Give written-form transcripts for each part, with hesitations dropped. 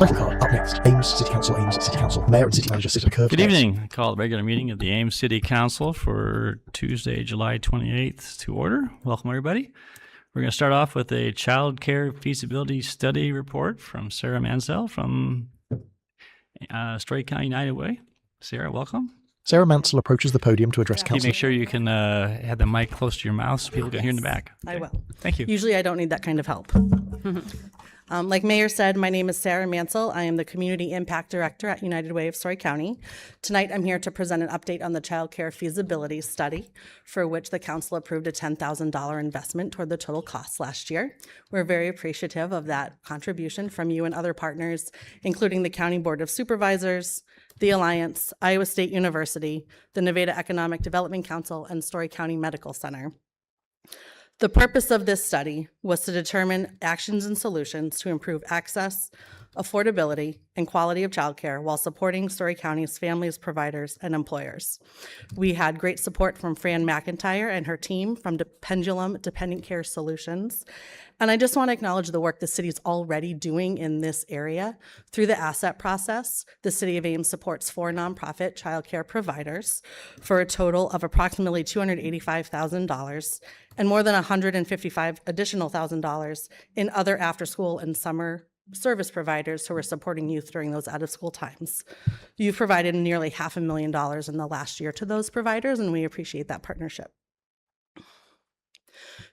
Title card up next. Ames City Council, Ames City Council. Mayor and City Manager sit at the curb. Good evening. I call the regular meeting of the Ames City Council for Tuesday, July 28th to order. Welcome, everybody. We're going to start off with a child care feasibility study report from Sarah Mansell from Story County United Way. Sarah, welcome. Sarah Mansell approaches the podium to address Can you council. make sure you can have the mic close to your mouth so people can hear in the back? I will. Thank you. Usually I don't need that kind of help. Like Mayor said, my name is Sarah Mansell. I am the Community Impact Director at United Way of Story County. Tonight I'm here to present an update on the child care feasibility study, for which the council approved a $10,000 investment toward the total cost last year. We're very appreciative of that contribution from you and other partners, including the County Board of Supervisors, the Alliance, Iowa State University, the Nevada Economic Development Council, and Story County Medical Center. The purpose of this study was to determine actions and solutions to improve access, affordability, and quality of childcare while supporting Story County's families, providers, and employers. We had great support from Fran McIntyre and her team from Pendulum Dependent Care Solutions. And I just want to acknowledge the work the city is already doing in this area. Through the asset process, the City of Ames supports 4 nonprofit childcare providers for a total of approximately $285,000 and more than $155 additional $1,000 in other after-school and summer service providers who are supporting youth during those out-of-school times. You've provided nearly $500,000 in the last year to those providers, and we appreciate that partnership.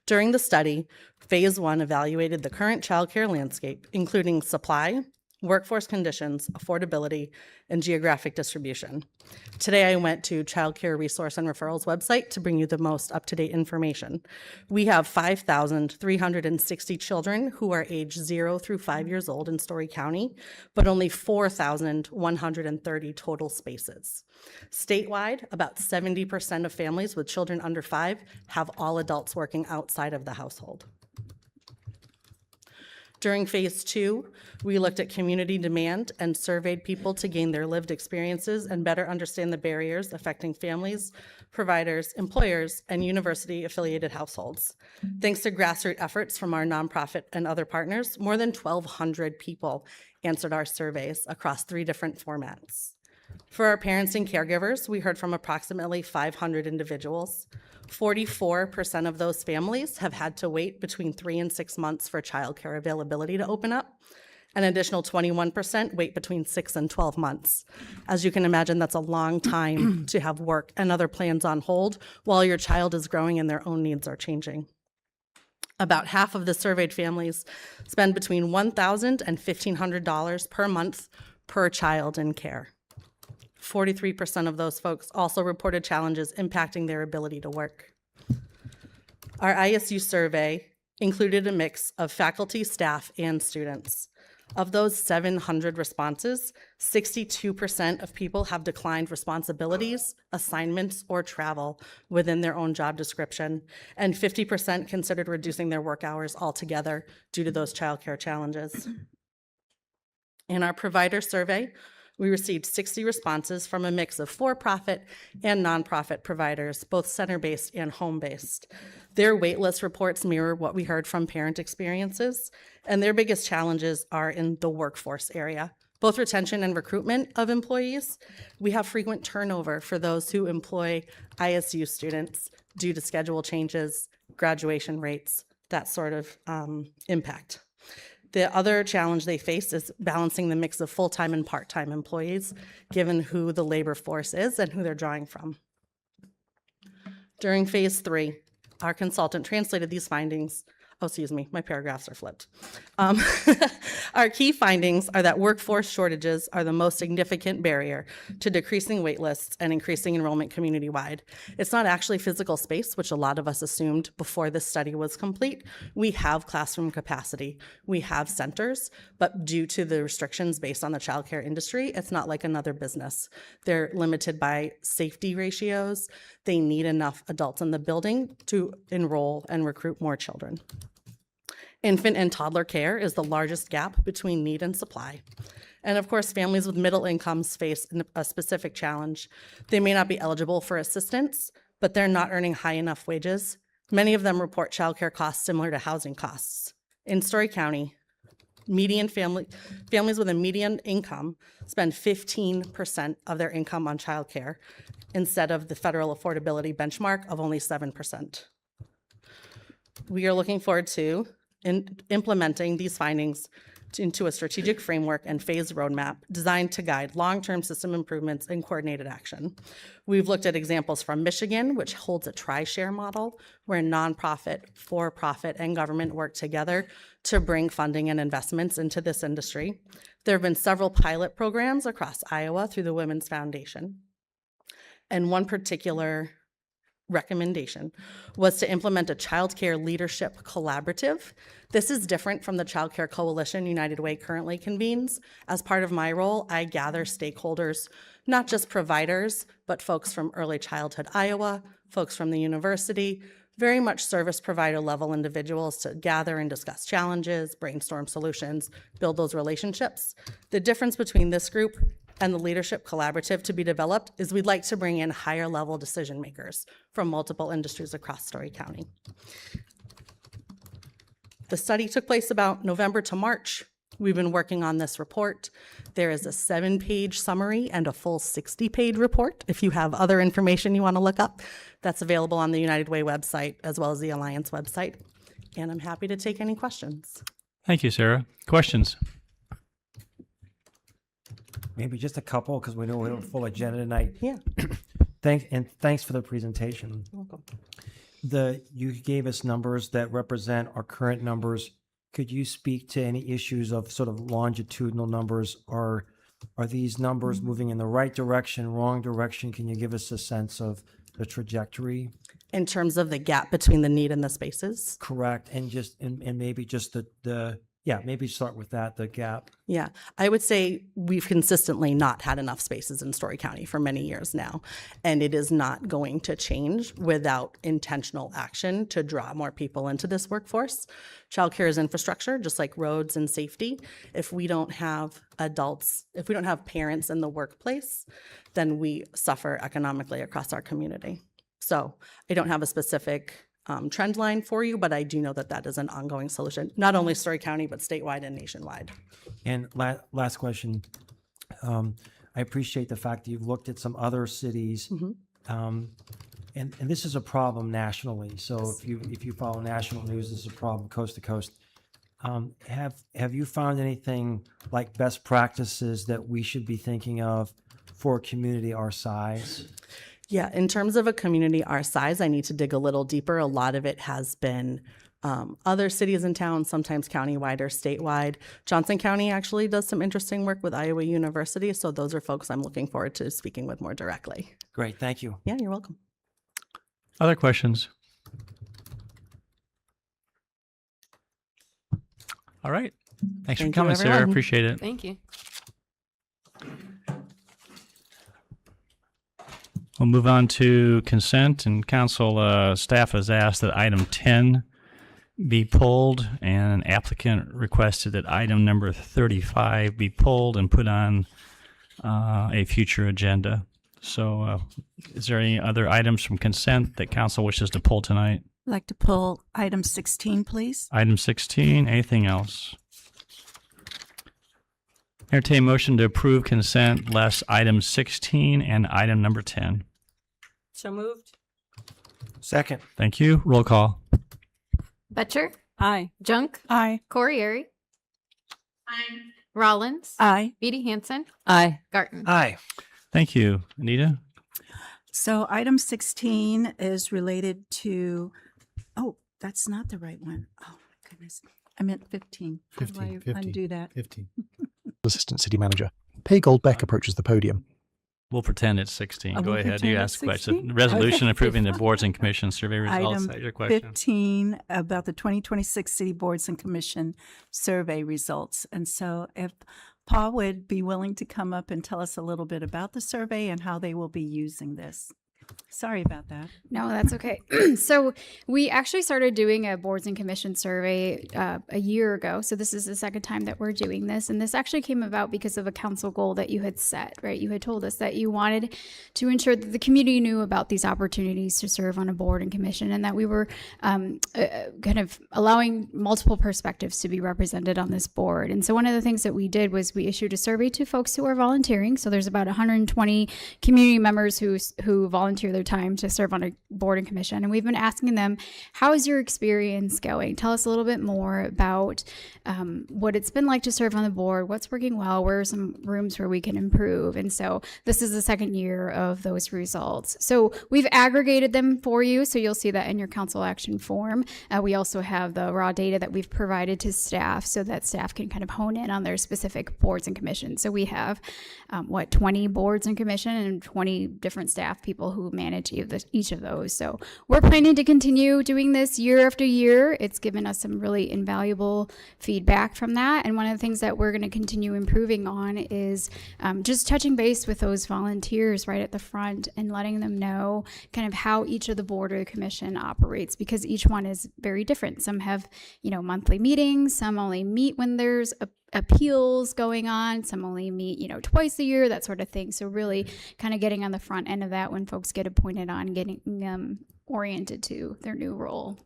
During the study, Phase 1 evaluated the current childcare landscape, including supply, workforce conditions, affordability, and geographic distribution. Today, I went to Child Care Resource and Referrals website to bring you the most up-to-date information. We have 5,360 children who are age 0 through 5 years old in Story County, but only 4,130 total spaces. Statewide, about 70% of families with children under 5 have all adults working outside of the household. During Phase 2, we looked at community demand and surveyed people to gain their lived experiences and better understand the barriers affecting families, providers, employers, and university-affiliated households. Thanks to grassroots efforts from our nonprofit and other partners, more than 1,200 people answered our surveys across 3 different formats. For our parents and caregivers, we heard from approximately 500 individuals. 44% of those families have had to wait between 3 and 6 months for childcare availability to open up. An additional 21% wait between 6 and 12 months. As you can imagine, that's a long time to have work and other plans on hold while your child is growing and their own needs are changing. About half of the surveyed families spend between $1,000 and $1,500 per month per child in care. 43% of those folks also reported challenges impacting their ability to work. Our ISU survey included a mix of faculty, staff, and students. Of those 700 responses, 62% of people have declined responsibilities, assignments, or travel within their own job description, and 50% considered reducing their work hours altogether due to those childcare challenges. In our provider survey, we received 60 responses from a mix of for-profit and nonprofit providers, both center-based and home-based. Their waitlist reports mirror what we heard from parent experiences, and their biggest challenges are in the workforce area, both retention and recruitment of employees. We have frequent turnover for those who employ ISU students due to schedule changes, graduation rates, that sort of impact. The other challenge they face is balancing the mix of full-time and part-time employees, given who the labor force is and who they're drawing from. During Phase 3, our consultant translated these findings. Oh, excuse me, my paragraphs are flipped. Our key findings are that workforce shortages are the most significant barrier to decreasing wait lists and increasing enrollment community-wide. It's not actually physical space, which a lot of us assumed before this study was complete. We have classroom capacity, we have centers, but due to the restrictions based on the childcare industry, it's not like another business. They're limited by safety ratios. They need enough adults in the building to enroll and recruit more children. Infant and toddler care is the largest gap between need and supply. And of course, families with middle incomes face a specific challenge. They may not be eligible for assistance, but they're not earning high enough wages. Many of them report childcare costs similar to housing costs. In Story County, families with a median income spend 15% of their income on childcare instead of the federal affordability benchmark of only 7%. We are looking forward to implementing these findings into a strategic framework and phased roadmap designed to guide long-term system improvements and coordinated action. We've looked at examples from Michigan, which holds a tri-share model where nonprofit, for-profit, and government work together to bring funding and investments into this industry. There have been several pilot programs across Iowa through the Women's Foundation. And one particular recommendation was to implement a childcare leadership collaborative. This is different from the Childcare Coalition United Way currently convenes. As part of my role, I gather stakeholders, not just providers, but folks from Early Childhood Iowa, folks from the university, very much service provider level individuals to gather and discuss challenges, brainstorm solutions, build those relationships. The difference between this group and the leadership collaborative to be developed is we'd like to bring in higher level decision makers from multiple industries across Story County. The study took place about November to March. We've been working on this report. There is a 7-page summary and a full 60-page report. If you have other information you want to look up, that's available on the United Way website as well as the Alliance website. And I'm happy to take any questions. Thank you, Sarah. Questions? Maybe just a couple, because we know we have a full agenda tonight. Yeah. Thanks for the presentation. You're welcome. You gave us numbers that represent our current numbers. Could you speak to any issues of sort of longitudinal numbers? Are these numbers moving in the right direction, wrong direction? Can you give us a sense of the trajectory? In terms of the gap between the need and the spaces? Correct. And maybe just maybe start with that, the gap. Yeah, I would say we've consistently not had enough spaces in Story County for many years now, and it is not going to change without intentional action to draw more people into this workforce. Childcare is infrastructure, just like roads and safety. If we don't have adults, if we don't have parents in the workplace, then we suffer economically across our community. So I don't have a specific trend line for you, but I do know that that is an ongoing solution, not only Story County, but statewide and nationwide. And last question. I appreciate the fact that you've looked at some other cities, and this is a problem nationally. So if you follow national news, this is a problem coast to coast. Have you found anything like best practices that we should be thinking of for a community our size? Yeah, in terms of a community our size, I need to dig a little deeper. A lot of it has been other cities and towns, sometimes countywide or statewide. Johnson County actually does some interesting work with Iowa University, so those are folks I'm looking forward to speaking with more directly. Great, thank you. Yeah, you're welcome. Other questions? All right. Thanks for Thank you, coming, Sarah. everyone. Appreciate it. Thank you. We'll move on to consent, and council staff has asked that item 10 be pulled, and an applicant requested that item number 35 be pulled and put on a future agenda. So is there any other items from consent that council wishes to pull tonight? I'd like to pull item 16, please. Item 16, anything else? Entertain motion to approve consent less item 16 and item number 10. So moved. Second. Thank you. Roll call. Betcher, Aye. Junk, Aye. Corriere. Aye. Rollins. Aye. Beatty Hansen. Aye. Garten. Aye. Thank you. Anita? So item 16 is related to, oh, that's not the right one. Oh, my goodness. I meant 15. How do I 15. undo that? 15. Assistant City Manager. Pay Goldbeck approaches the podium. We'll pretend it's 16. Oh, Go we'll ahead. You pretend ask it's a question. 16? Resolution Okay. approving the boards and commission survey results. Item Is that your question? 15 about the 2026 City Boards and Commission survey results. And so if Paul would be willing to come up and tell us a little bit about the survey and how they will be using this. Sorry about that. No, that's okay. So we actually started doing a boards and commission survey a year ago. So this is the second time that we're doing this. And this actually came about because of a council goal that you had set, right? You had told us that you wanted to ensure that the community knew about these opportunities to serve on a board and commission, and that we were kind of allowing multiple perspectives to be represented on this board. And so one of the things that we did was we issued a survey to folks who are volunteering. So there's about 120 community members who volunteer their time to serve on a board and commission. And we've been asking them, how is your experience going? Tell us a little bit more about what it's been like to serve on the board, what's working well, where are some rooms where we can improve. And so this is the second year of those results. So we've aggregated them for you, so you'll see that in your council action form. We also have the raw data that we've provided to staff so that staff can kind of hone in on their specific boards and commissions. So we have 20 boards and commission and 20 different staff people who manage each of those. So we're planning to continue doing this year after year. It's given us some really invaluable feedback from that. And one of the things that we're going to continue improving on is just touching base with those volunteers right at the front and letting them know kind of how each of the board or the commission operates, because each one is very different. Some have, monthly meetings, some only meet when there's appeals going on, some only meet twice a year, that sort of thing. So really kind of getting on the front end of that when folks get appointed on, getting them oriented to their new role.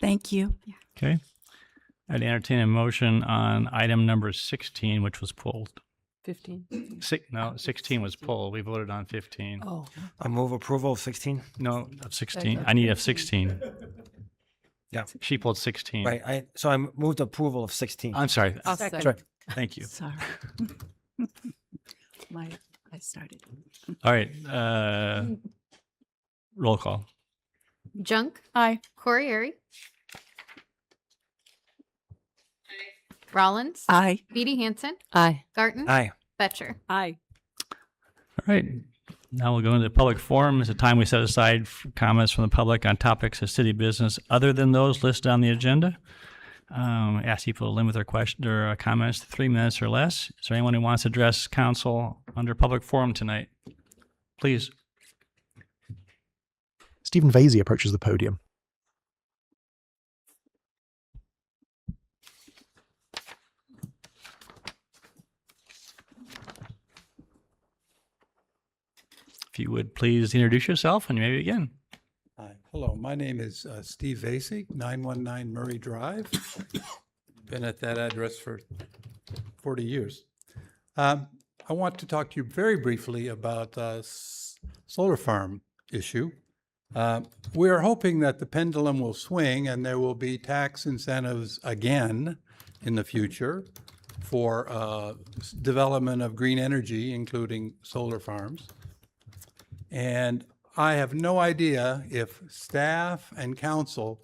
Thank you. Okay. I'd entertain a motion on item number 16, which was pulled. 15. 16 was pulled. We voted on 15. Oh, I move approval of 16. No, of 16. I need of 16. Yeah. She pulled 16. Right. So I moved approval of 16. I'm sorry. I'll Second. second. Thank you. Sorry. I started. All right. Roll call. Junk, Aye. Corriere, Rollins, Aye. Beatty Hansen, Aye. Garten, Aye. Betcher. Aye. All right. Now we'll go into the public forum. It's a time we set aside for comments from the public on topics of city business other than those listed on the agenda. Ask people to limit their comments to 3 minutes or less. Is there anyone who wants to address council under public forum tonight? Please. Stephen Vasey approaches the podium. If you would please introduce yourself and you may begin. Hi, hello, my name is Steve Vasey, 919 Murray Drive. Been at that address for 40 years. I want to talk to you very briefly about solar farm issue. We are hoping that the pendulum will swing and there will be tax incentives again in the future for development of green energy, including solar farms. And I have no idea if staff and council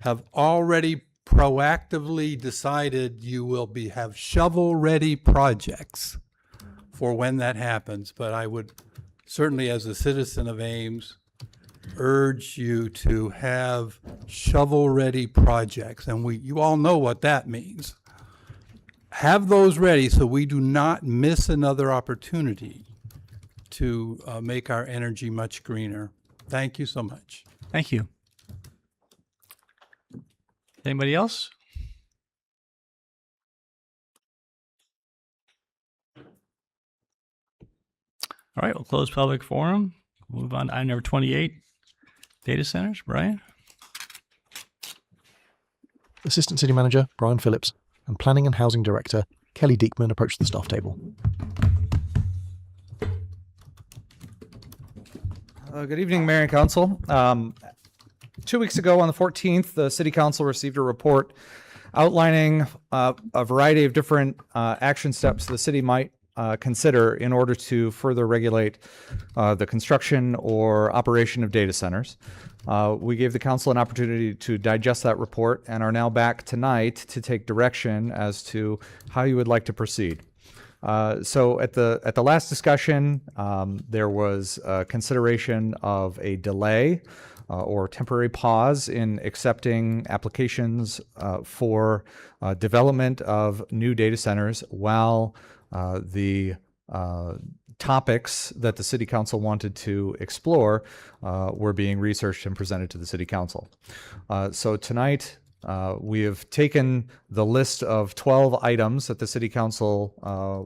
have already proactively decided you will have shovel-ready projects for when that happens. But I would certainly, as a citizen of Ames, urge you to have shovel-ready projects. And you all know what that means. Have those ready so we do not miss another opportunity to make our energy much greener. Thank you so much. Thank you. Anybody else? All right, we'll close public forum. Move on to item number 28, data centers. Brian? Assistant City Manager Brian Phillips and Planning and Housing Director Kelly Diekman approach the staff table. Good evening, Mayor and Council. 2 weeks ago on the 14th, the City Council received a report outlining a variety of different action steps the city might consider in order to further regulate the construction or operation of data centers. We gave the council an opportunity to digest that report and are now back tonight to take direction as to how you would like to proceed. So at the last discussion, there was consideration of a delay or temporary pause in accepting applications for development of new data centers while the topics that the City Council wanted to explore were being researched and presented to the City Council. So tonight, we have taken the list of 12 items that the City Council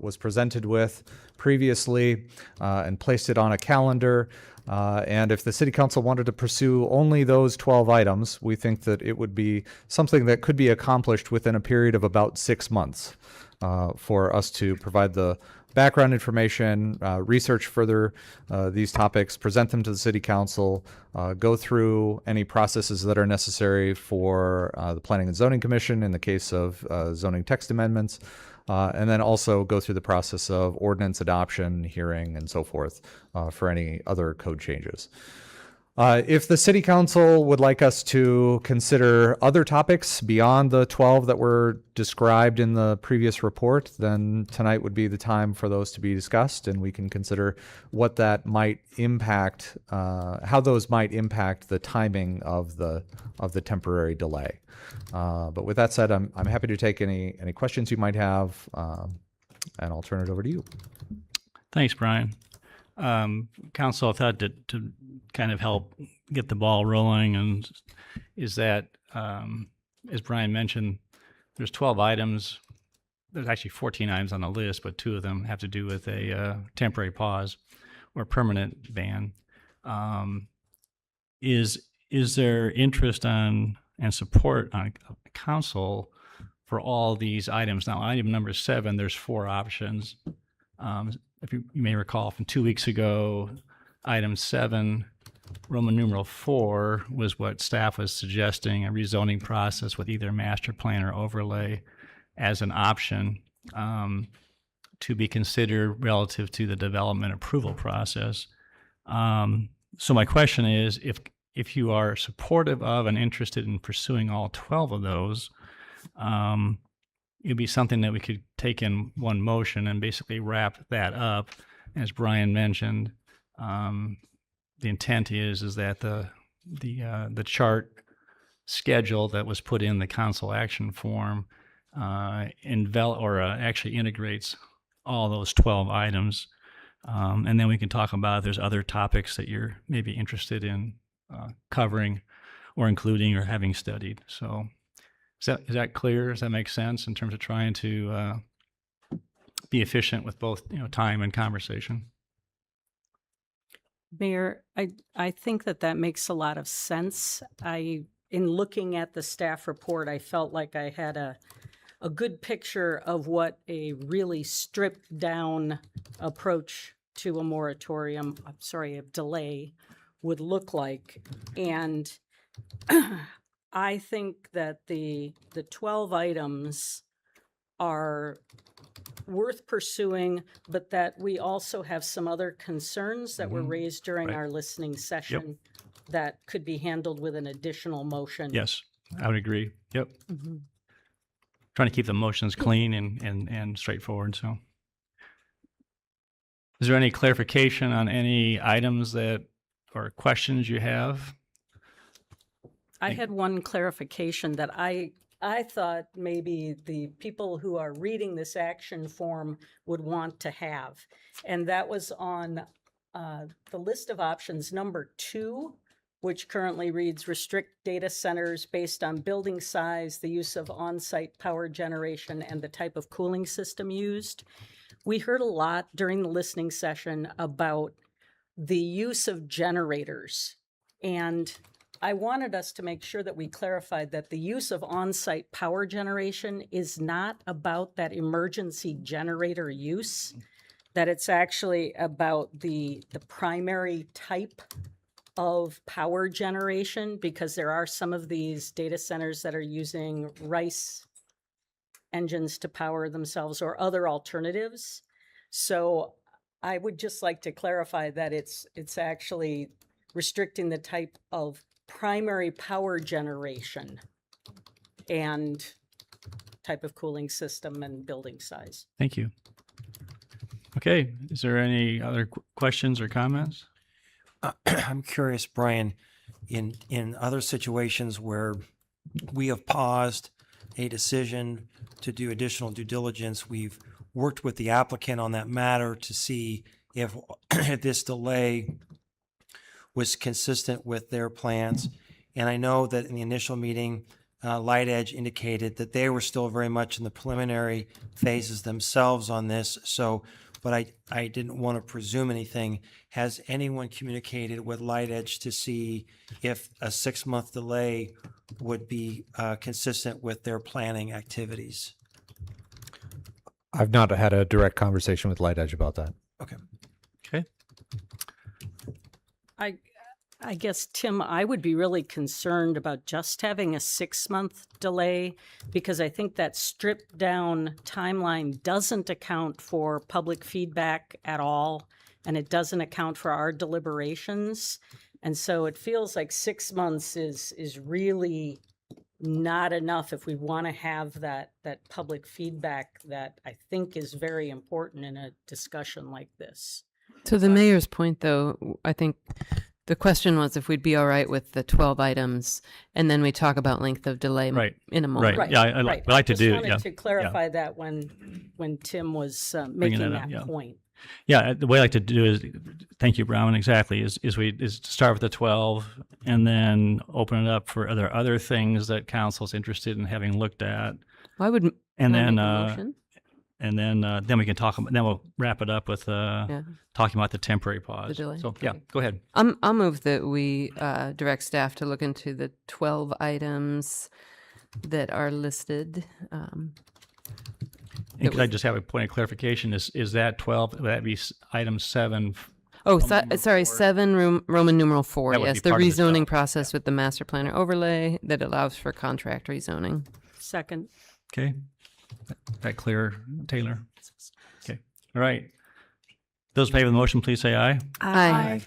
was presented with previously and placed it on a calendar. And if the City Council wanted to pursue only those 12 items, we think that it would be something that could be accomplished within a period of about 6 months for us to provide the background information, research further these topics, present them to the City Council, go through any processes that are necessary for the Planning and Zoning Commission in the case of zoning text amendments, and then also go through the process of ordinance adoption, hearing, and so forth for any other code changes. If the City Council would like us to consider other topics beyond the 12 that were described in the previous report, then tonight would be the time for those to be discussed, and we can consider what that might impact, how those might impact the timing of the temporary delay. But with that said, I'm happy to take any questions you might have, and I'll turn it over to you. Thanks, Brian. Council, I thought to kind of help get the ball rolling, and is that, as Brian mentioned, there's 12 items. There's actually 14 items on the list, but 2 of them have to do with a temporary pause or permanent ban. Is there interest on and support on council for all these items? Now, item number 7, there's 4 options. If you may recall from 2 weeks ago, item 7, Roman numeral 4, was what staff was suggesting, a rezoning process with either master plan or overlay as an option to be considered relative to the development approval process. So my question is, if you are supportive of and interested in pursuing all 12 of those, it'd be something that we could take in one motion and basically wrap that up. As Brian mentioned, the intent is that the chart schedule that was put in the council action form actually integrates all those 12 items, and then we can talk about if there's other topics that you're maybe interested in covering or including or having studied. So. Is that clear? Does that make sense in terms of trying to be efficient with both time and conversation? Mayor, I think that makes a lot of sense. In looking at the staff report, I felt like I had a good picture of what a really stripped down approach to a moratorium, a delay, would look like. And I think that the 12 items are worth pursuing, but that we also have some other concerns that were raised during our listening session that could be handled with an additional motion. Yes, I would agree. Yep. Trying to keep the motions clean and straightforward. So, is there any clarification on any items that or questions you have? I had one clarification that I thought maybe the people who are reading this action form would want to have. And that was on the list of options, number 2, which currently reads restrict data centers based on building size, the use of on-site power generation, and the type of cooling system used. We heard a lot during the listening session about the use of generators, and I wanted us to make sure that we clarified that the use of on-site power generation is not about that emergency generator use, that it's actually about the primary type of power generation, because there are some of these data centers that are using RICE engines to power themselves or other alternatives. So I would just like to clarify that it's actually restricting the type of primary power generation and type of cooling system and building size. Thank you. Okay, is there any other questions or comments? I'm curious, Brian, in other situations where we have paused a decision to do additional due diligence, we've worked with the applicant on that matter to see if if this delay was consistent with their plans. And I know that in the initial meeting, Light Edge indicated that they were still very much in the preliminary phases themselves on this. So, but I didn't want to presume anything. Has anyone communicated with Light Edge to see if a 6-month delay would be consistent with their planning activities? I've not had a direct conversation with Light Edge about that. Okay. Okay. I guess, Tim, I would be really concerned about just having a 6-month delay because I think that stripped down timeline doesn't account for public feedback at all, and it doesn't account for our deliberations. And so it feels like 6 months is really not enough if we want to have that public feedback that I think is very important in a discussion like this. To the mayor's point, though, I think the question was if we'd be all right with the 12 items, and then we talk about length of delay Right. in a moment. Right. Yeah, I like to do. I just wanted to clarify yeah. that when Tim was Bringing making that up, that yeah. point. Yeah, the way I like to do is, thank you, Brown, exactly, is to start with the 12 and then open it up for other things that council's interested in having looked at. I would. And can I then, make a motion? then we can talk about, then we'll wrap it up with talking about the temporary pause. The delay. So, yeah, go ahead. I'll move that we direct staff to look into the 12 items that are listed. And could I just have a point of clarification? Is that 12, would that be item 7? Oh, sorry, 7, Roman numeral 4. That would Yes, be the part of the rezoning 12. process with the master planner overlay that allows for contract rezoning. Second. Okay. That clear, Taylor? Okay. All right. Those in favor of the motion, please say aye. Aye.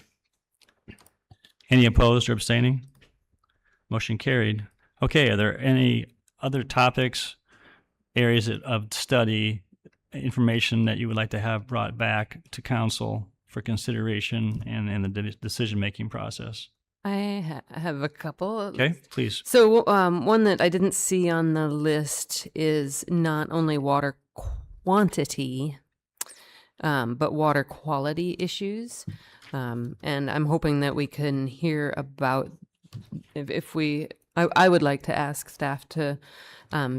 Any opposed or abstaining? Motion carried. Okay, are there any other topics, areas of study, information that you would like to have brought back to council for consideration and in the decision-making process? I have a couple. Okay, please. So one that I didn't see on the list is not only water quantity, but water quality issues. And I'm hoping that we can hear about I would like to ask staff to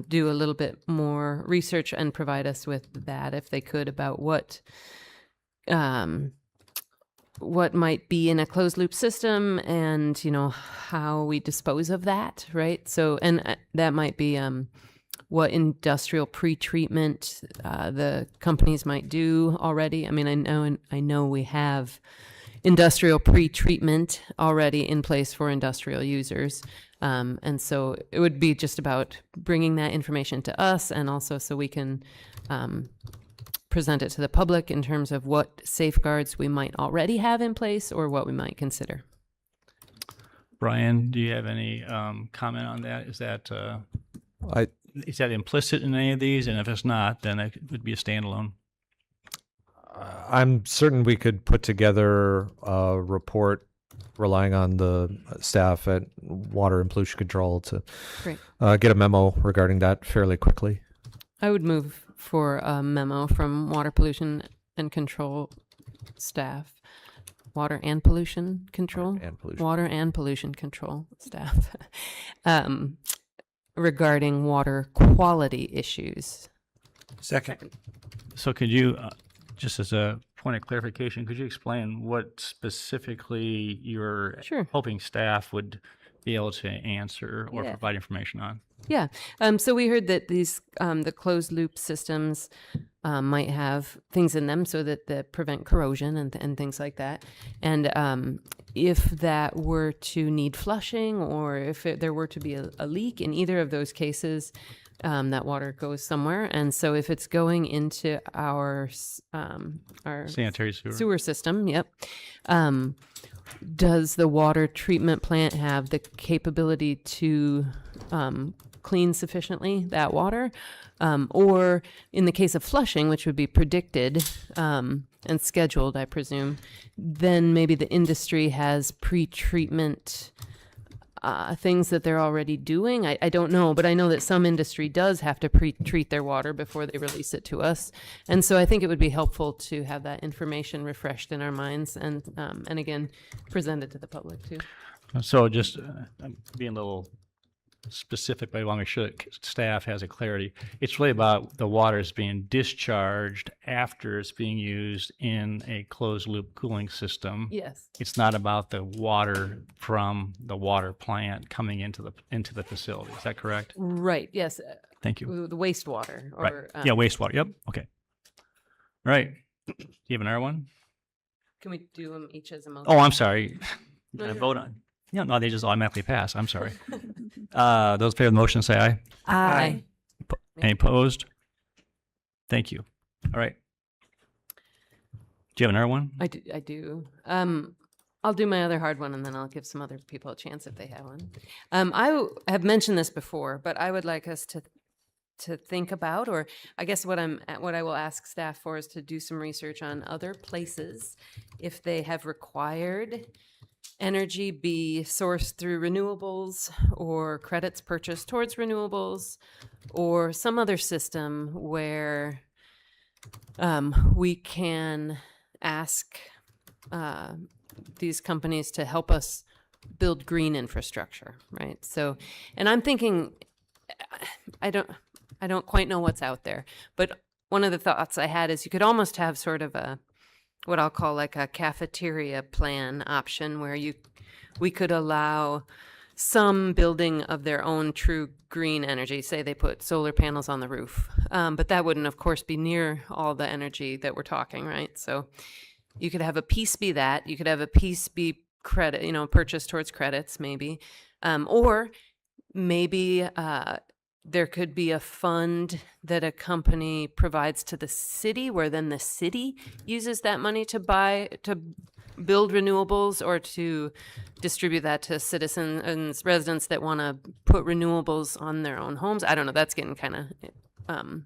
do a little bit more research and provide us with that, if they could, about what might be in a closed loop system and, how we dispose of that, right? So, and that might be what industrial pretreatment the companies might do already. I mean, I know we have industrial pretreatment already in place for industrial users. And so it would be just about bringing that information to us, and also so we can present it to the public in terms of what safeguards we might already have in place or what we might consider. Brian, do you have any comment on that? Is that implicit in any of these? And if it's not, then it would be a standalone. I'm certain we could put together a report relying on the staff at Water and Pollution Control to Great. Get a memo regarding that fairly quickly. I would move for a memo from Water Pollution and Control staff. Water and Pollution Control? Water and Pollution Control staff. Regarding water quality issues. Second. So could you, just as a point of clarification, could you explain what specifically you're hoping staff would be able to answer or provide information on? Yeah. So we heard that these the closed loop systems might have things in them so that prevent corrosion and things like that. And if that were to need flushing, or if there were to be a leak in either of those cases, that water goes somewhere. And so if it's going into our sanitary sewer system, does the water treatment plant have the capability to clean sufficiently that water? Or in the case of flushing, which would be predicted and scheduled, I presume, then maybe the industry has pre-treatment things that they're already doing. I don't know, but I know that some industry does have to pre-treat their water before they release it to us. And so I think it would be helpful to have that information refreshed in our minds and again, presented to the public too. So just being a little specific, but I want to make sure that staff has a clarity. It's really about the water is being discharged after it's being used in a closed loop cooling system. Yes. It's not about the water from the water plant coming into the facility. Is that correct? Right. Yes. Thank you. The wastewater. Or, Right. Yeah, wastewater. Yep. Okay. All right. Do you have another one? Can we do them each as a motion? Oh, I'm sorry. Can I vote on? Yeah, no, they just automatically pass. I'm sorry. Those in favor of the motion say aye. Aye. Any opposed? Thank you. All right. Do you have another one? I do. I'll do my other hard one, and then I'll give some other people a chance if they have one. Have mentioned this before, but I would like us to think about, or I guess what I will ask staff for is to do some research on other places if they have required energy be sourced through renewables or credits purchased towards renewables or some other system where we can ask these companies to help us build green infrastructure, right? So, and I'm thinking, I don't quite know what's out there, but one of the thoughts I had is you could almost have sort of what I'll call like a cafeteria plan option where we could allow some building of their own true green energy. Say they put solar panels on the roof, but that wouldn't, of course, be near all the energy that we're talking, right? So you could have a piece be that. You could have a piece be credit, purchased towards credits, maybe, or maybe there could be a fund that a company provides to the city where then the city uses that money to build renewables or to distribute that to citizens and residents that want to put renewables on their own homes. I don't know. That's getting kind of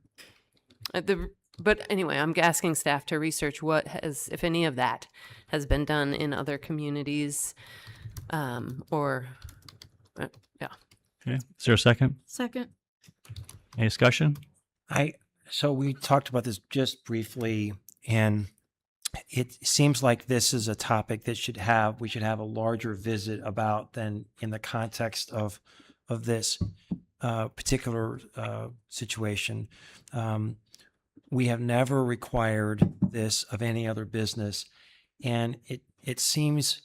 but anyway, I'm asking staff to research what has, if any of that has been done in other communities yeah. Okay. Is there a second? Second. Any discussion? So we talked about this just briefly, and it seems like this is a topic that we should have a larger visit about than in the context of this particular situation. We have never required this of any other business, and it seems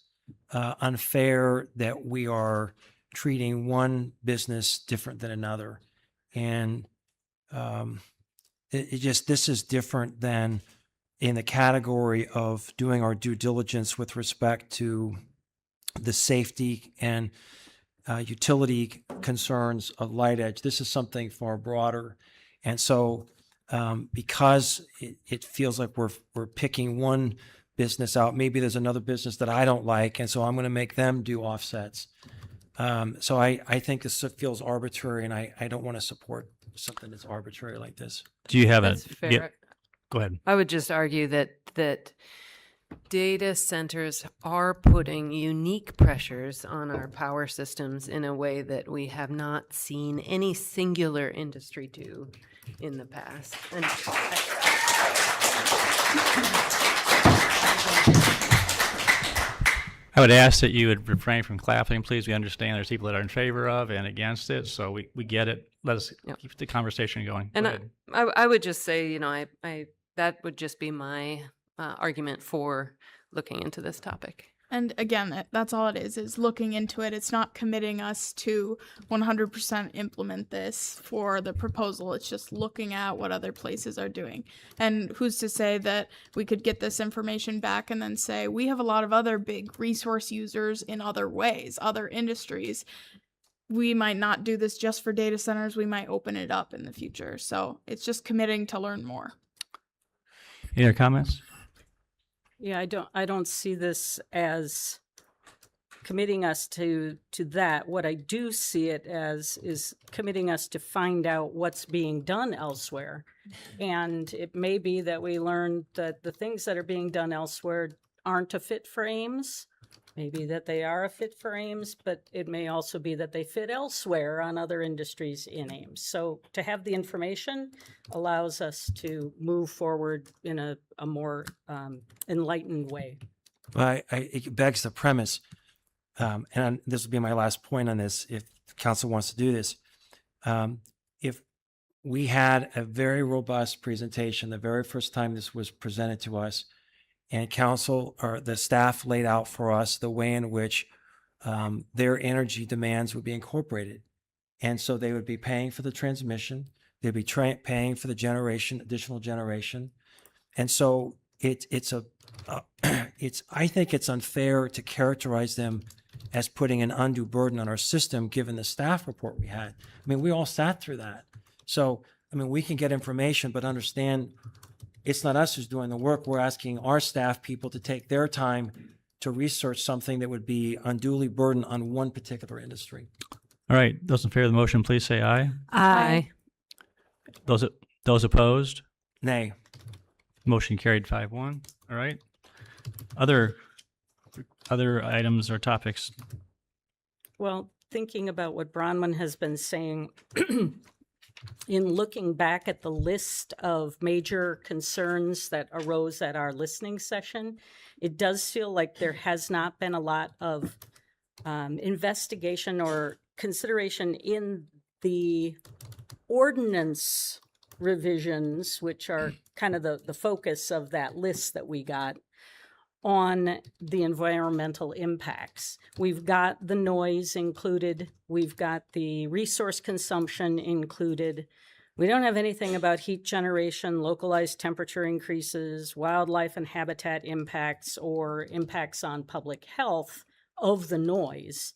unfair that we are treating one business different than another. And this is different than in the category of doing our due diligence with respect to the safety and utility concerns of Light Edge. This is something far broader. And so because it feels like we're picking one business out, maybe there's another business that I don't like, and so I'm going to make them do offsets. So I think this feels arbitrary, and I don't want to support something that's arbitrary like this. Do you have That's fair. Yeah, go ahead. I would just argue that data centers are putting unique pressures on our power systems in a way that we have not seen any singular industry do in the past. And I would ask that you would refrain from clapping, please. We understand there's people that are in favor of and against it, so we get it. Let us keep the conversation going. And Go ahead. I would just say, I that would just be my argument for looking into this topic. And again, that's all it is looking into it. It's not committing us to 100% implement this for the proposal. It's just looking at what other places are doing. And who's to say that we could get this information back and then say, we have a lot of other big resource users in other ways, other industries. We might not do this just for data centers. We might open it up in the future. So it's just committing to learn more. Any other comments? Yeah, I don't see this as committing us to that. What I do see it as is committing us to find out what's being done elsewhere. And it may be that we learn that the things that are being done elsewhere aren't a fit for Ames, maybe that they are a fit for Ames, but it may also be that they fit elsewhere on other industries in Ames. So to have the information allows us to move forward in a more enlightened way. Well, it begs the premise, and this will be my last point on this, if the council wants to do this. If we had a very robust presentation the very first time this was presented to us, and council or the staff laid out for us the way in which their energy demands would be incorporated. And so they would be paying for the transmission, they'd be paying for the generation, additional generation. And so I think it's unfair to characterize them as putting an undue burden on our system, given the staff report we had. I mean, we all sat through that. So, I mean, we can get information, but understand it's not us who's doing the work. We're asking our staff people to take their time to research something that would be unduly burdened on one particular industry. All right. Those in favor of the motion, please say aye. Aye. Those opposed? Nay. Motion carried 5-1. All right. Other items or topics? Well, thinking about what Bronwyn has been saying, in looking back at the list of major concerns that arose at our listening session, it does feel like there has not been a lot of investigation or consideration in the ordinance revisions, which are kind of the focus of that list that we got, on the environmental impacts. We've got the noise included. We've got the resource consumption included. We don't have anything about heat generation, localized temperature increases, wildlife and habitat impacts, or impacts on public health of the noise.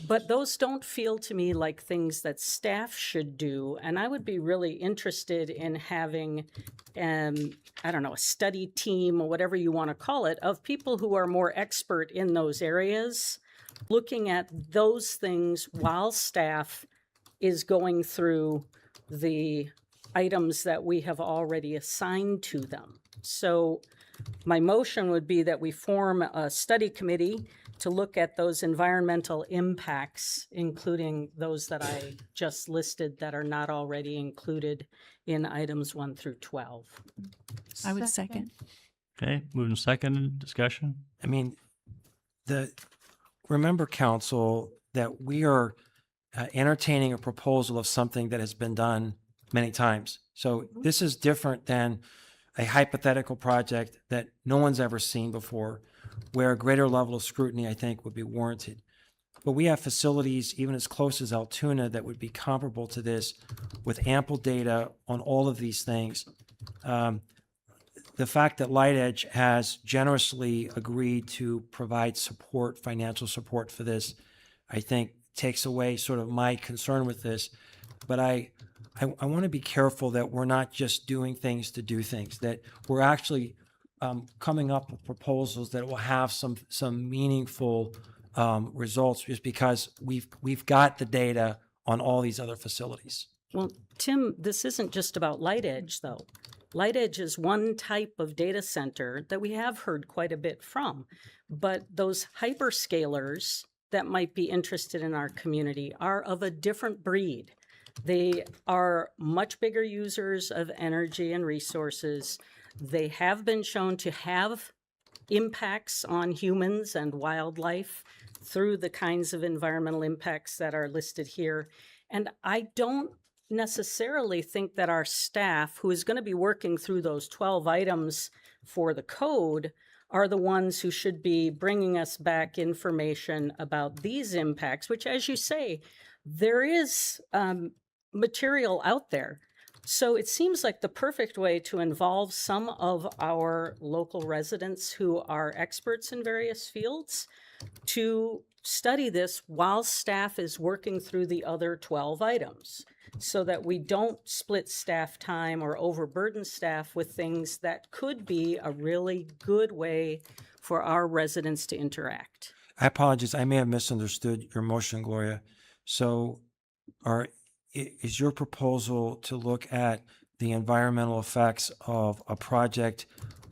But those don't feel to me like things that staff should do. And I would be really interested in having, I don't know, a study team or whatever you want to call it, of people who are more expert in those areas, looking at those things while staff is going through the items that we have already assigned to them. So my motion would be that we form a study committee to look at those environmental impacts, including those that I just listed that are not already included in items 1 through 12. I would second. Okay. Moving second. Discussion. I mean, remember, council, that we are entertaining a proposal of something that has been done many times. So this is different than a hypothetical project that no one's ever seen before, where a greater level of scrutiny, I think, would be warranted. But we have facilities, even as close as Altoona, that would be comparable to this, with ample data on all of these things. The fact that Light Edge has generously agreed to provide support, financial support for this, I think takes away sort of my concern with this. But I want to be careful that we're not just doing things to do things, that we're actually coming up with proposals that will have some meaningful results, just because we've got the data on all these other facilities. Well, Tim, this isn't just about Light Edge, though. Light Edge is one type of data center that we have heard quite a bit from, but those hyperscalers that might be interested in our community are of a different breed. They are much bigger users of energy and resources. They have been shown to have impacts on humans and wildlife through the kinds of environmental impacts that are listed here. And I don't necessarily think that our staff, who is going to be working through those 12 items for the code, are the ones who should be bringing us back information about these impacts, which, as you say, there is material out there. So it seems like the perfect way to involve some of our local residents who are experts in various fields to study this while staff is working through the other 12 items, so that we don't split staff time or overburden staff with things that could be a really good way for our residents to interact. I apologize. I may have misunderstood your motion, Gloria. So is your proposal to look at the environmental effects of a project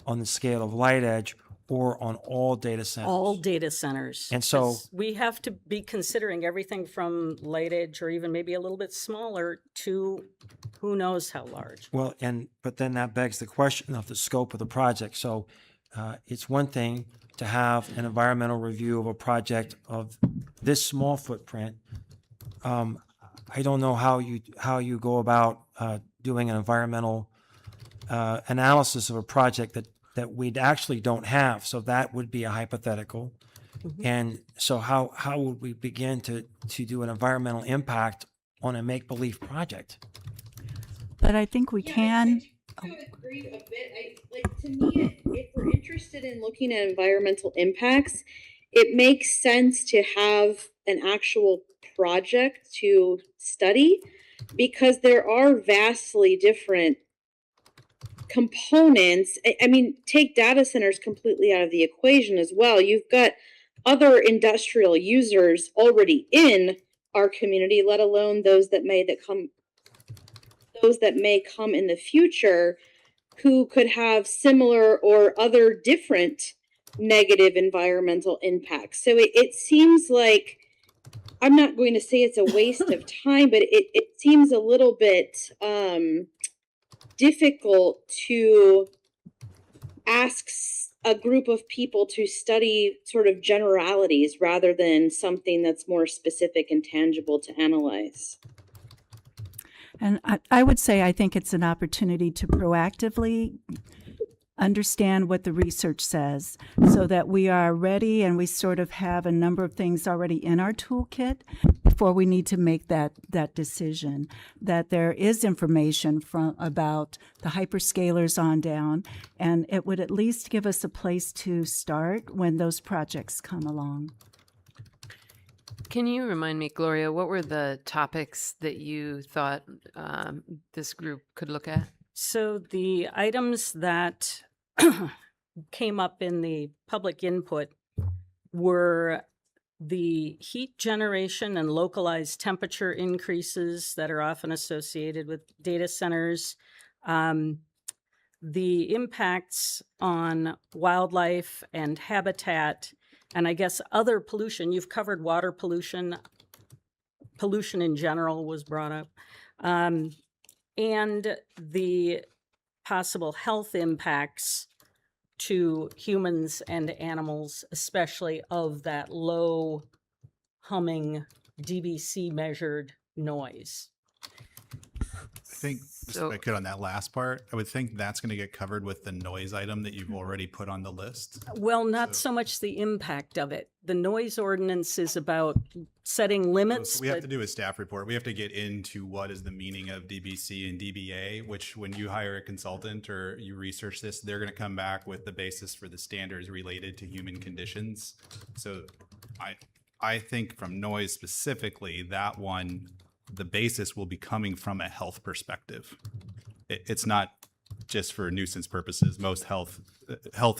on the scale of Light Edge, or on all data centers? All data centers. And so- 'Cause we have to be considering everything from light edge or even maybe a little bit smaller to who knows how large. Well, but then that begs the question of the scope of the project. So it's one thing to have an environmental review of a project of this small footprint. I don't know how you go about doing an environmental analysis of a project that we actually don't have. So that would be a hypothetical. And so how would we begin to do an environmental impact on a make-believe project? But I think we can. I agree a bit. To me, if we're interested in looking at environmental impacts, it makes sense to have an actual project to study, because there are vastly different components. I mean, take data centers completely out of the equation as well. You've got other industrial users already in our community, let alone those that may come in the future, who could have similar or other different negative environmental impacts. So it seems like, I'm not going to say it's a waste of time, but it seems a little bit difficult to ask a group of people to study sort of generalities rather than something that's more specific and tangible to analyze. And I would say I think it's an opportunity to proactively understand what the research says so that we are ready and we sort of have a number of things already in our toolkit before we need to make that decision, that there is information about the hyperscalers on down, and it would at least give us a place to start when those projects come along. Can you remind me, Gloria, what were the topics that you thought this group could look at? So the items that came up in the public input were the heat generation and localized temperature increases that are often associated with data centers, the impacts on wildlife and habitat, and I guess other pollution. You've covered water pollution. Pollution in general was brought up. And the possible health impacts to humans and animals, especially of that low humming DBC measured noise. I think, just if I could, on that last part, I would think that's going to get covered with the noise item that you've already put on the list. Well, not so much the impact of it. The noise ordinance is about setting limits. So we have to do a staff report. We have to get into what is the meaning of DBC and DBA, which when you hire a consultant or you research this, they're going to come back with the basis for the standards related to human conditions. So I think from noise specifically, that one, the basis will be coming from a health perspective. It's not just for nuisance purposes. Most health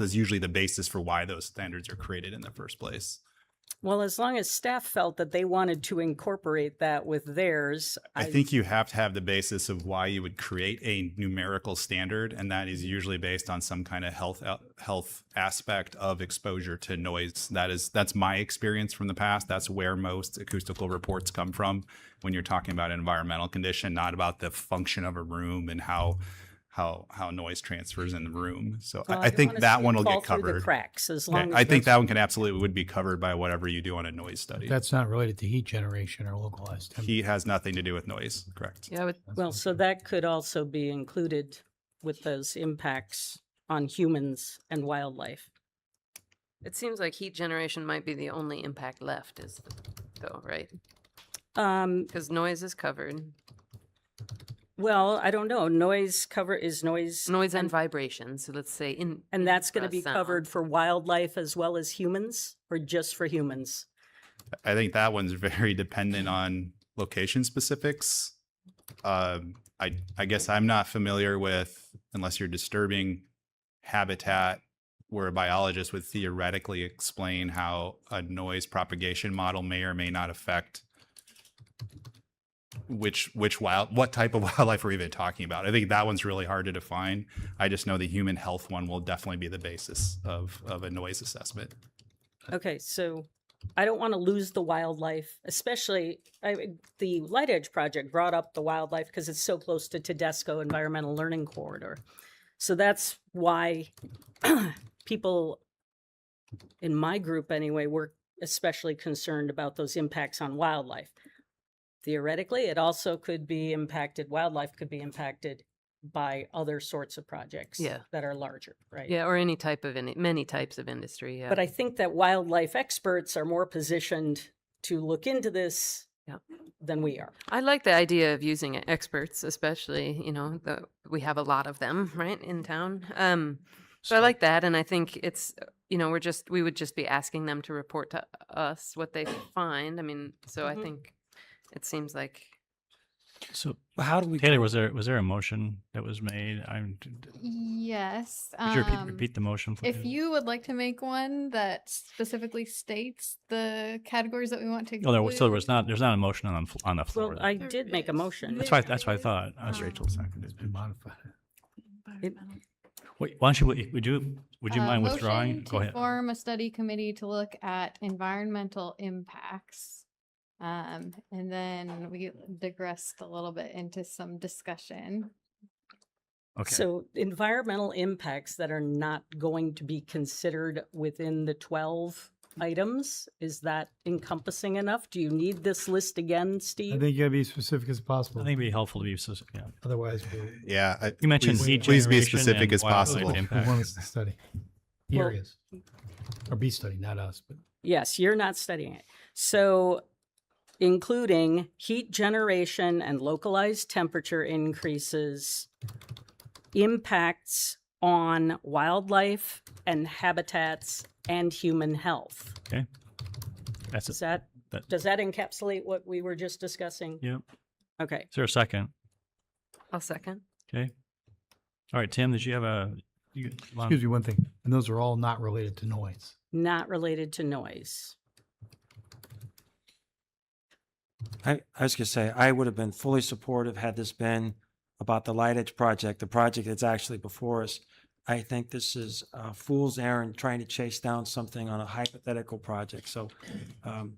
is usually the basis for why those standards are created in the first place. Well, as long as staff felt that they wanted to incorporate that with theirs. I think you have to have the basis of why you would create a numerical standard, and that is usually based on some kind of health aspect of exposure to noise. That's my experience from the past. That's where most acoustical reports come from when you're talking about an environmental condition, not about the function of a room and how noise transfers in the room. So I think that one will get covered. Cracks, as long as I think that one can absolutely would be covered by whatever you do on a noise study. That's not related to heat generation or localized temperature. Heat has nothing to do with noise, correct? Yeah. well, so that could also be included with those impacts on humans and wildlife. It seems like heat generation might be the only impact left, though, right? Because noise is covered. Well, I don't know. Noise is noise. Noise and vibration. So let's say and that's going to be sound. covered for wildlife as well as humans, or just for humans? I think that one's very dependent on location specifics. I guess I'm not familiar with, unless you're disturbing habitat, where a biologist would theoretically explain how a noise propagation model may or may not affect what type of wildlife we're even talking about. I think that one's really hard to define. I just know the human health one will definitely be the basis of a noise assessment. Okay, so I don't want to lose the wildlife, especially the Light Edge project brought up the wildlife because it's so close to Tedesco Environmental Learning Corridor. So that's why people in my group anyway were especially concerned about those impacts on wildlife. Theoretically, it also could be impacted, wildlife could be impacted by other sorts of projects that are larger, right? Yeah, or any type of, many types of industry, yeah. But I think that wildlife experts are more positioned to look into this than we are. I like the idea of using experts, especially, we have a lot of them, right, in town. So I like that, and I think it's, we would just be asking them to report to us what they find. I mean, so I think it seems like. So How do we? Taylor, was there a motion that was made? Yes. Could you repeat the motion, please? If you would like to make one that specifically states the categories that we want to Oh, include. there's not a motion on the floor. Well, I did make a motion. That's what I thought. That's Rachel seconded. It's been modified. Wait, why don't you, would you mind withdrawing? Motion Go to ahead. form a study committee to look at environmental impacts. And then we digressed a little bit into some discussion. Okay. So environmental impacts that are not going to be considered within the 12 items, is that encompassing enough? Do you need this list again, I Steve? think you gotta be as specific as possible. I think it'd be helpful to be specific. Yeah. Otherwise, Yeah. You mentioned please be specific as possible. we want us to study the Well- areas, or be studied, not us, but. Yes, you're not studying it. So including heat generation and localized temperature increases, impacts on wildlife and habitats and human health. Okay. That's Does it. does that encapsulate what we were just discussing? Yep. Okay. Is there a second? I'll second. Okay. All right, Tim, did you have Excuse me, one thing, and those are all not related to noise. Not related to noise. I was going to say, I would have been fully supportive had this been about the Light Edge project, the project that's actually before us. I think this is a fool's errand trying to chase down something on a hypothetical project. So I'm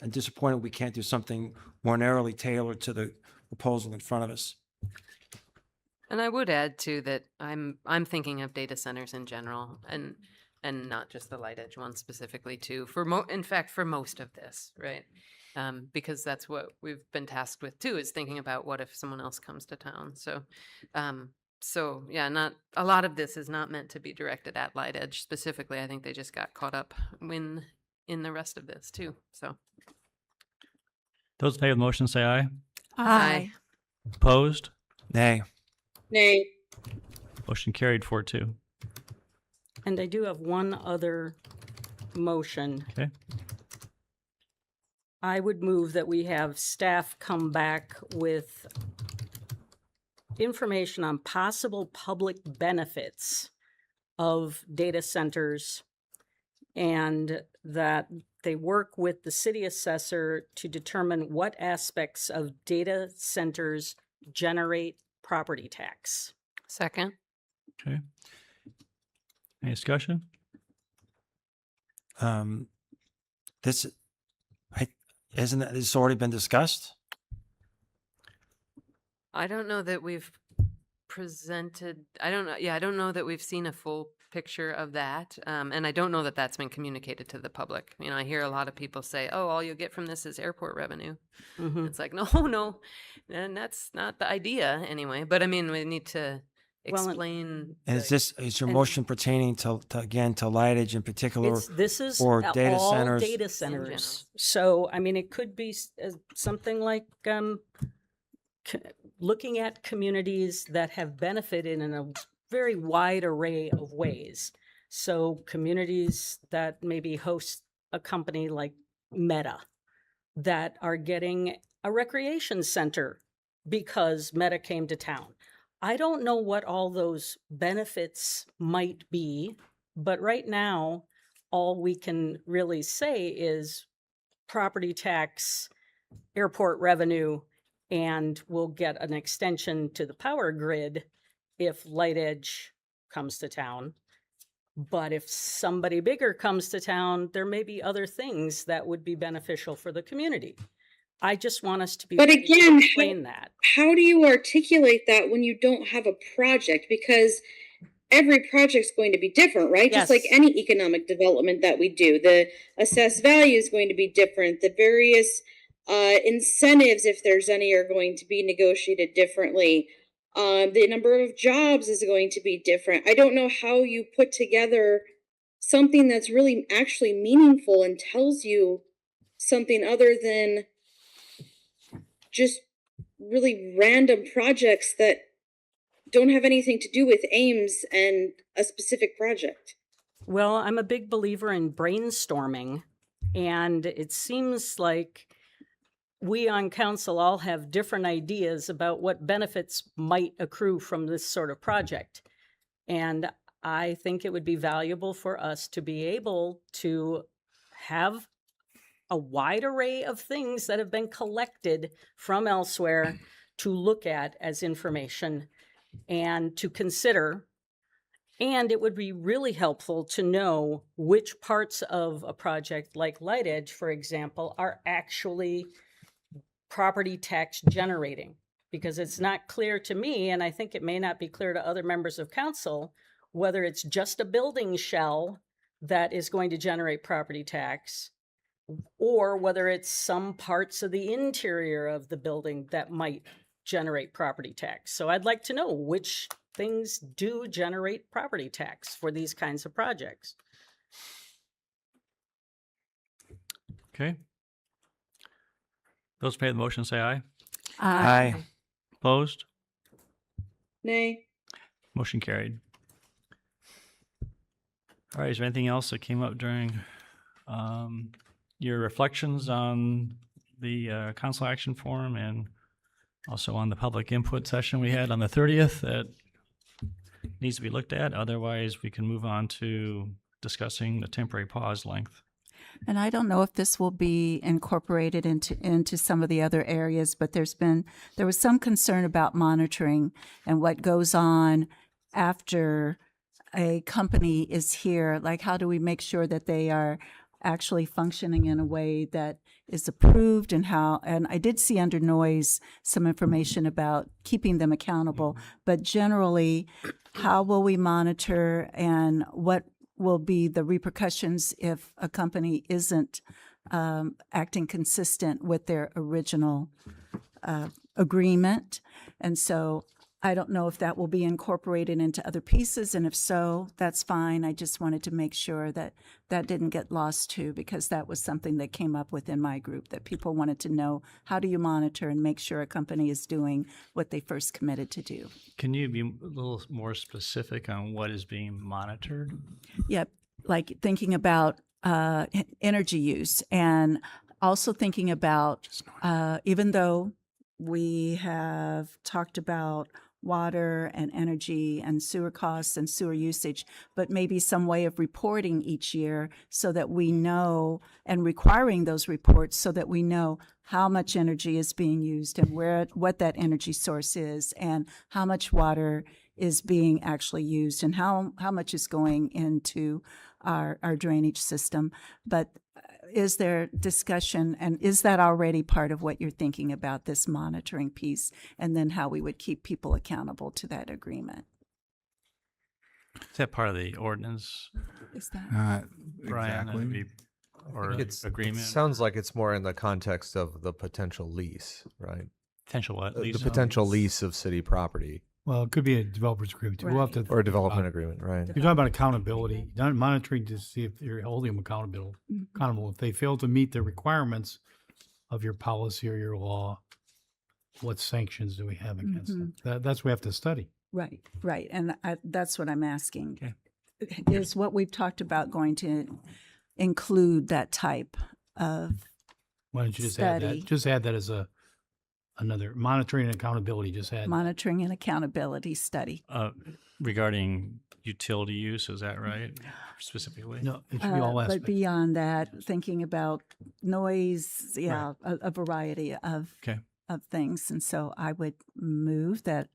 disappointed we can't do something more narrowly tailored to the proposal in front of us. And I would add too that I'm thinking of data centers in general, and not just the Light Edge one specifically too. In fact, for most of this, right? Because that's what we've been tasked with too, is thinking about what if someone else comes to town. So yeah, not a lot of this is not meant to be directed at Light Edge specifically. I think they just got caught up in the rest of this too. So those in favor of the motion say aye. Aye. Opposed? Nay. Nay. Motion carried 4-2. And I do have one other motion. Okay. I would move that we have staff come back with information on possible public benefits of data centers, and that they work with the city assessor to determine what aspects of data centers generate property tax. second. Okay. Any discussion? Isn't this already been discussed? I don't know that we've presented. I don't know. Yeah, I don't know that we've seen a full picture of that, and I don't know that that's been communicated to the public. I hear a lot of people say, "Oh, all you'll get from this is airport revenue." Mm-hmm. It's like, no, and that's not the idea anyway. But I mean, we need to explain. And is your motion pertaining to Light Edge in particular, This is or data all centers? data centers. So, I mean, it could be something like looking at communities that have benefited in a very wide array of ways. So communities that maybe host a company like Meta that are getting a recreation center because Meta came to town. I don't know what all those benefits might be, but right now, all we can really say is property tax airport revenue, and we'll get an extension to the power grid if Light Edge comes to town. But if somebody bigger comes to town, there may be other things that would be beneficial for the community. I just want us to be But ready to again, explain that. how do you articulate that when you don't have a project? Because every project's going to be different, right? Yes. Just like any economic development that we do. The assessed value is going to be different. The various incentives, if there's any, are going to be negotiated differently. The number of jobs is going to be different. I don't know how you put together something that's really actually meaningful and tells you something other than just really random projects that don't have anything to do with Ames and a specific project. Well, I'm a big believer in brainstorming, and it seems like we on council all have different ideas about what benefits might accrue from this sort of project. And I think it would be valuable for us to be able to have a wide array of things that have been collected from elsewhere to look at as information and to consider. And it would be really helpful to know which parts of a project like Light Edge, for example, are actually property tax generating, because it's not clear to me, and I think it may not be clear to other members of council, whether it's just a building shell that is going to generate property tax, or whether it's some parts of the interior of the building that might generate property tax. So I'd like to know which things do generate property tax for these kinds of projects. Okay. Those who pay the motion say aye. Aye. Opposed? Nay. Motion carried. All right, is there anything else that came up during your reflections on the council action forum and also on the public input session we had on the 30th that needs to be looked at? Otherwise, we can move on to discussing the temporary pause length. And I don't know if this will be incorporated into some of the other areas, but there was some concern about monitoring and what goes on after a company is here. Like, how do we make sure that they are actually functioning in a way that is approved, and I did see under noise some information about keeping them accountable, but generally, how will we monitor and what will be the repercussions if a company isn't acting consistent with their original agreement? And so I don't know if that will be incorporated into other pieces, and if so, that's fine. I just wanted to make sure that that didn't get lost too, because that was something that came up within my group, that people wanted to know, how do you monitor and make sure a company is doing what they first committed to do? Can you be a little more specific on what is being monitored? Yep, like thinking about energy use, and also thinking about, even though we have talked about water and energy and sewer costs and sewer usage, but maybe some way of reporting each year so that we know, and requiring those reports so that we know how much energy is being used and what that energy source is, and how much water is being actually used, and how much is going into our drainage system. But is there discussion, and is that already part of what you're thinking about, this monitoring piece, and then how we would keep people accountable to that agreement? Is that part of the ordinance, Is that Brian? Exactly. Or agreement? It sounds like it's more in the context of the potential lease, right? Potential what? The Lease? potential lease of city property. Well, it could be a developer's agreement too. We'll have to. Or a development agreement, right? You're talking about accountability, not monitoring to see if you're holding them accountable. If they fail to meet the requirements of your policy or your law, what sanctions do we have against them? That's what we have to study. Right. And that's what I'm asking. Okay. Is what we've talked about going to include that type of Why don't you just study? add that? Just add that as another monitoring and accountability. Just add Monitoring and accountability study. Regarding utility use, is that right? Specifically? No, it should be all But aspects. beyond that, thinking about noise, a variety Okay. of things. And so I would move that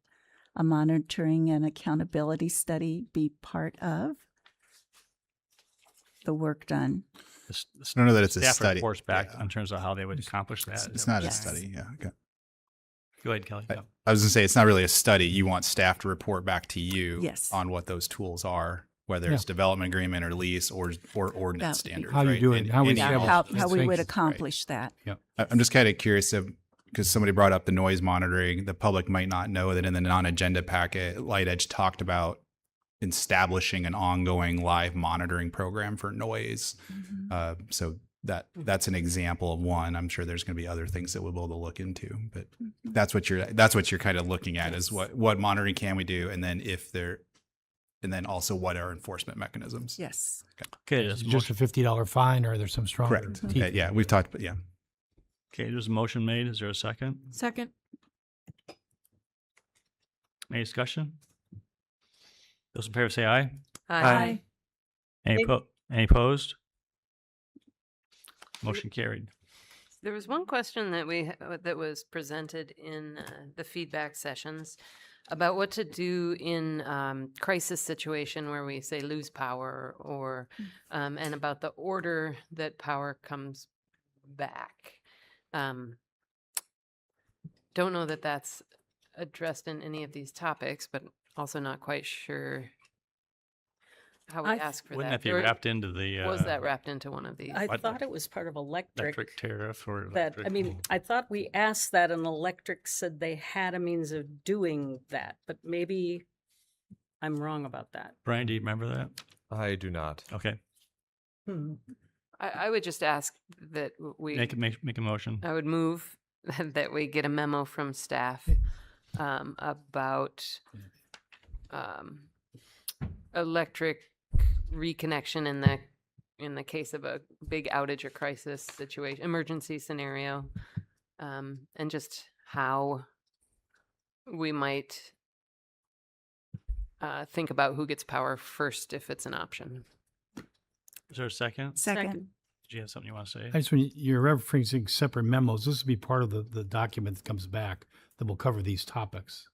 a monitoring and accountability study be part of the work done. I don't know that it's a staff study. reports back in terms of how they would accomplish that. It's not a study. Yeah. Okay. Go ahead, Kelly. Yeah. I was going to say, it's not really a study. You want staff to report back to you Yes. on what those tools are, whether it's development agreement or lease or ordinance That would be standards. How you right? do it, how we Yeah, establish how we would things. accomplish that. I'm just kind of curious because somebody brought up the noise monitoring. The public might not know that in the non-agenda packet, Light Edge talked about establishing an ongoing live monitoring program for noise. So that's an example of one. I'm sure there's going to be other things that we'll be able to look into, but that's what you're kind of looking at is what monitoring can we do, and then also what are enforcement mechanisms. Yes. Okay. Is it just a $50 fine, or there's some stronger Correct. teeth? Yeah, we've talked, but yeah. Okay, there's a motion made. Is there a second? Second. Any discussion? Those in favor say aye. Aye. Any opposed? Motion carried. There was one question that was presented in the feedback sessions about what to do in crisis situation where we say lose power, or and about the order that power comes back. Don't know that that's addressed in any of these topics, but also not quite sure how we ask for Wouldn't that. that be wrapped into the? Was that wrapped into one of these? I thought it was part of electric tariff or that, electric? I mean, I thought we asked that, and electric said they had a means of doing that, but maybe I'm wrong about that. Brian, do you remember that? I do not. Okay, I would just ask that we make a motion. I would move that we get a memo from staff about electric reconnection in the case of a big outage or crisis situation, emergency scenario, and just how we might think about who gets power first if it's an option. Is there a second? Second. Did you have something you want to say? I just, when you're referencing separate memos, this will be part of the document that comes back that will cover these topics.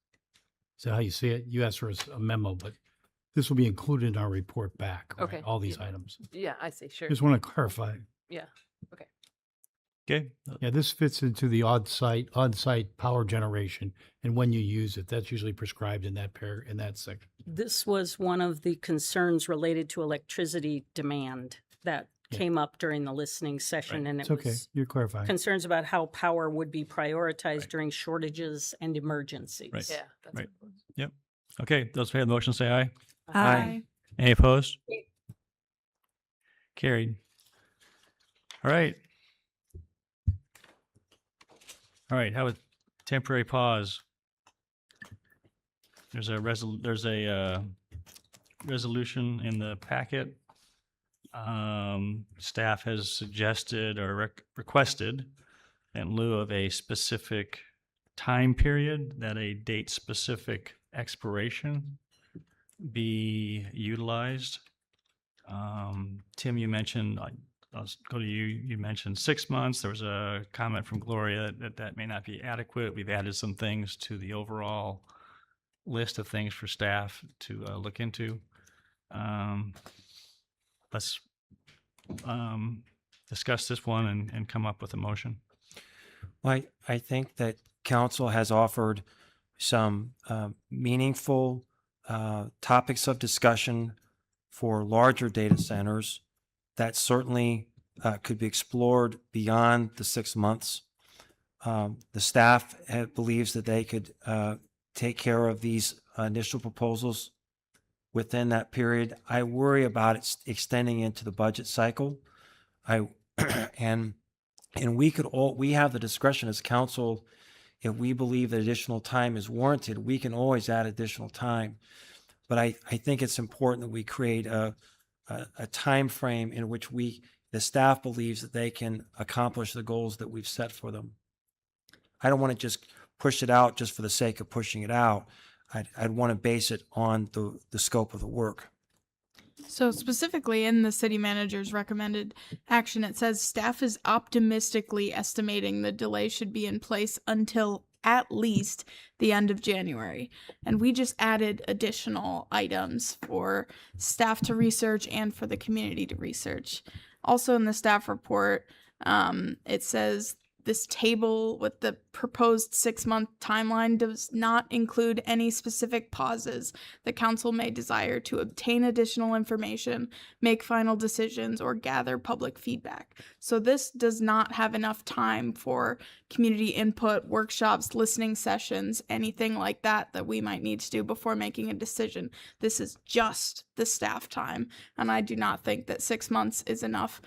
Is that how you see it? You asked for a memo, but this will be included in our report back. Right? Okay. All these items. Yeah, I see. Sure. Just want to clarify. Yeah. Okay. Okay. Yeah, this fits into the on-site power generation, and when you use it, that's usually prescribed in that section. This was one of the concerns related to electricity demand that came up during the listening session, and It's it okay. was You're clarifying. concerns about how power would be prioritized during shortages and emergencies. Right. Yeah. That's Right. Yep. Okay. Those in favor of the motion say aye. Aye. Any opposed? Carried. All right. All right. Have a temporary pause. There's a resolution in the packet. Staff has suggested or requested, in lieu of a specific time period, that a date-specific expiration be utilized. Tim, you mentioned, I'll go to you, you mentioned 6 months. There was a comment from Gloria that may not be adequate. We've added some things to the overall list of things for staff to look into. Let's discuss this one and come up with a motion. Well, I think that council has offered some meaningful topics of discussion for larger data centers that certainly could be explored beyond the 6 months. The staff believes that they could take care of these initial proposals within that period. I worry about it extending into the budget cycle. And we have the discretion as council, if we believe that additional time is warranted, we can always add additional time. But I think it's important that we create a time frame in which the staff believes that they can accomplish the goals that we've set for them. I don't want to just push it out just for the sake of pushing it out. I'd want to base it on the scope of the work. So specifically in the city manager's recommended action, it says staff is optimistically estimating the delay should be in place until at least the end of January. And we just added additional items for staff to research and for the community to research. Also in the staff report, it says this table with the proposed 6-month timeline does not include any specific pauses the council may desire to obtain additional information, make final decisions, or gather public feedback. So this does not have enough time for community input, workshops, listening sessions, anything like that we might need to do before making a decision. This is just the staff time, and I do not think that 6 months is enough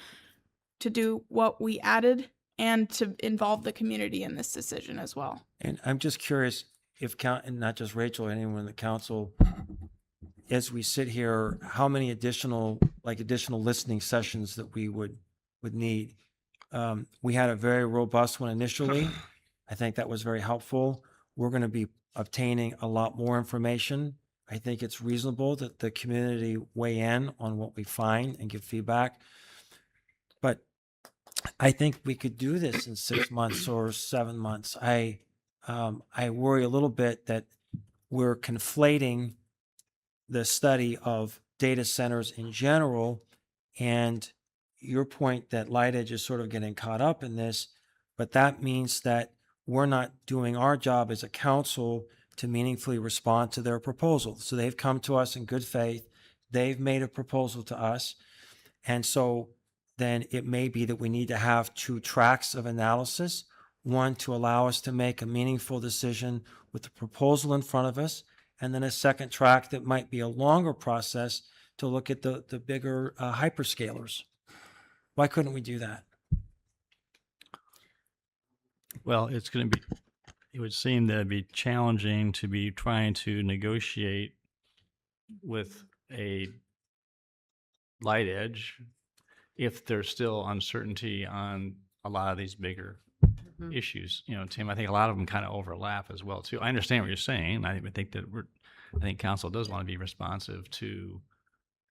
to do what we added and to involve the community in this decision as well. And I'm just curious if and not just Rachel, anyone in the council, as we sit here, how many additional listening sessions that we would need. We had a very robust one initially. I think that was very helpful. We're going to be obtaining a lot more information. I think it's reasonable that the community weigh in on what we find and give feedback. But I think we could do this in 6 months or 7 months. I worry a little bit that we're conflating the study of data centers in general and your point that Light Edge is sort of getting caught up in this, but that means that we're not doing our job as a council to meaningfully respond to their proposal. So they've come to us in good faith. They've made a proposal to us. And so then it may be that we need to have 2 tracks of analysis, one to allow us to make a meaningful decision with the proposal in front of us, and then a second track that might be a longer process to look at the bigger hyperscalers. Why couldn't we do that? Well, it's going to be, it would seem that it'd be challenging to be trying to negotiate with a Light Edge if there's still uncertainty on a lot of these bigger issues. You know, Tim, I think a lot of them kind of overlap as well too. I understand what you're saying. I think that I think council does want to be responsive to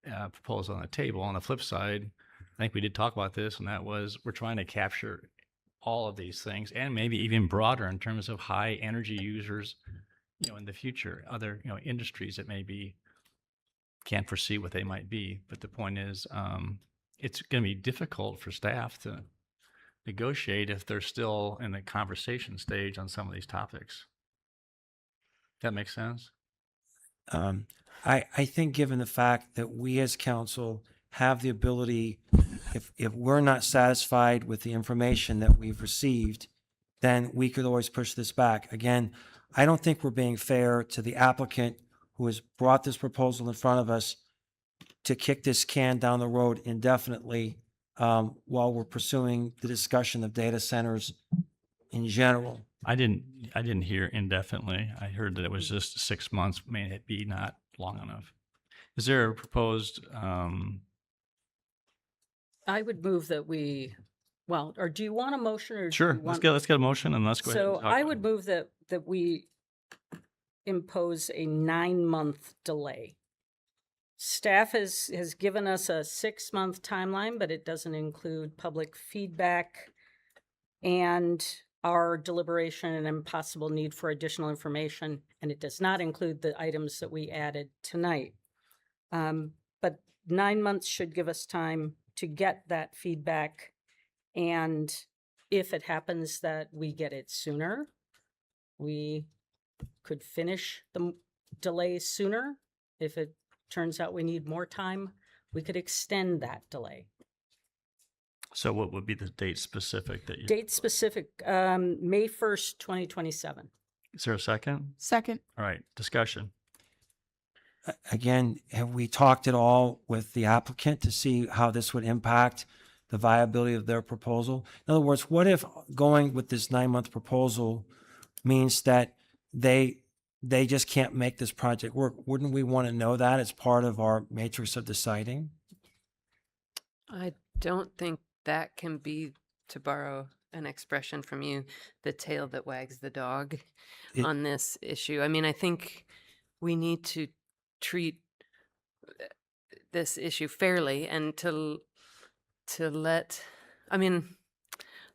proposal on the table. On the flip side, I think we did talk about this, and that was we're trying to capture all of these things and maybe even broader in terms of high energy users, you know, in the future, other, you know, industries that maybe can't foresee what they might be. But the point is, it's going to be difficult for staff to negotiate if they're still in the conversation stage on some of these topics. That makes sense? I think given the fact that we as council have the ability, if we're not satisfied with the information that we've received, then we could always push this back. Again, I don't think we're being fair to the applicant who has brought this proposal in front of us to kick this can down the road indefinitely while we're pursuing the discussion of data centers in general. I didn't hear indefinitely. I heard that it was just 6 months. May it be not long enough? Is there a proposed? I would move that we, well, or do you want a motion or? Sure. Do you Let's want, get a motion and let's go ahead. So And talk I about would it. move that we impose a 9-month delay. Staff has given us a 6-month timeline, but it doesn't include public feedback and our deliberation and possible need for additional information, and it does not include the items that we added tonight. But 9 months should give us time to get that feedback, and if it happens that we get it sooner, we could finish the delay sooner. If it turns out we need more time, we could extend that delay. So what would be the date specific that you? Date specific, May 1st, 2027. Is there a second? Second. All right, discussion. Again, have we talked at all with the applicant to see how this would impact the viability of their proposal? In other words, what if going with this 9-month proposal means that they just can't make this project work? Wouldn't we want to know that as part of our matrix of deciding? I don't think that can be, to borrow an expression from you, the tail that wags the dog on this issue. I mean, I think we need to treat this issue fairly and to let, I mean,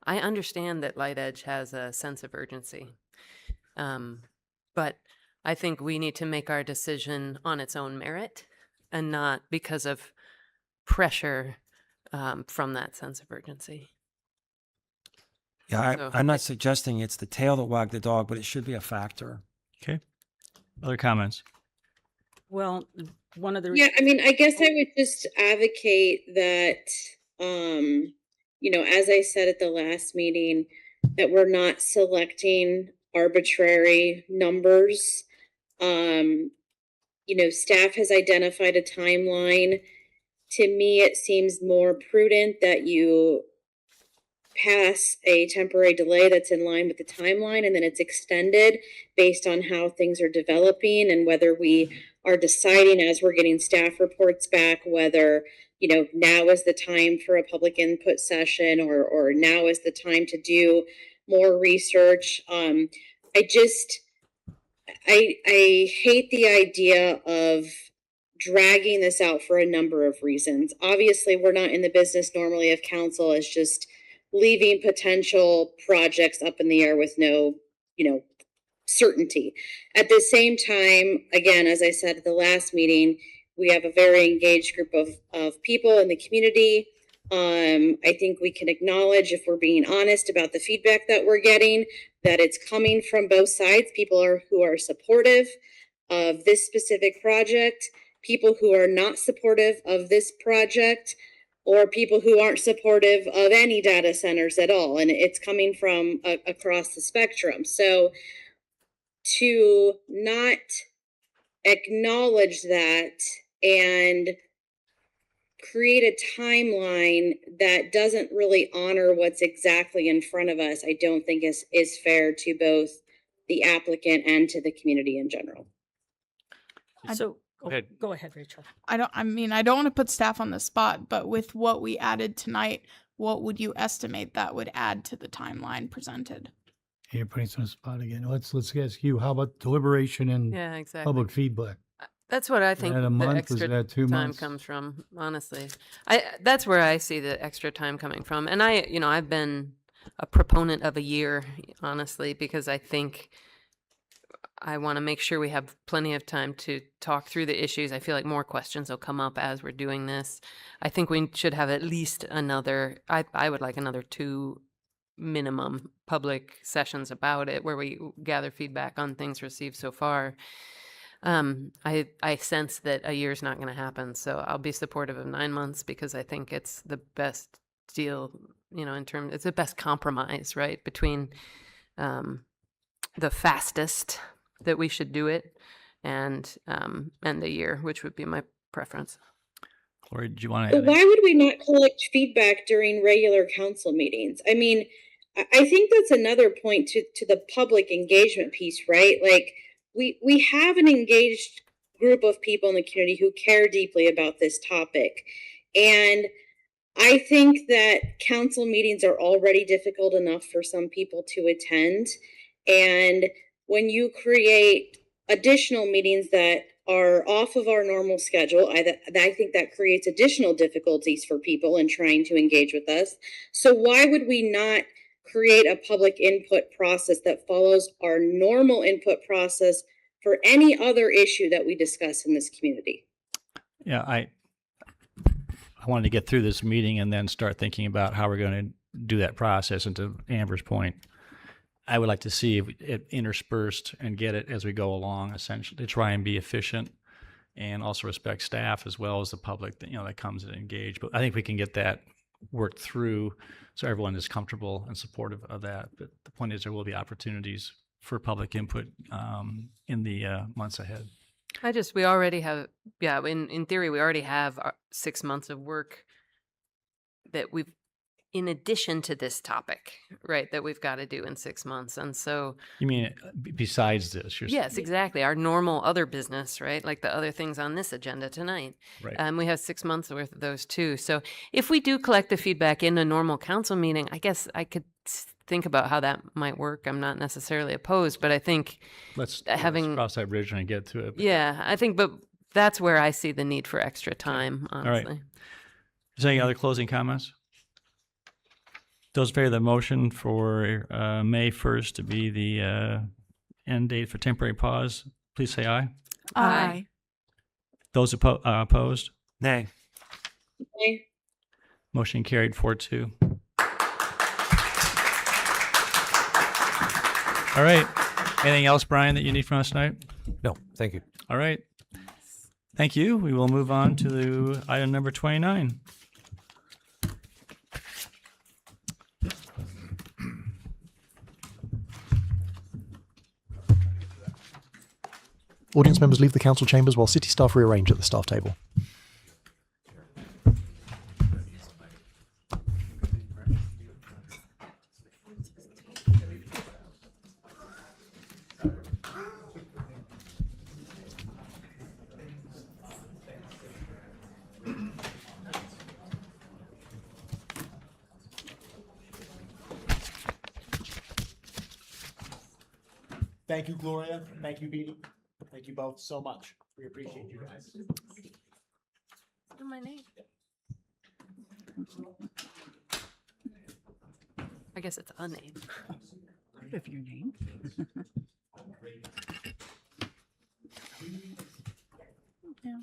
I understand that Light Edge has a sense of urgency, but I think we need to make our decision on its own merit and not because of pressure from that sense of urgency. Yeah, So- I'm not suggesting it's the tail that wagged the dog, but it should be a factor. Okay. Other comments? Well, one of the Yeah, I mean, I guess I would just advocate that, as I said at the last meeting, that we're not selecting arbitrary numbers. Staff has identified a timeline. To me, it seems more prudent that you pass a temporary delay that's in line with the timeline, and then it's extended based on how things are developing and whether we are deciding as we're getting staff reports back whether now is the time for a public input session or now is the time to do more research. I hate the idea of dragging this out for a number of reasons. Obviously, we're not in the business normally of council is just leaving potential projects up in the air with no, certainty. At the same time, again, as I said at the last meeting, we have a very engaged group of people in the community. I think we can acknowledge, if we're being honest about the feedback that we're getting, that it's coming from both sides. People who are supportive of this specific project, people who are not supportive of this project, or people who aren't supportive of any data centers at all. And it's coming from across the spectrum. So to not acknowledge that and create a timeline that doesn't really honor what's exactly in front of us, I don't think is fair to both the applicant and to the community in general. So Go ahead. Go ahead, Rachel. I don't want to put staff on the spot, but with what we added tonight, what would you estimate that would add to the timeline presented? You're putting us on the spot again. Let's ask you, how about deliberation and Yeah, exactly. public feedback? That's what I think Is that a the month? extra Is that 2 time months? comes from, honestly. That's where I see the extra time coming from. And I've been a proponent of a year, honestly, because I think I want to make sure we have plenty of time to talk through the issues. I feel like more questions will come up as we're doing this. I think we should have at least I would like another 2 minimum public sessions about it where we gather feedback on things received so far. I sense that a year's not going to happen, so I'll be supportive of 9 months because I think it's the best deal, it's the best compromise, right, between the fastest that we should do it and the year, which would be my preference. Lori, do you want to But why would we not collect feedback during regular council meetings? I mean, I think that's another point to the public engagement piece, right? Like we have an engaged group of people in the community who care deeply about this topic. And I think that council meetings are already difficult enough for some people to attend. And when you create additional meetings that are off of our normal schedule, I think that creates additional difficulties for people in trying to engage with us. So why would we not create a public input process that follows our normal input process for any other issue that we discuss in this community? Yeah, I wanted to get through this meeting and then start thinking about how we're going to do that process. And to Amber's point, I would like to see it interspersed and get it as we go along, essentially, to try and be efficient and also respect staff as well as the public that comes and engage. But I think we can get that worked through so everyone is comfortable and supportive of that. But the point is there will be opportunities for public input in the months ahead. We already have, in theory, we already have 6 months of work that we've, in addition to this topic, right, that we've got to do in 6 months. And so. You mean besides this? Yes, exactly. Our normal other business, right, like the other things on this agenda tonight. Right. We have 6 months worth of those too. So if we do collect the feedback in a normal council meeting, I guess I could think about how that might work. I'm not necessarily opposed, but I think Let's cross that bridge and get to it. yeah, I think, but that's where I see the need for extra time, honestly. All right. Is there any other closing comments? Those in favor of the motion for May 1st to be the end date for temporary pause, please say aye. Aye. Those opposed? Nay. Okay. Motion carried 4-2. All right. Anything else, Brian, that you need from us tonight? No, thank you. All right. Thank you. We will move on to item number 29. Audience members leave the council chambers while city staff rearrange at the staff table. Thank you, Gloria. Thank you, Beatty. Thank you both so much. We appreciate you guys. My name. I guess it's a name. Part of your name. Yeah.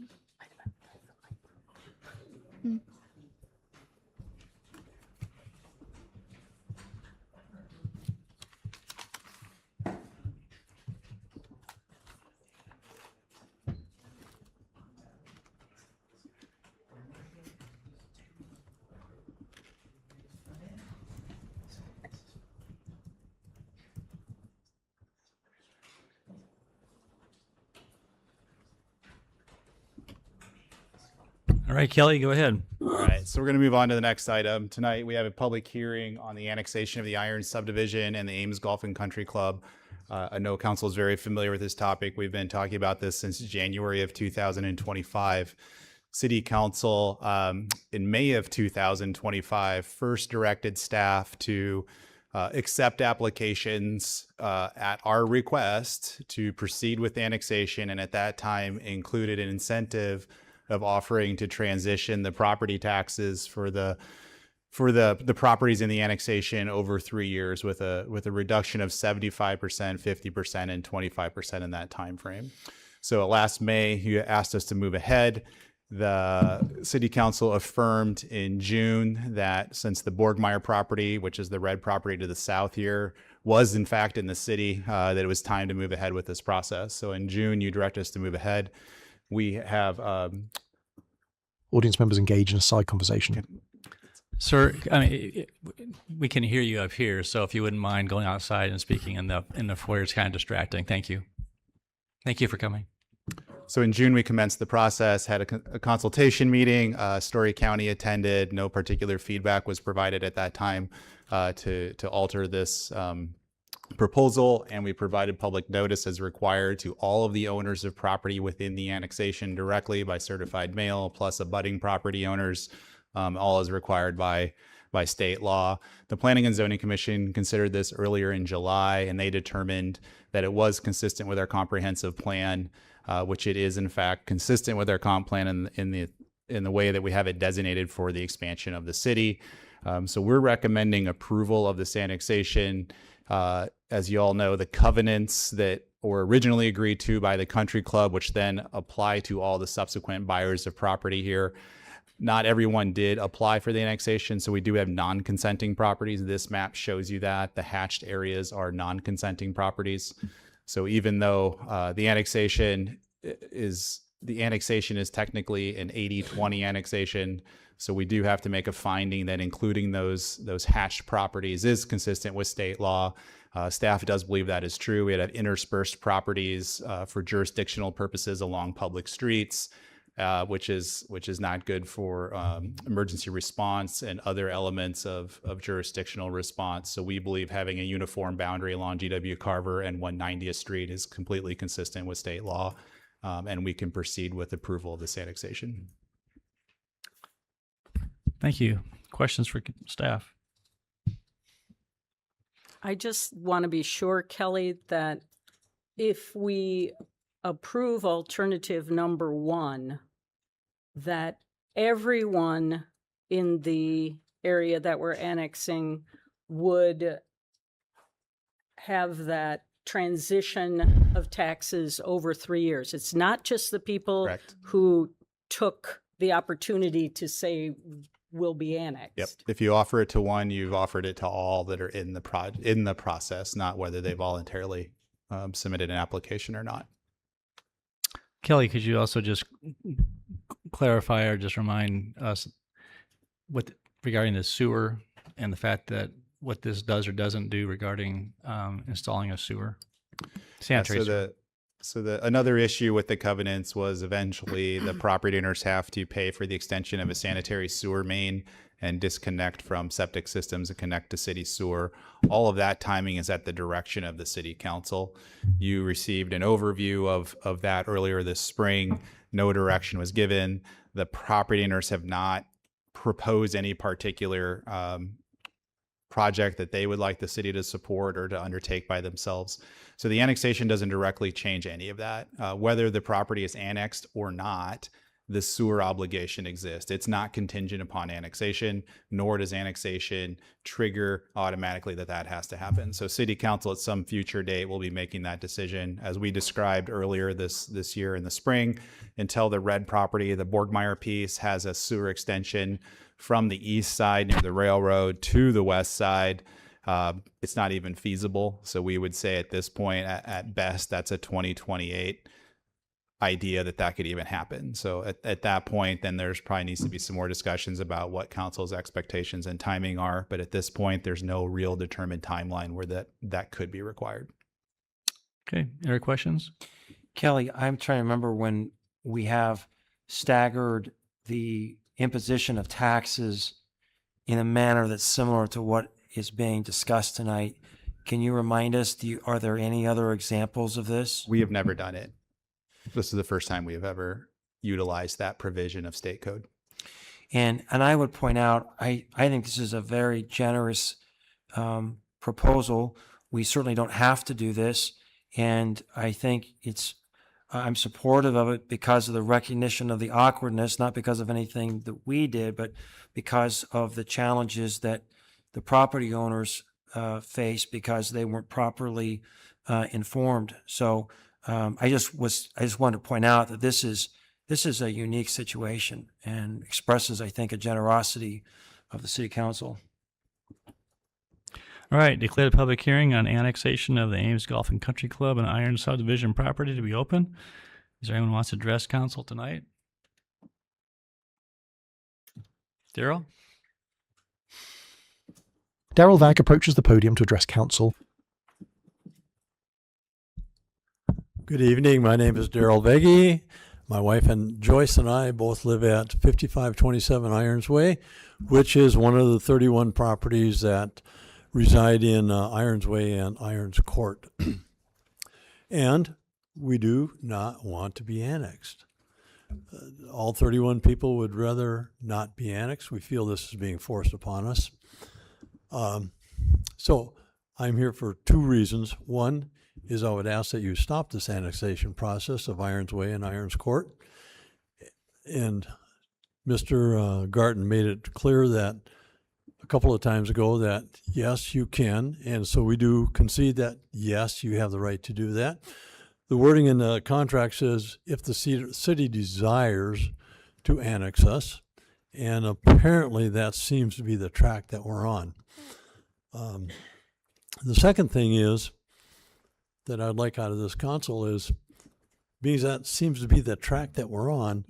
All right, Kelly, go ahead. All right, so we're going to move on to the next item. Tonight, we have a public hearing on the annexation of the Iron Subdivision and the Ames Golf and Country Club. I know council is very familiar with this topic. We've been talking about this since January of 2025. City Council, in May of 2025, first directed staff to accept applications at our request to proceed with annexation, and at that time included an incentive of offering to transition the property taxes for the properties in the annexation over 3 years with a reduction of 75%, 50%, and 25% in that time frame. So last May, you asked us to move ahead. The City Council affirmed in June that since the Borgmeyer property, which is the red property to the south here, was in fact in the city, that it was time to move ahead with this process. So in June, you direct us to move ahead. We have audience members engage in a side conversation. Sir, I mean, we can hear you up here, so if you wouldn't mind going outside and speaking in the foyer, it's kind of distracting. Thank you. Thank you for coming. So in June, we commenced the process, had a consultation meeting. Story County attended. No particular feedback was provided at that time to alter this proposal, and we provided public notice as required to all of the owners of property within the annexation directly by certified mail, plus abutting property owners, all as required by state law. The Planning and Zoning Commission considered this earlier in July, and they determined that it was consistent with our comprehensive plan, which it is in fact consistent with our comp plan in the way that we have it designated for the expansion of the city. So we're recommending approval of this annexation. As you all know, the covenants that were originally agreed to by the country club, which then apply to all the subsequent buyers of property here. Not everyone did apply for the annexation, so we do have non-consenting properties. This map shows you that. The hatched areas are non-consenting properties. So even though the annexation is technically an 80-20 annexation, so we do have to make a finding that including those hatched properties is consistent with state law. Staff does believe that is true. We have interspersed properties for jurisdictional purposes along public streets, which is not good for emergency response and other elements of jurisdictional response. So we believe having a uniform boundary along GW Carver and 190th Street is completely consistent with state law, and we can proceed with approval of this annexation. Thank you. Questions for staff? I just want to be sure, Kelly, that if we approve alternative number 1, that everyone in the area that we're annexing would have that transition of taxes over 3 years. It's not just the people Correct. who took the opportunity to say will be annexed. Yep. If you offer it to one, you've offered it to all that are in the process, not whether they voluntarily submitted an application or not. Kelly, could you also just clarify or just remind us regarding the sewer and the fact that what this does or doesn't do regarding installing a sewer? Sanitary sewer. So another issue with the covenants was eventually the property owners have to pay for the extension of a sanitary sewer main and disconnect from septic systems and connect to city sewer. All of that timing is at the direction of the city council. You received an overview of that earlier this spring. No direction was given. The property owners have not proposed any particular project that they would like the city to support or to undertake by themselves. So the annexation doesn't directly change any of that. Whether the property is annexed or not, the sewer obligation exists. It's not contingent upon annexation, nor does annexation trigger automatically that has to happen. So city council at some future date will be making that decision. As we described earlier this year in the spring, until the red property, the Borgmeyer piece, has a sewer extension from the east side near the railroad to the west side, it's not even feasible. So we would say at this point, at best, that's a 2028 idea that could even happen. So at that point, then there's probably needs to be some more discussions about what council's expectations and timing are. But at this point, there's no real determined timeline where that could be required. Okay, any questions? Kelly, I'm trying to remember when we have staggered the imposition of taxes in a manner that's similar to what is being discussed tonight. Can you remind us, are there any other examples of this? We have never done it. This is the first time we have ever utilized that provision of state code. And I would point out, I think this is a very generous proposal. We certainly don't have to do this. And I think I'm supportive of it because of the recognition of the awkwardness, not because of anything that we did, but because of the challenges that the property owners face because they weren't properly informed. So I just wanted to point out that this is a unique situation and expresses, I think, a generosity of the city council. All right, declare the public hearing on annexation of the Ames Golf and Country Club and Iron Subdivision property to be open. Is there anyone who wants to address council tonight? Daryl? Daryl Vack approaches the podium to address council. Good evening. My name is Daryl Veggie. My wife and Joyce and I both live at 5527 Irons Way, which is one of the 31 properties that reside in Irons Way and Irons Court. And we do not want to be annexed. All 31 people would rather not be annexed. We feel this is being forced upon us. So I'm here for two reasons. One is I would ask that you stop this annexation process of Irons Way and Irons Court. And Mr. Garten made it clear that a couple of times ago that yes, you can. And so we do concede that yes, you have the right to do that. The wording in the contract says if the city desires to annex us, and apparently that seems to be the track that we're on. The second thing is that I'd like out of this council is, being that seems to be the track that we're on,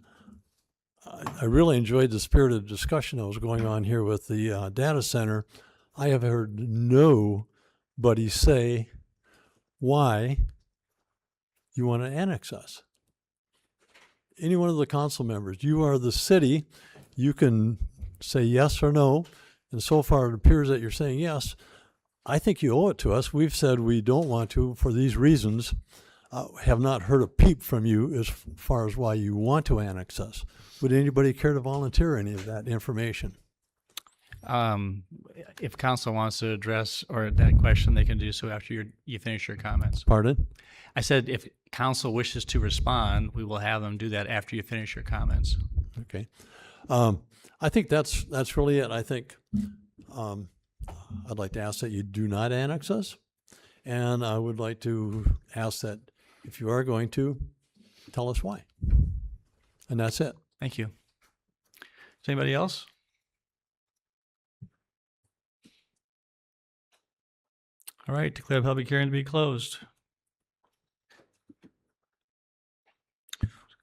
I really enjoyed the spirited discussion that was going on here with the data center. I have heard nobody say why you want to annex us. Any one of the council members, you are the city, you can say yes or no, and so far it appears that you're saying yes. I think you owe it to us. We've said we don't want to for these reasons. Have not heard a peep from you as far as why you want to annex us. Would anybody care to volunteer any of that information? If council wants to address or that question, they can do so after you finish your comments. Pardon? I said if council wishes to respond, we will have them do that after you finish your comments. Okay. I think that's really it. I think I'd like to ask that you do not annex us. And I would like to ask that if you are going to, tell us why. And that's it. Thank you. Is anybody else? All right, declare the public hearing to be closed.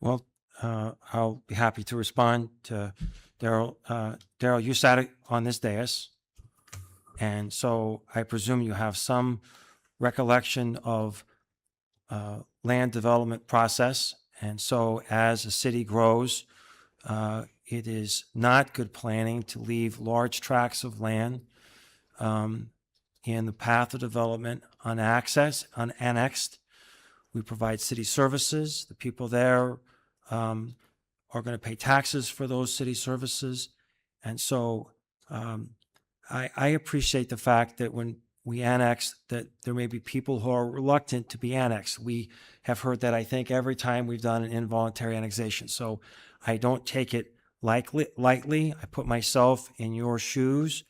Well, I'll be happy to respond to Daryl. Daryl, you sat on this dais, and so I presume you have some recollection of land development process. And so as a city grows, it is not good planning to leave large tracts of land in the path of development unannexed. We provide city services. The people there are going to pay taxes for those city services. And so I appreciate the fact that when we annex, that there may be people who are reluctant to be annexed. We have heard that, I think, every time we've done an involuntary annexation. So I don't take it lightly. I put myself in your shoes.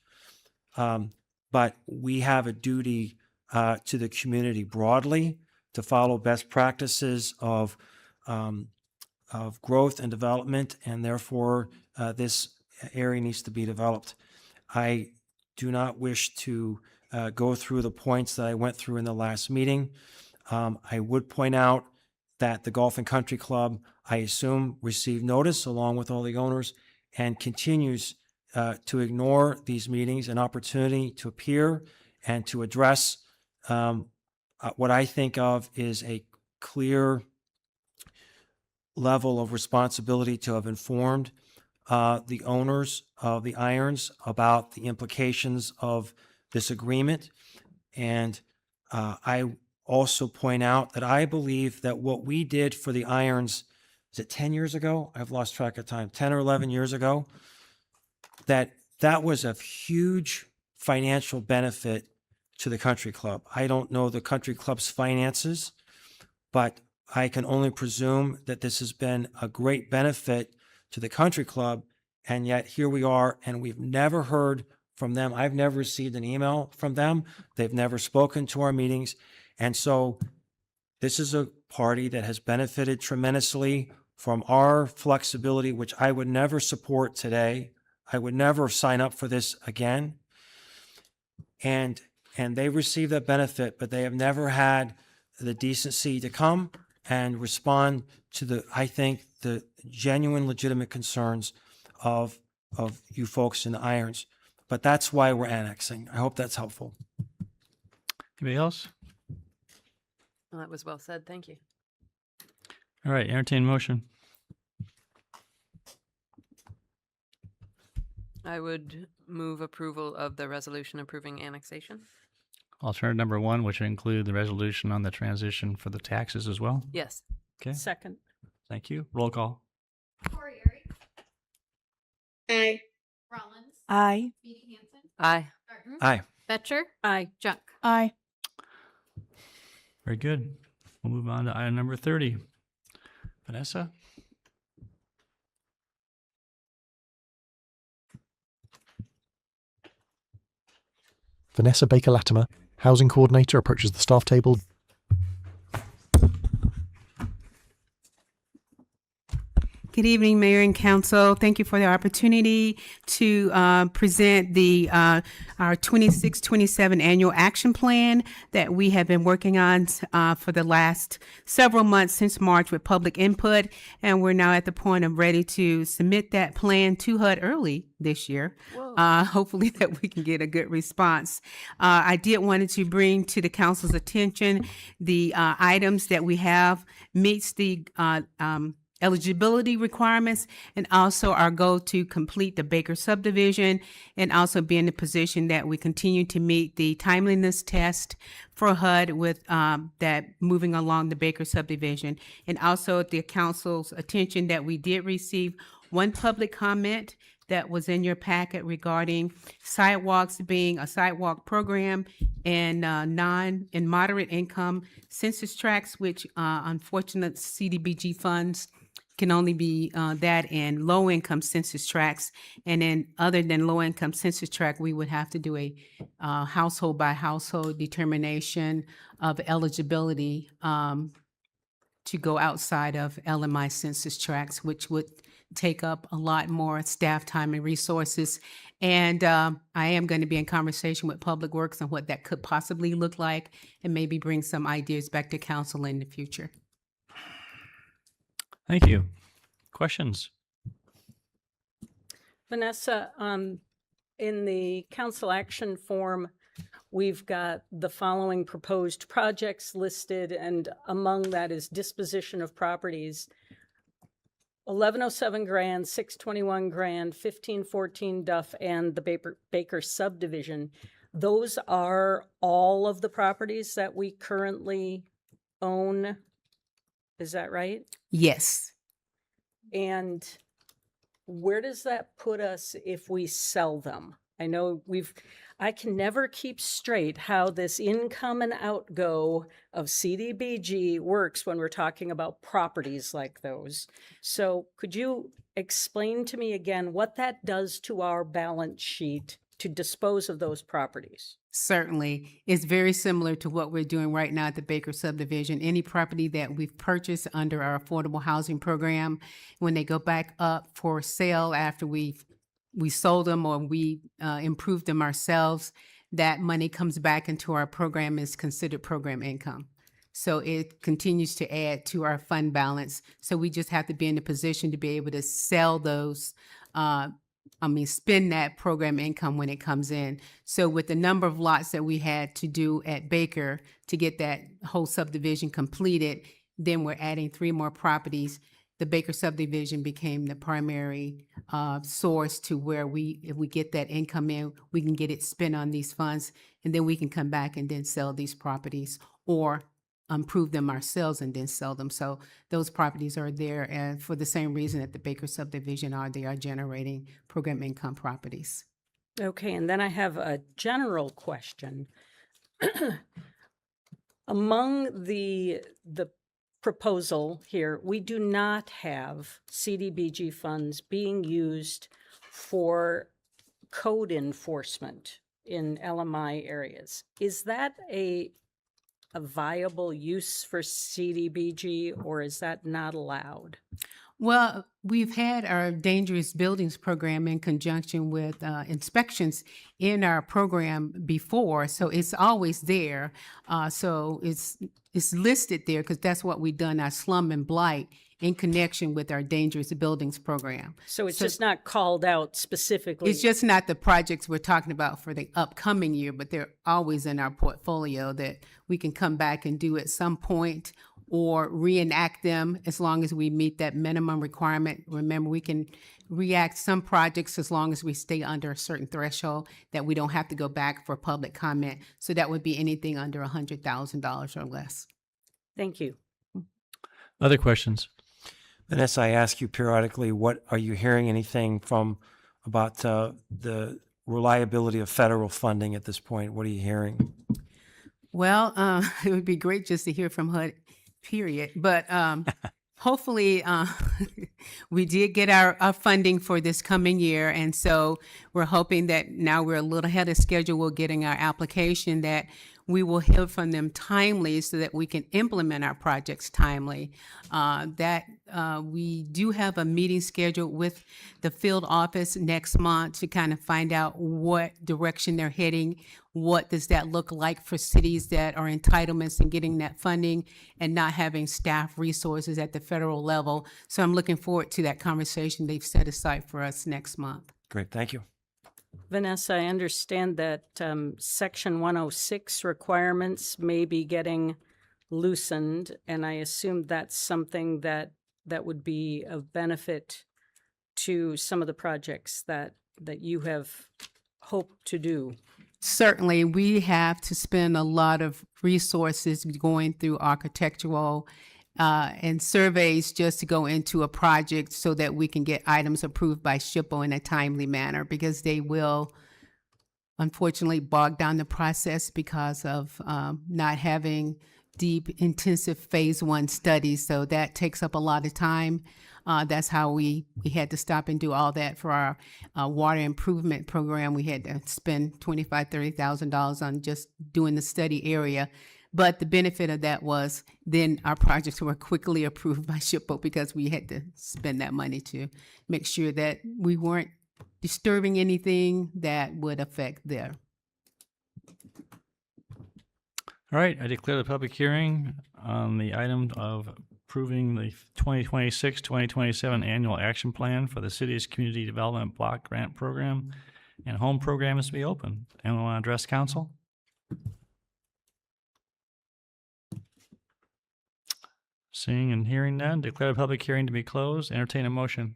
But we have a duty to the community broadly to follow best practices of growth and development, and therefore this area needs to be developed. I do not wish to go through the points that I went through in the last meeting. I would point out that the Golf and Country Club, I assume, received notice along with all the owners and continues to ignore these meetings, an opportunity to appear and to address what I think of is a clear level of responsibility to have informed the owners of the irons about the implications of this agreement. And I also point out that I believe that what we did for the irons, is it 10 years ago? I've lost track of time, 10 or 11 years ago, that was a huge financial benefit to the country club. I don't know the country club's finances, but I can only presume that this has been a great benefit to the country club. And yet here we are, and we've never heard from them. I've never received an email from them. They've never spoken to our meetings. And so this is a party that has benefited tremendously from our flexibility, which I would never support today. I would never sign up for this again. And they receive that benefit, but they have never had the decency to come and respond to I think, the genuine, legitimate concerns of you folks in the irons. But that's why we're annexing. I hope that's helpful. Anybody else? Well, that was well said. Thank you. All right, entertain motion. I would move approval of the resolution approving annexation. Alternative number 1, which would include the resolution on the transition for the taxes as well. Yes. Okay. Second. Thank you. Roll call. Aye. Rollins. Aye. Beatty Hansen. Aye. Barton. Aye. Betcher. Aye. Junk. Aye. Very good. We'll move on to item number 30. Vanessa? Vanessa Baker-Latimer, Housing Coordinator, approaches the staff table. Good evening, Mayor and Council. Thank you for the opportunity to present our 26-27 annual action plan that we have been working on for the last several months since March with public input. And we're now at the point of ready to submit that plan to HUD early this year. Hopefully that we can get a good response. I did wanted to bring to the council's attention the items that we have meets the eligibility requirements, and also our goal to complete the Baker subdivision, and also be in the position that we continue to meet the timeliness test for HUD with that moving along the Baker subdivision. And also the council's attention that we did receive one public comment that was in your packet regarding sidewalks being a sidewalk program and non and moderate income census tracts, which unfortunate CDBG funds can only be that and low income census tracts. And then other than low income census tract, we would have to do a household by household determination of eligibility to go outside of LMI census tracts, which would take up a lot more staff time and resources. And I am going to be in conversation with Public Works on what that could possibly look like and maybe bring some ideas back to council in the future. Thank you. Questions? Vanessa, in the council action form, we've got the following proposed projects listed, and among that is disposition of properties. 1107 Grand, 621 Grand, 1514 Duff, and the Baker Subdivision. Those are all of the properties that we currently own. Is that right? Yes. And where does that put us if we sell them? I know I can never keep straight how this income and outgo of CDBG works when we're talking about properties like those. So could you explain to me again what that does to our balance sheet to dispose of those properties? Certainly. It's very similar to what we're doing right now at the Baker Subdivision. Any property that we've purchased under our affordable housing program, when they go back up for sale after we sold them or we improved them ourselves, that money comes back into our program, is considered program income. So it continues to add to our fund balance. So we just have to be in a position to be able to sell those, spend that program income when it comes in. So with the number of lots that we had to do at Baker to get that whole subdivision completed, then we're adding 3 more properties. The Baker Subdivision became the primary source to where if we get that income in, we can get it spent on these funds, and then we can come back and then sell these properties or improve them ourselves and then sell them. So those properties are there, and for the same reason that the Baker Subdivision they are generating program income properties. Okay, and then I have a general question. Among the proposal here, we do not have CDBG funds being used for code enforcement in LMI areas. Is that a viable use for CDBG, or is that not allowed? Well, we've had our dangerous buildings program in conjunction with inspections in our program before, so it's always there. So it's listed there because that's what we've done, our slum and blight, in connection with our dangerous buildings program. So it's just not called out specifically? It's just not the projects we're talking about for the upcoming year, but they're always in our portfolio that we can come back and do at some point or reenact them as long as we meet that minimum requirement. Remember, we can react some projects as long as we stay under a certain threshold that we don't have to go back for public comment. So that would be anything under $100,000 or less. Thank you. Other questions? Vanessa, I ask you periodically, what are you hearing anything about the reliability of federal funding at this point? What are you hearing? Well, it would be great just to hear from HUD, period. But hopefully we did get our funding for this coming year. And so we're hoping that now we're a little ahead of schedule. We're getting our application that we will hear from them timely so that we can implement our projects timely. We do have a meeting scheduled with the field office next month to kind of find out what direction they're heading. What does that look like for cities that are entitlements and getting that funding and not having staff resources at the federal level? So I'm looking forward to that conversation they've set aside for us next month. Great, thank you. Vanessa, I understand that Section 106 requirements may be getting loosened, and I assume that's something that would be of benefit to some of the projects that you have hoped to do. Certainly, we have to spend a lot of resources going through architectural and surveys just to go into a project so that we can get items approved by SHPO in a timely manner, because they will unfortunately bog down the process because of not having deep, intensive phase 1 studies. So that takes up a lot of time. That's how we had to stop and do all that for our water improvement program. We had to spend $25,000, $30,000 on just doing the study area. But the benefit of that was then our projects were quickly approved by SHPO because we had to spend that money to make sure that we weren't disturbing anything that would affect their. All right, I declare the public hearing on the item of approving the 2026-2027 annual action plan for the city's community development block grant program and home program is to be open. Anyone want to address council? Seeing and hearing none, declare the public hearing to be closed. Entertain a motion.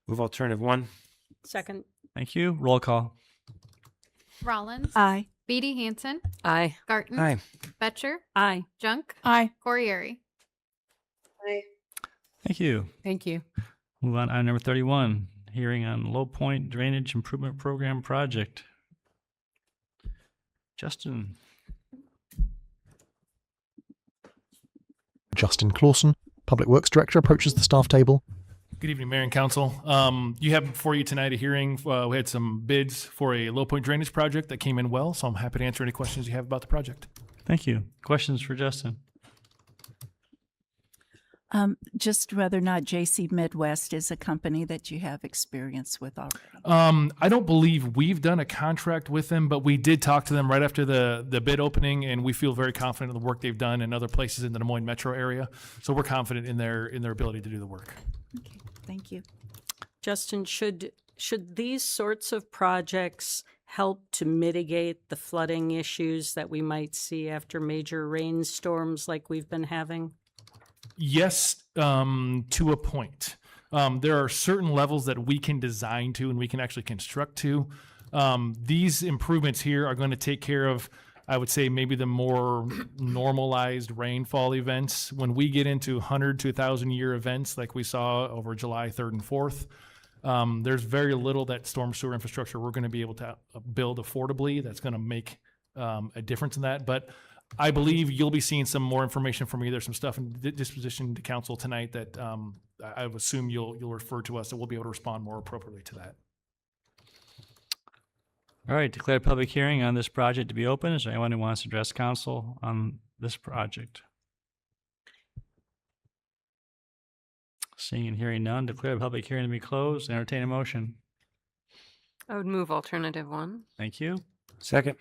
Move alternative 1. Second. Thank you. Roll call. Rollins. Aye. Beatty Hansen. Aye. Garten. Aye. Betcher. Aye. Junk. Aye. Corriere. Aye. Thank you. Thank you. Move on to item number 31, hearing on Low Point Drainage Improvement Program project. Justin. Justin Clausen, Public Works Director, approaches the staff table. Good evening, Mayor and Council. You have before you tonight a hearing. We had some bids for a low point drainage project that came in well, so I'm happy to answer any questions you have about the project. Thank you. Questions for Justin? Just whether or not JC Midwest is a company that you have experience with already. I don't believe we've done a contract with them, but we did talk to them right after the bid opening, and we feel very confident in the work they've done in other places in the Des Moines metro area. So we're confident in their ability to do the work. Okay, thank you. Justin, should these sorts of projects help to mitigate the flooding issues that we might see after major rainstorms like we've been having? Yes, to a point. There are certain levels that we can design to and we can actually construct to. These improvements here are going to take care of, I would say, maybe the more normalized rainfall events. When we get into 100 to 1,000 year events like we saw over July 3rd and 4th, there's very little that storm sewer infrastructure we're going to be able to build affordably that's going to make a difference in that. But I believe you'll be seeing some more information from me. There's some stuff in disposition to council tonight that I would assume you'll refer to us, and we'll be able to respond more appropriately to that. All right, declare public hearing on this project to be open. Is there anyone who wants to address council on this project? Seeing and hearing none, declare public hearing to be closed. Entertain a motion. I would move alternative 1. Thank you. Second.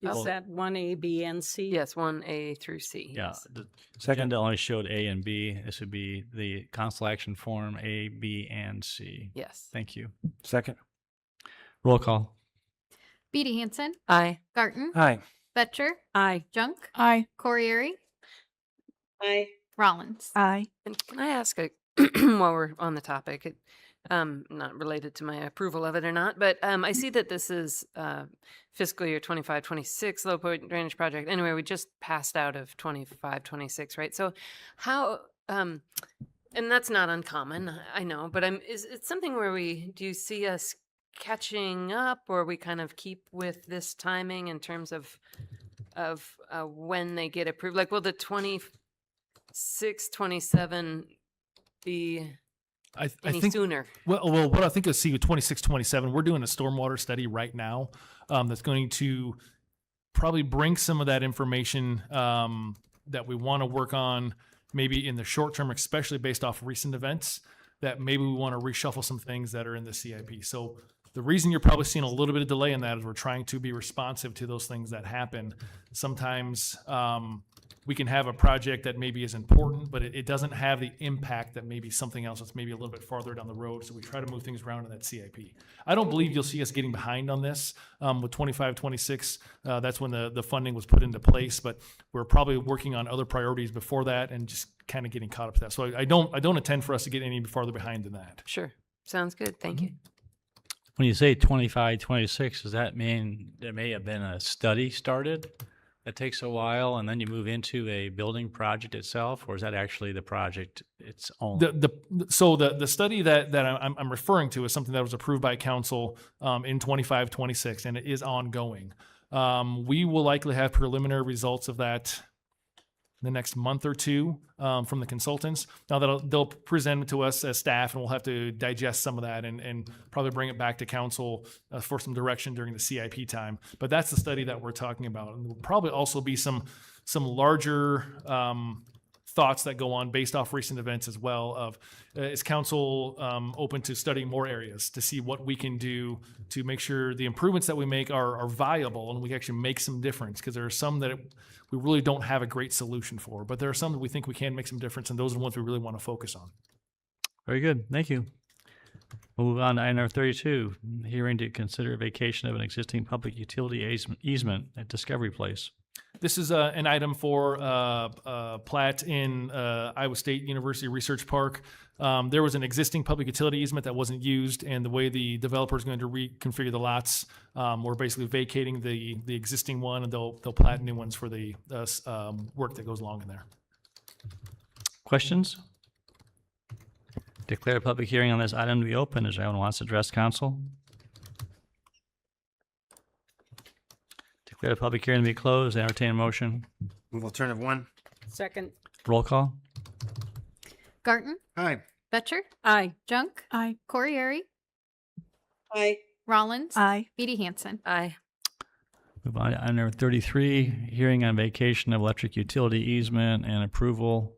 Is that 1A, B, and C? Yes, 1A through C. Yeah, Yes. the Second. agenda only showed A and B. This would be the council action form A, B, and C. Yes. Thank you. Second. Roll call. Beatty Hansen. Aye. Garten. Aye. Betcher. Aye. Junk. Aye. Corriere. Aye. Rollins. Aye. And can I ask while we're on the topic, not related to my approval of it or not, but I see that this is fiscal year 25-26 low point drainage project. Anyway, we just passed out of 25-26, right? So how, and that's not uncommon, I know, but is it something where do you see us catching up, or we kind of keep with this timing in terms of when they get approved? Like, will the 26-27 be I any think sooner? Well, what I think you'll see with 26-27, we're doing a stormwater study right now that's going to probably bring some of that information that we want to work on maybe in the short term, especially based off recent events, that maybe we want to reshuffle some things that are in the CIP. So the reason you're probably seeing a little bit of delay in that is we're trying to be responsive to those things that happen. Sometimes we can have a project that maybe is important, but it doesn't have the impact that maybe something else that's maybe a little bit farther down the road. So we try to move things around in that CIP. I don't believe you'll see us getting behind on this with 25-26. That's when the funding was put into place, but we're probably working on other priorities before that and just kind of getting caught up to that. So I don't intend for us to get any farther behind than that. Sure. Sounds good. Thank you. When you say 25-26, does that mean there may have been a study started That takes a while, and then you move into a building project itself, or is that actually the project its own? The study that I'm referring to is something that was approved by council in 25-26, and it is ongoing. We will likely have preliminary results of that the next month or two from the consultants. Now they'll present it to us as staff, and we'll have to digest some of that and probably bring it back to council for some direction during the CIP time. But that's the study that we're talking about. And there'll probably also be some larger thoughts that go on based off recent events as well of is council open to studying more areas to see what we can do to make sure the improvements that we make are viable and we can actually make some difference, because there are some that we really don't have a great solution for, but there are some that we think we can make some difference, and those are the ones we really want to focus on. Very good. Thank you. We'll move on to item number 32, hearing to consider vacation of an existing public utility easement at Discovery Place. This is an item for plat in Iowa State University Research Park. There was an existing public utility easement that wasn't used, and the way the developer is going to reconfigure the lots, we're basically vacating the existing one, and they'll plat new ones for the work that goes along in there. Questions? Declare a public hearing on this item to be open. Is there anyone who wants to address council? Declare the public hearing to be closed. Entertain a motion. Move alternative 1. Second. Roll call. Garten, Aye. Betcher, Aye. Junk, Aye. Corriere, Aye. Rollins, Aye. Beatty Hansen. Aye. Move on to item number 33, hearing on vacation of electric utility easement and approval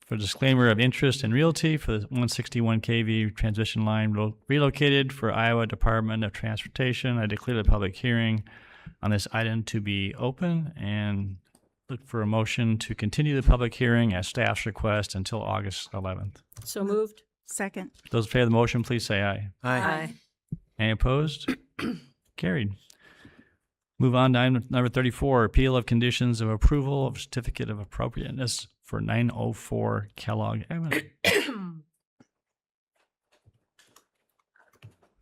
for disclaimer of interest in realty for the 161 kV transmission line relocated for Iowa Department of Transportation. I declare the public hearing on this item to be open and look for a motion to continue the public hearing at staff's request until August 11th. So moved. Second. Those in favor of the motion, please say aye. Aye. Any opposed? Carried. Move on to item number 34, appeal of conditions of approval of certificate of appropriateness for 904 Kellogg Avenue.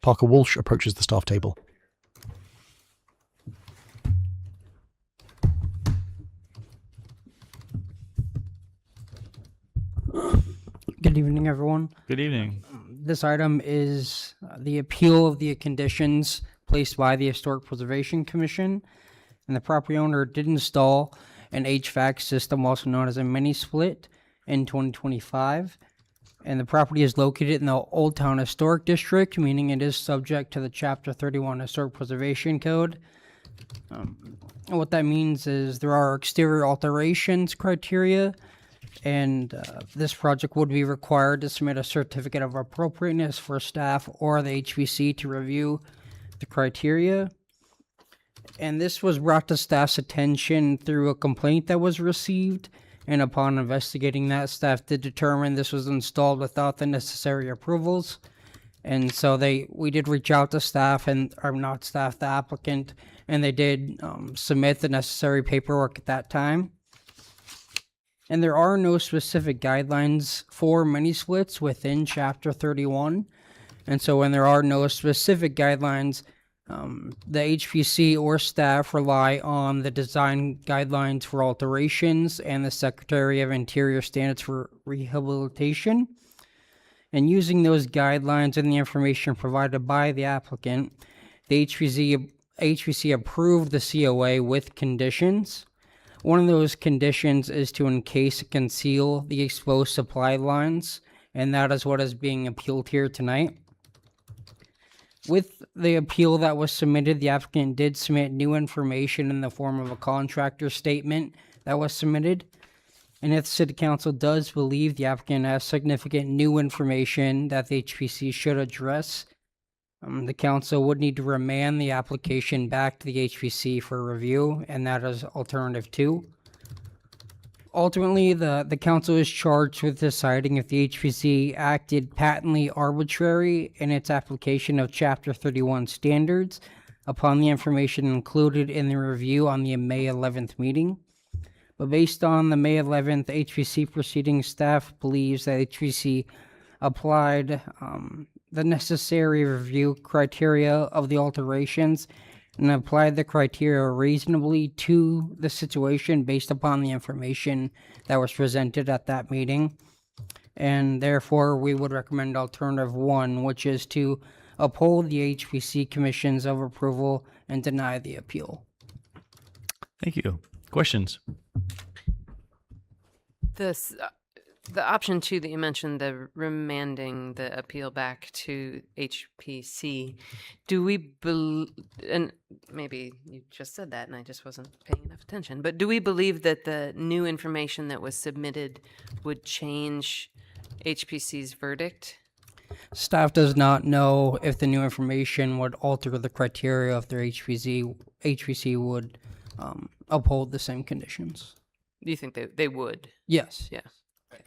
Parker Walsh approaches the staff table. Good evening, everyone. Good evening. This item is the appeal of the conditions placed by the Historic Preservation Commission, and the property owner did install an HVAC system, also known as a mini split, in 2025. And the property is located in the Old Town Historic District, meaning it is subject to the Chapter 31 Historic Preservation Code. And what that means is there are exterior alterations criteria, and this project would be required to submit a certificate of appropriateness for staff or the HPC to review the criteria. And this was brought to staff's attention through a complaint that was received, and upon investigating that, staff did determine this was installed without the necessary approvals. And so we did reach out to staff, and or not staff, the applicant, and they did submit the necessary paperwork at that time. And there are no specific guidelines for mini splits within Chapter 31. And so when there are no specific guidelines, the HPC or staff rely on the design guidelines for alterations and the Secretary of Interior standards for rehabilitation. And using those guidelines and the information provided by the applicant, the HPC approved the COA with conditions. One of those conditions is to encase and conceal the exposed supply lines, and that is what is being appealed here tonight. With the appeal that was submitted, the applicant did submit new information in the form of a contractor statement that was submitted. And if the City Council does believe the applicant has significant new information that the HPC should address, the council would need to remand the application back to the HPC for review, and that is alternative 2. Ultimately, the council is charged with deciding if the HPC acted patently arbitrary in its application of Chapter 31 standards upon the information included in the review on the May 11th meeting. But based on the May 11th HPC proceedings, staff believes that HPC applied the necessary review criteria of the alterations and applied the criteria reasonably to the situation based upon the information that was presented at that meeting. And therefore, we would recommend alternative 1, which is to uphold the HPC Commissions of approval and deny the appeal. Thank you. Questions? The option 2 that you mentioned, the remanding the appeal back to HPC, do we and maybe you just said that and I just wasn't paying enough attention, but do we believe that the new information that was submitted would change HPC's verdict? Staff does not know if the new information would alter the criteria if their HPC would uphold the same conditions. Do you think they would? Yes. Yeah.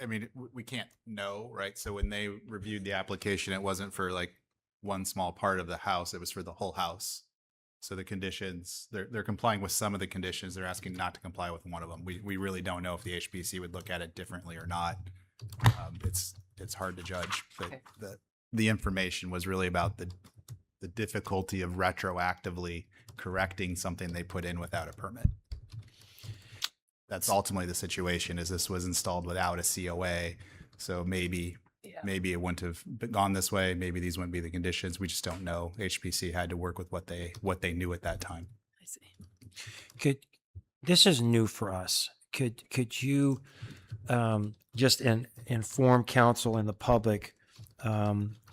I mean, we can't know, right? So when they reviewed the application, it wasn't for like one small part of the house, it was for the whole house. So the conditions, they're complying with some of the conditions. They're asking not to comply with one of them. We really don't know if the HPC would look at it differently or not. It's hard to judge, but Okay. the information was really about the difficulty of retroactively correcting something they put in without a permit. That's ultimately the situation, is this was installed without a COA. So maybe it wouldn't have gone this way. Maybe these wouldn't be the conditions. We just don't know. HPC had to work with what they knew at that time. I see. This is new for us. Could you just inform council and the public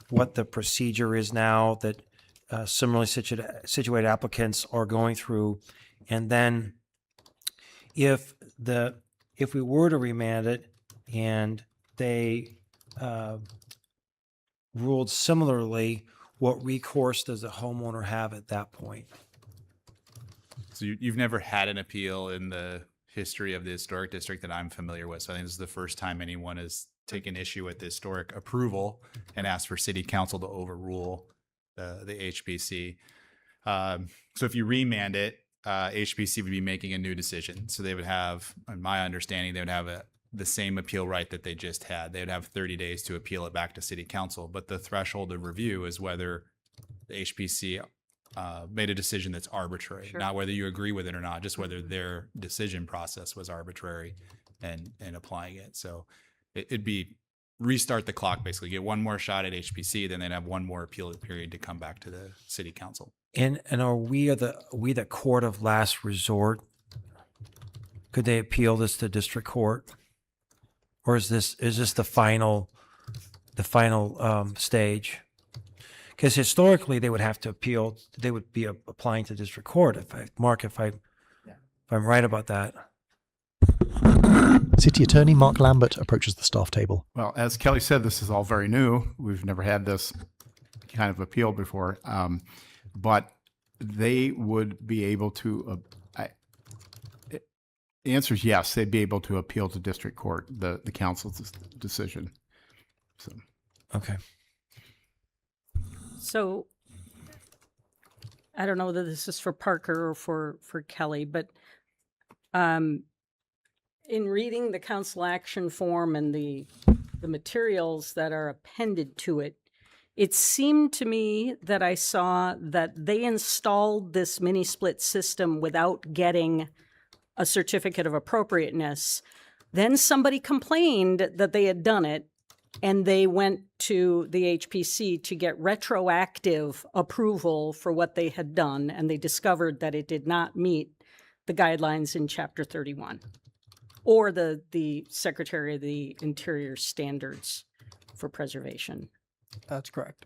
what the procedure is now that similarly situated applicants are going through, and then if we were to remand it and they ruled similarly, what recourse does the homeowner have at that point? So you've never had an appeal in the history of the historic district that I'm familiar with. So I think this is the first time anyone has taken issue with the historic approval and asked for city council to overrule the HPC. So if you remand it, HPC would be making a new decision. So they would have, in my understanding, they would have the same appeal right that they just had. They would have 30 days to appeal it back to city council. But the threshold of review is whether the HPC made a decision that's arbitrary, not whether you agree with it or not, just whether their decision process was arbitrary and applying it. So it'd be restart the clock, basically get one more shot at HPC, then they'd have one more appeal period to come back to the city council. And are we the court of last resort? Could they appeal this to district court, or is this the final stage? Because historically they would have to appeal. They would be applying to district court. If I'm right about that. City Attorney Mark Lambert approaches the staff table. Well, as Kelly said, this is all very new. We've never had this kind of appeal before. But they would be able to, the answer is yes, they'd be able to appeal to district court, the council's decision. So. Okay. So I don't know whether this is for Parker or for Kelly, but in reading the council action form and the materials that are appended to it, it seemed to me that I saw that they installed this mini split system without getting a certificate of appropriateness. Then somebody complained that they had done it, and they went to the HPC to get retroactive approval for what they had done, and they discovered that it did not meet the guidelines in Chapter 31 or the Secretary of the Interior standards for preservation. That's correct.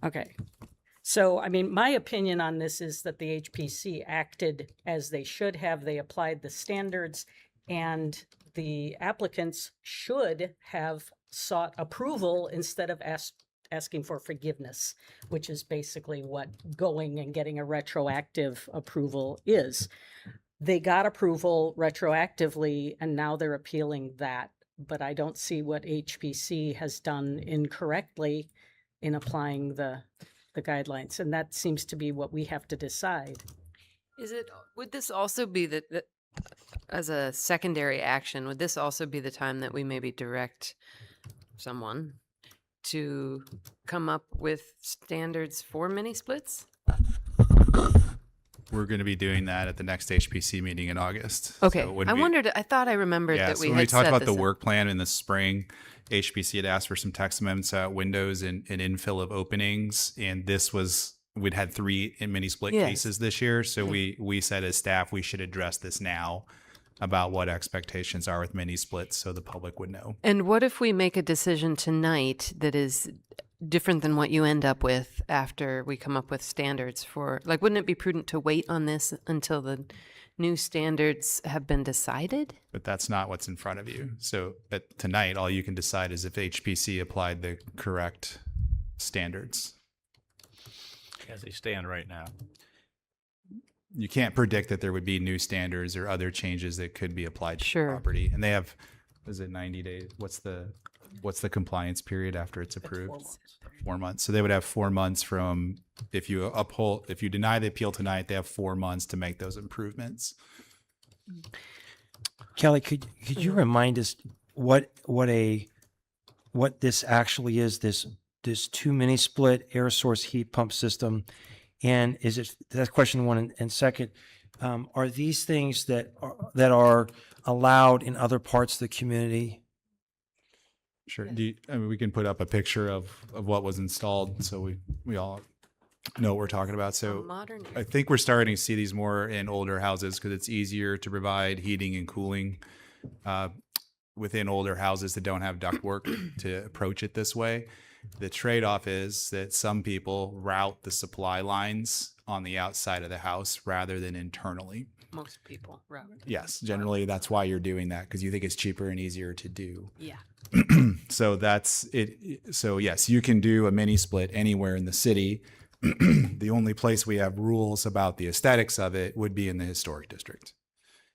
Okay. So, I mean, my opinion on this is that the HPC acted as they should have. They applied the standards, and the applicants should have sought approval instead of asking for forgiveness, which is basically what going and getting a retroactive approval is. They got approval retroactively, and now they're appealing that. But I don't see what HPC has done incorrectly in applying the guidelines. And that seems to be what we have to decide. Would this also be as a secondary action, would this also be the time that we maybe direct someone to come up with standards for mini splits? We're going to be doing that at the next HPC meeting in August. Okay. So when I we- wondered, I thought I remembered Yeah, that so we when had we talked set about the this up. work plan in the spring, HPC had asked for some text amendments, windows and infill of openings. And we'd had 3 in mini split Yes. cases this year. So we said as staff, we should address this now about what expectations are with mini splits so the public would know. And what if we make a decision tonight that is different than what you end up with after we come up with standards for, like, wouldn't it be prudent to wait on this until the new standards have been decided? But that's not what's in front of you. So tonight, all you can decide is if HPC applied the correct standards. As they stand right now. You can't predict that there would be new standards or other changes that could be applied to the Sure. property. And they have, is it 90 days? What's the compliance period after it's approved? 4 months. So they would have 4 months from, if you deny the appeal tonight, they have 4 months to make those improvements. Kelly, could you remind us what this actually is, this 2 mini split air source heat pump system? And that's question 1. And second, are these things that are allowed in other parts of the community? Sure. We can put up a picture of what was installed so we all know what we're talking about. So Modern. I think we're starting to see these more in older houses because it's easier to provide heating and cooling within older houses that don't have ductwork to approach it this way. The trade-off is that some people route the supply lines on the outside of the house rather than internally. Most people, right? Yes, generally that's why you're doing that, because you think it's cheaper and easier to do. Yeah. So that's it. So yes, you can do a mini split anywhere in the city. The only place we have rules about the aesthetics of it would be in the historic district.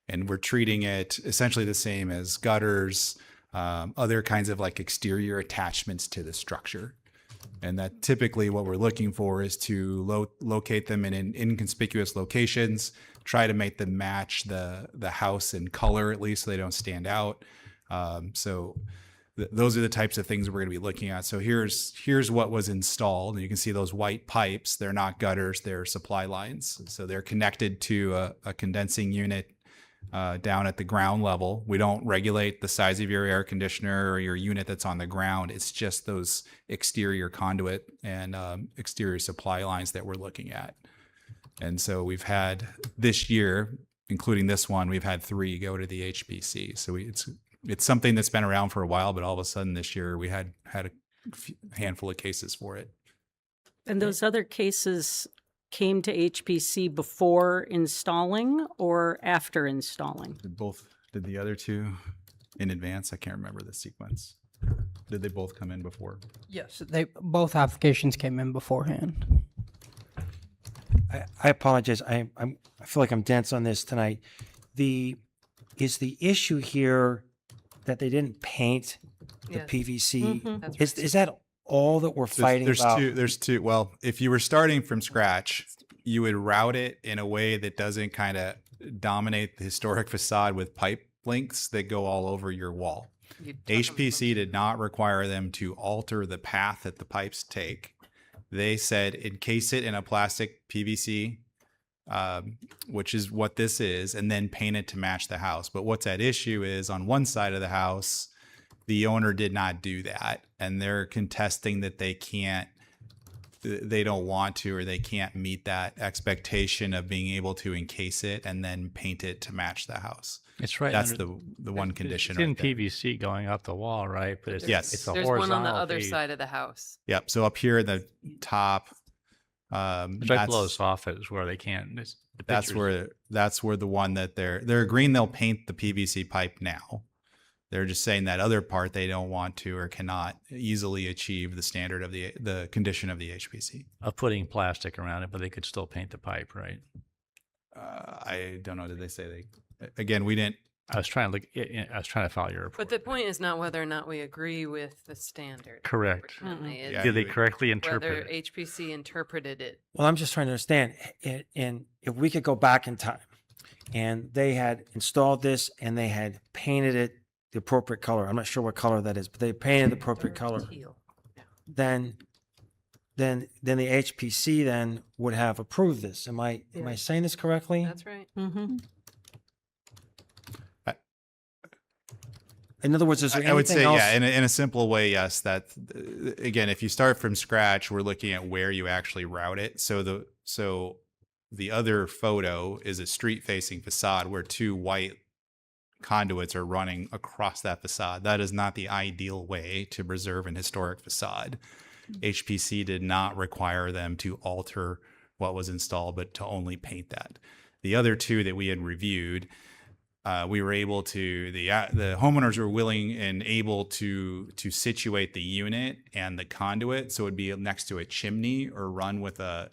And we're treating it essentially the same as gutters, other kinds of like exterior attachments to the structure. And that typically what we're looking for is to locate them in inconspicuous locations, try to make them match the house in color, at least, so they don't stand out. Those are the types of things we're going to be looking at. So here's what was installed. And you can see those white pipes. They're not gutters, they're supply lines. So they're connected to a condensing unit down at the ground level. We don't regulate the size of your air conditioner or your unit that's on the ground. It's just those exterior conduit and exterior supply lines that we're looking at. And so we've had this year, including this one, we've had 3 go to the HPC. So it's something that's been around for a while, but all of a sudden this year we had a handful of cases for it. And those other cases came to HPC before installing or after installing? Did the other 2 in advance? I can't remember the sequence. Did they both come in before? Yes, both applications came in beforehand. I apologize. I feel like I'm dense on this tonight. Is the issue here that they didn't paint the Yes. PVC? Mhm. Is that all that we're fighting about? There's two. Well, if you were starting from scratch, you would route it in a way that doesn't kind of dominate the historic facade with pipe links that go all over your wall. HPC did not require them to alter the path that the pipes take. They said encase it in a plastic PVC, which is what this is, and then paint it to match the house. But what's at issue is on one side of the house, the owner did not do that, and they're contesting that they don't want to, or they can't meet that expectation of being able to encase it and then paint it to match the house. It's right. That's under- the one condition. It's in right there. PVC going out the wall, right? But it's, Yes. it's a There's horizontal one on the other feed. side of the house. Yep. So up here at the top, It's right below the soffit is where they can't. That's where the one that they're agreeing they'll paint the PVC pipe now. They're just saying that other part they don't want to or cannot easily achieve the standard of the condition of the HPC. Of putting plastic around it, but they could still paint the pipe, right? I don't know. Did they say they? Again, we didn't. I was trying to look. I was trying to follow your report. But the point is not whether or not we agree with the standard. Correct. Unfortunately, it's Did they correctly interpret whether it? HPC interpreted it. Well, I'm just trying to understand. And if we could go back in time and they had installed this and they had painted it the appropriate color. I'm not sure what color that is, but they painted the appropriate color. Then then the HPC then would have approved this. Am I saying this correctly? That's right. Mm-hmm. In other words, is there I would anything say, else? yeah, in a simple way, yes. That again, if you start from scratch, we're looking at where you actually route it. So the other photo is a street-facing facade where two white conduits are running across that facade. That is not the ideal way to preserve an historic facade. HPC did not require them to alter what was installed, but to only paint that. The other two that we had reviewed, we were able to, the homeowners were willing and able to situate the unit and the conduit so it would be next to a chimney or run with a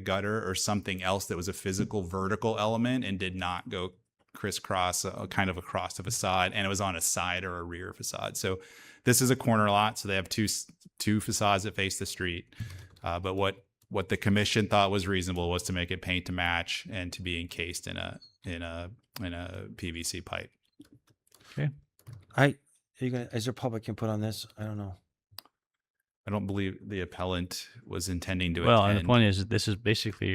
gutter or something else that was a physical vertical element and did not go crisscross kind of across the facade, and it was on a side or a rear facade. So this is a corner lot, so they have two facades that face the street. But what the commission thought was reasonable was to make it paint to match and to be encased in a PVC pipe. Okay. Is there public input on this? I don't know. I don't believe the appellant was intending to Well, and the attend. point is, this is basically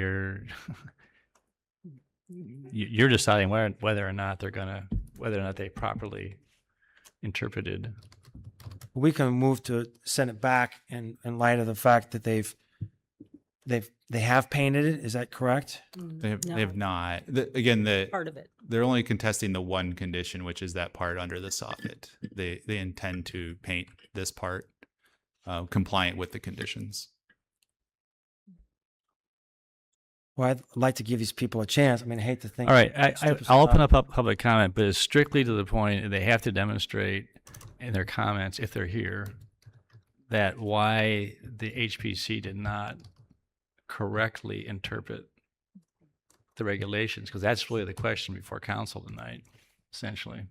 you're deciding whether or not they properly interpreted. We can move to send it back in light of the fact that they have painted it. Is that correct? They have not. Again, Part of it. they're only contesting the one condition, which is that part under the soffit. They intend to paint this part compliant with the conditions. Well, I'd like to give these people a chance. I mean, I hate to think. All right, I'll open up. up public comment, but it's strictly to the point. They have to demonstrate in their comments, if they're here, that why the HPC did not correctly interpret the regulations, because that's really the question before council tonight, essentially.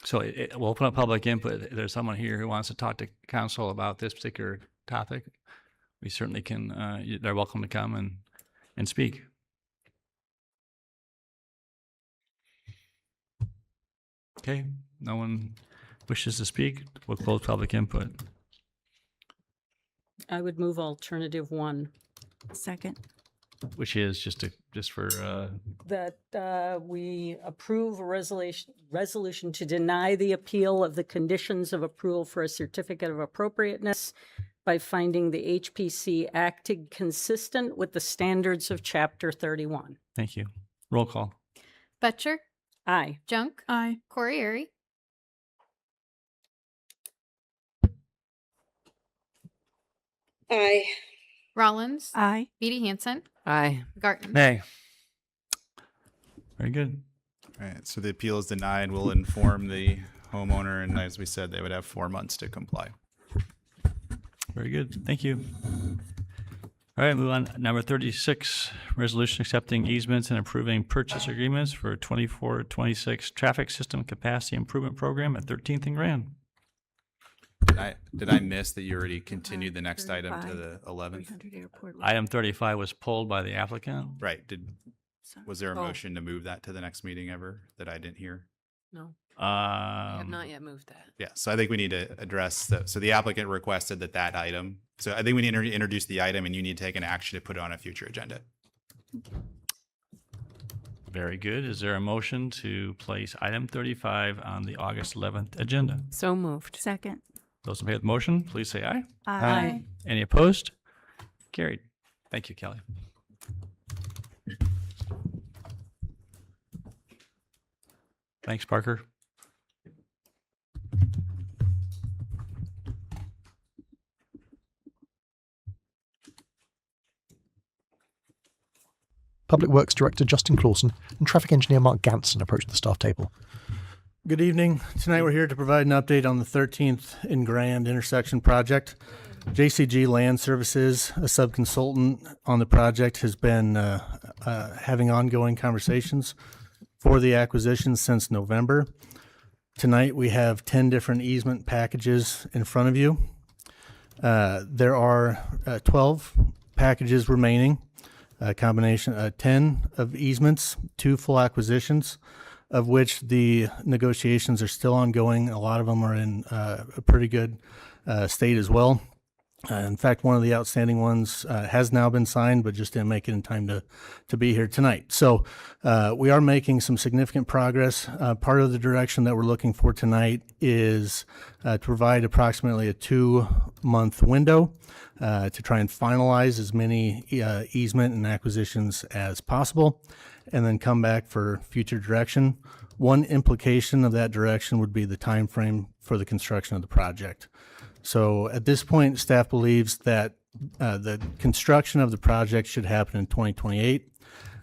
So we'll open up public input. If there's someone here who wants to talk to council about this particular topic, we certainly can, they're welcome to come and speak. Okay, no one wishes to speak. We'll close public input. I would move alternative 1. Second. Which is just for That we approve a resolution to deny the appeal of the conditions of approval for a certificate of appropriateness by finding the HPC acted consistent with the standards of Chapter 31. Thank you. Roll call. Butcher, Aye. Junk, Aye. Corriere, Aye. Rollins, Aye. Beatty Hansen, Aye. Garten. Nay. Very good. All right, so the appeal is denied. We'll inform the homeowner, and as we said, they would have 4 months to comply. Very good. Thank you. All right, move on. Number 36, resolution accepting easements and approving purchase agreements for 24-26 traffic system capacity improvement program at 13th and Grand. Did I miss that you already continued the next item to the 11th? Item 35 was pulled by the applicant. Right. Was there a motion to move that to the next meeting ever that I didn't hear? No. I have not yet moved that. Yeah, so I think we need to address so the applicant requested that item. So I think we need to introduce the item, and you need to take an action to put it on a future agenda. Very good. Is there a motion to place item 35 on the August 11th agenda? So moved. Second. Those in favor of the motion, please say aye. Aye. Any opposed? Carried. Thank you, Kelly. Thanks, Parker. Public Works Director Justin Clausen and Traffic Engineer Mark Ganson approach the staff table. Good evening. Tonight we're here to provide an update on the 13th and Grand intersection project. JCG Land Services, a subconsultant on the project, has been having ongoing conversations for the acquisition since November. Tonight we have 10 different easement packages in front of you. There are 12 packages remaining, a combination of 10 of easements, 2 full acquisitions, of which the negotiations are still ongoing. A lot of them are in a pretty good state as well. In fact, one of the outstanding ones has now been signed, but just didn't make it in time to be here tonight. So we are making some significant progress. Part of the direction that we're looking for tonight is to provide approximately a 2-month window to try and finalize as many easement and acquisitions as possible, and then come back for future direction. One implication of that direction would be the time frame for the construction of the project. So at this point, staff believes that the construction of the project should happen in 2028.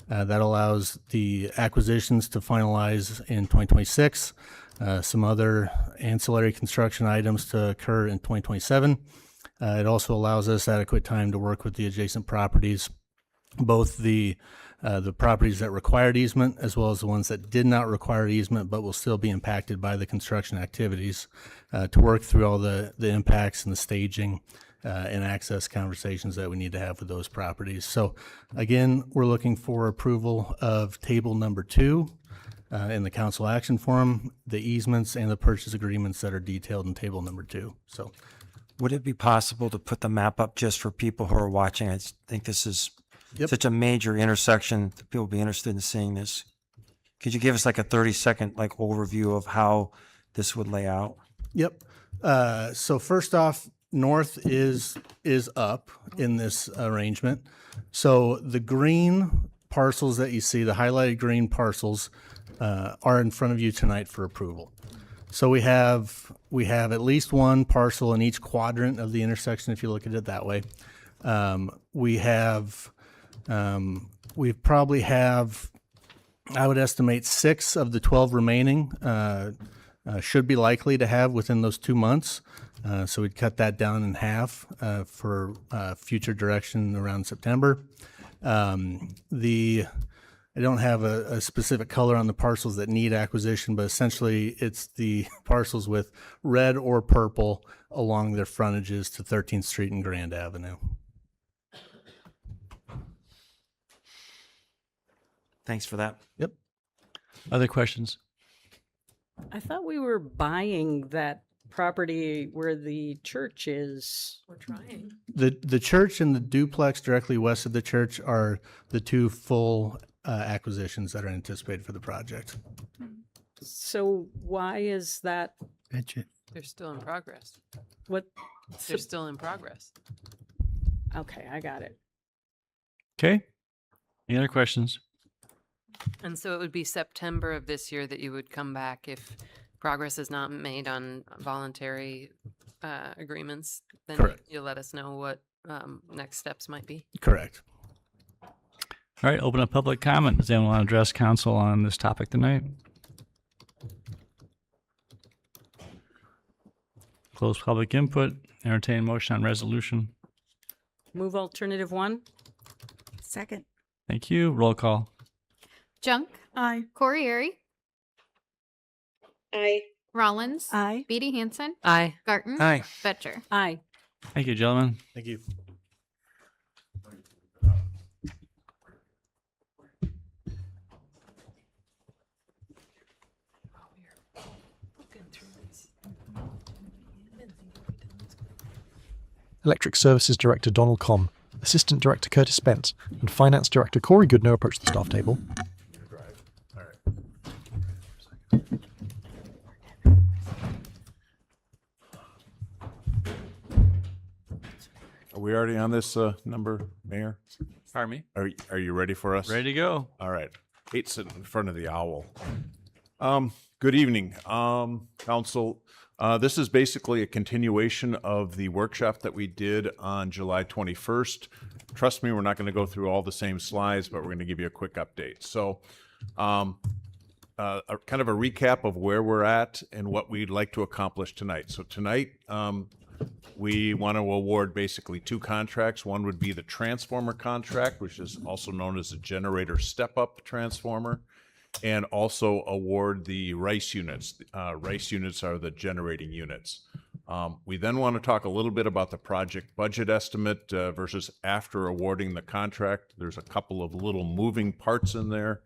That allows the acquisitions to finalize in 2026, some other ancillary construction items to occur in 2027. It also allows us adequate time to work with the adjacent properties, both the properties that required easement as well as the ones that did not require easement but will still be impacted by the construction activities, to work through all the impacts and the staging and access conversations that we need to have with those properties. So again, we're looking for approval of table number 2 in the council action form, the easements and the purchase agreements that are detailed in table number 2. So would it be possible to put the map up just for people who are watching? I think this is such a major intersection that people will be interested in seeing this. Could you give us like a 30-second like overview of how this would lay out? Yep. So first off, north is up in this arrangement. So the green parcels that you see, the highlighted green parcels, are in front of you tonight for approval. So we have at least one parcel in each quadrant of the intersection, if you look at it that way. We probably have, I would estimate 6 of the 12 remaining should be likely to have within those 2 months. So we'd cut that down in half for future direction around September. I don't have a specific color on the parcels that need acquisition, but essentially it's the parcels with red or purple along their frontages to 13th Street and Grand Avenue. Thanks for that. Yep. Other questions? I thought we were buying that property where the church is. We're trying. The church and the duplex directly west of the church are the 2 full acquisitions that are anticipated for the project. So why is that? They're still in progress. What? They're still in progress. Okay, I got it. Okay. Any other questions? And so it would be September of this year that you would come back if progress is not made on voluntary agreements. Then Correct. you'll let us know what next steps might be. Correct. All right, open up public comment. Does anyone want to address council on this topic tonight? Close public input. Entertain motion on resolution. Move alternative 1. Second. Thank you. Roll call. Junk. Aye. Corrieri. Aye. Rollins. Aye. Beatty Hansen. Aye. Garten. Aye. Betcher. Aye. Thank you, gentlemen. Thank you. Electric Services Director Donald Comm, Assistant Director Curtis Spence, and Finance Director Corey Goodnow approach the staff table. Are we already on this number, Mayor? Pardon me? Are you ready for us? Ready to go. All right. Hate sitting in front of the owl. Good evening, Council. This is basically a continuation of the workshop that we did on July 21st. Trust me, we're not going to go through all the same slides, but we're going to give you a quick update. So kind of a recap of where we're at and what we'd like to accomplish tonight. So tonight, we want to award basically 2 contracts. One would be the transformer contract, which is also known as a generator step-up transformer, and also award the RICE units. RICE units are the generating units. We then want to talk a little bit about the project budget estimate versus after awarding the contract. There's a couple of little moving parts in there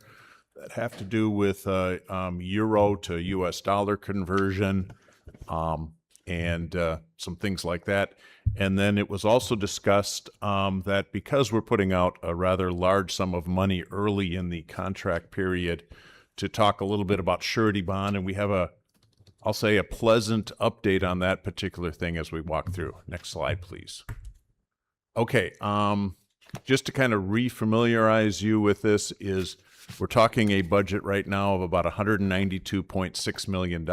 that have to do with euro to US dollar conversion, and some things like that. And then it was also discussed that because we're putting out a rather large sum of money early in the contract period, to talk a little bit about surety bond, and we have I'll say a pleasant update on that particular thing as we walk through. Next slide, please. Okay, just to kind of refamiliarize you with this is we're talking a budget right now of about $192.6 million.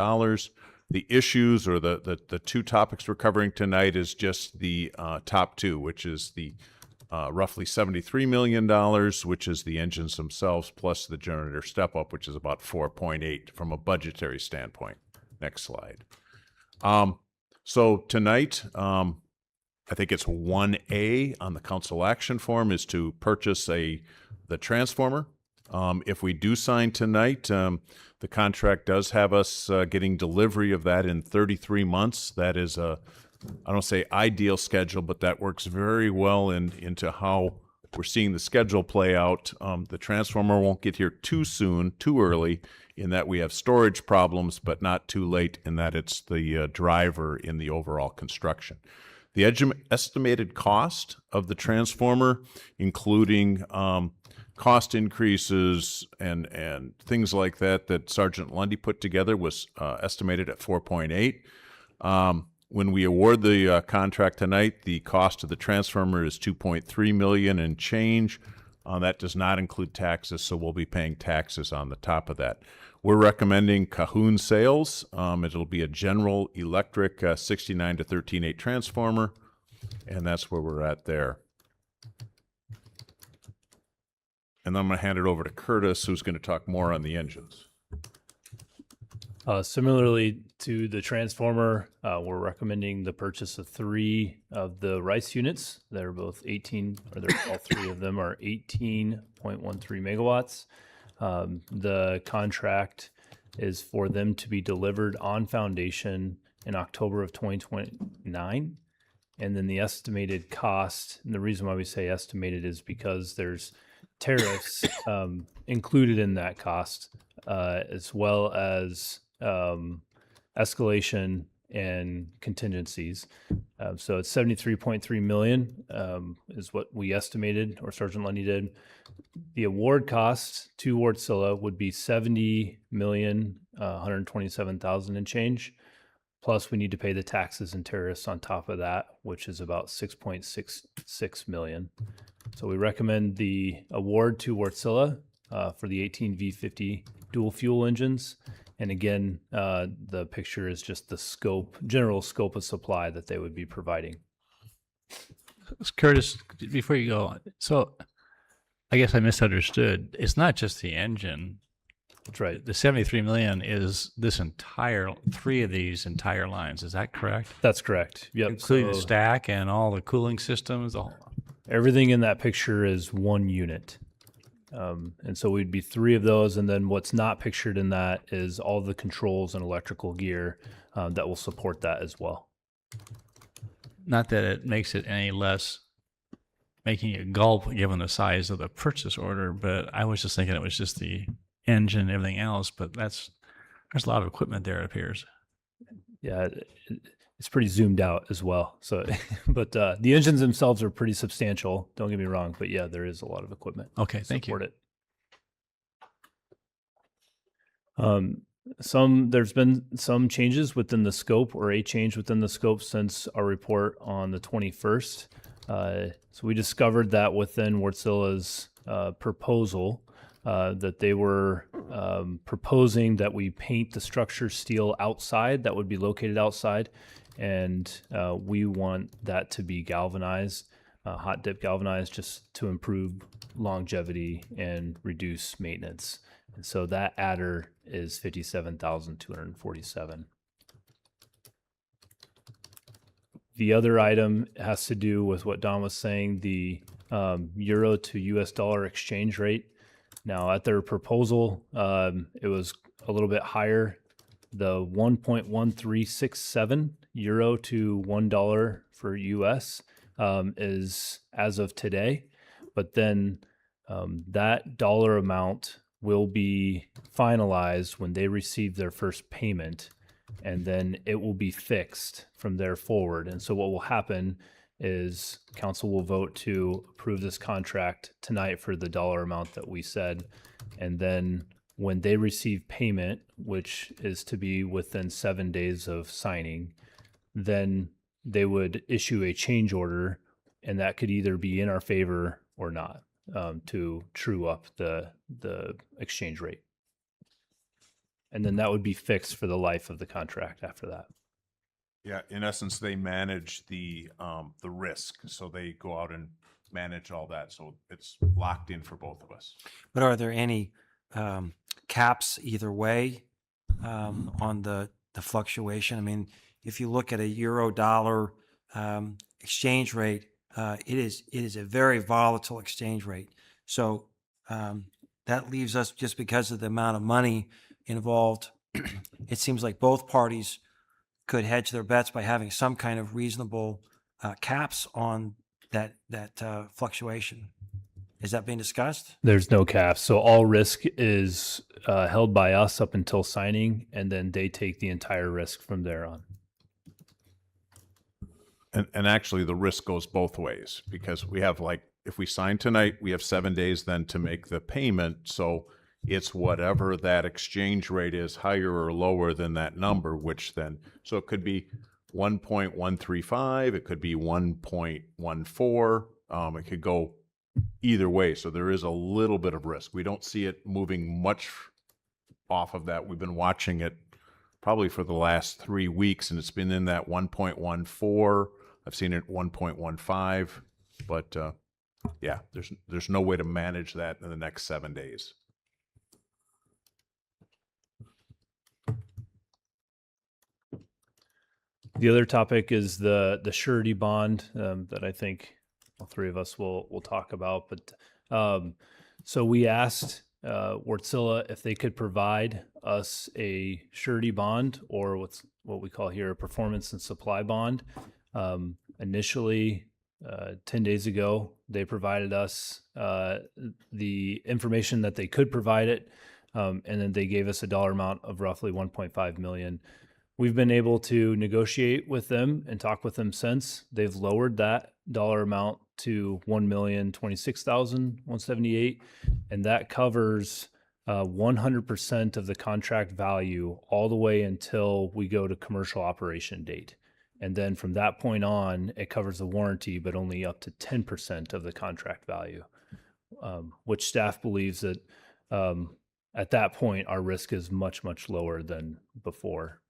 The issues or the two topics we're covering tonight is just the top two, which is the roughly $73 million, which is the engines themselves, plus the generator step-up, which is about 4.8 from a budgetary standpoint. Next slide. So tonight, I think it's 1A on the council action form is to purchase the transformer. If we do sign tonight, the contract does have us getting delivery of that in 33 months. That is I don't say ideal schedule, but that works very well into how we're seeing the schedule play out. The transformer won't get here too soon, too early, in that we have storage problems, but not too late in that it's the driver in the overall construction. The estimated cost of the transformer, including cost increases and things like that Sergeant Lundy put together, was estimated at 4.8. When we award the contract tonight, the cost of the transformer is $2.3 million and change. That does not include taxes, so we'll be paying taxes on the top of that. We're recommending Cahoon sales. It'll be a General Electric 69 to 13.8 transformer, and that's where we're at there. And then I'm going to hand it over to Curtis, who's going to talk more on the engines. Similarly to the transformer, we're recommending the purchase of 3 of the RICE units. They're both 18, or all 3 of them are 18.13 megawatts. The contract is for them to be delivered on foundation in October of 2029. And then the estimated cost, and the reason why we say estimated is because there's tariffs included in that cost, as well as escalation and contingencies. So it's 73.3 million is what we estimated, or Sergeant Lundy did. The award cost to Wartsila would be 70,127,000 and change. Plus we need to pay the taxes and tariffs on top of that, which is about 6.66 million. So we recommend the award to Wartsila for the 18 V50 dual fuel engines. And again, the picture is just the general scope of supply that they would be providing. Curtis, before you go, so I guess I misunderstood. It's not just the engine. That's right. The 73 million is this 3 of these entire lines. Is that correct? That's correct. Yep. Including the stack and all the cooling systems. Everything in that picture is 1 unit. And so we'd be 3 of those. And then what's not pictured in that is all the controls and electrical gear that will support that as well. Not that it makes it any less making a gulp given the size of the purchase order, but I was just thinking it was just the engine and everything else, but there's a lot of equipment there, it appears. Yeah, it's pretty zoomed out as well. So, but the engines themselves are pretty substantial. Don't get me wrong, but yeah, there is a lot of equipment. Okay, thank you. There's been some changes within the scope, or a change within the scope since our report on the 21st. So we discovered that within Wartsila's proposal, that they were proposing that we paint the structure steel outside, that would be located outside, and we want that to be galvanized, hot dip galvanized, just to improve longevity and reduce maintenance. And so that adder is 57,247. The other item has to do with what Don was saying, the euro to US dollar exchange rate. Now, at their proposal, it was a little bit higher. The 1.1367 euro to $1 for US is as of today, but then that dollar amount will be finalized when they receive their first payment, and then it will be fixed from there forward. And so what will happen is council will vote to approve this contract tonight for the dollar amount that we said. And then when they receive payment, which is to be within 7 days of signing, then they would issue a change order, and that could either be in our favor or not, to true up the exchange rate. And then that would be fixed for the life of the contract after that. Yeah, in essence, they manage the risk, so they go out and manage all that, so it's locked in for both of us. But are there any caps either way on the fluctuation? I mean, if you look at a euro-dollar exchange rate, it is a very volatile exchange rate. So that leaves us, just because of the amount of money involved, it seems like both parties could hedge their bets by having some kind of reasonable caps on that fluctuation. Is that being discussed? There's no cap. So all risk is held by us up until signing, and then they take the entire risk from there on. And actually, the risk goes both ways, because we have, like, if we sign tonight, we have 7 days then to make the payment. So it's whatever that exchange rate is, higher or lower than that number, which then, so it could be 1.135, it could be 1.14, it could go either way. So there is a little bit of risk. We don't see it moving much off of that. We've been watching it probably for the last 3 weeks, and it's been in that 1.14. I've seen it 1.15, but yeah, there's no way to manage that in the next 7 days. The other topic is the surety bond that I think all three of us will talk about. But so we asked Wärtsilä if they could provide us a surety bond, or what we call here a performance and supply bond. Initially, 10 days ago, they provided us the information that they could provide it, and then they gave us a dollar amount of roughly 1.5 million. We've been able to negotiate with them and talk with them since. They've lowered that dollar amount to 1,026,178, and that covers 100% of the contract value all the way until we go to commercial operation date. And then from that point on, it covers the warranty, but only up to 10% of the contract value, which staff believes that at that point, our risk is much, much lower than before.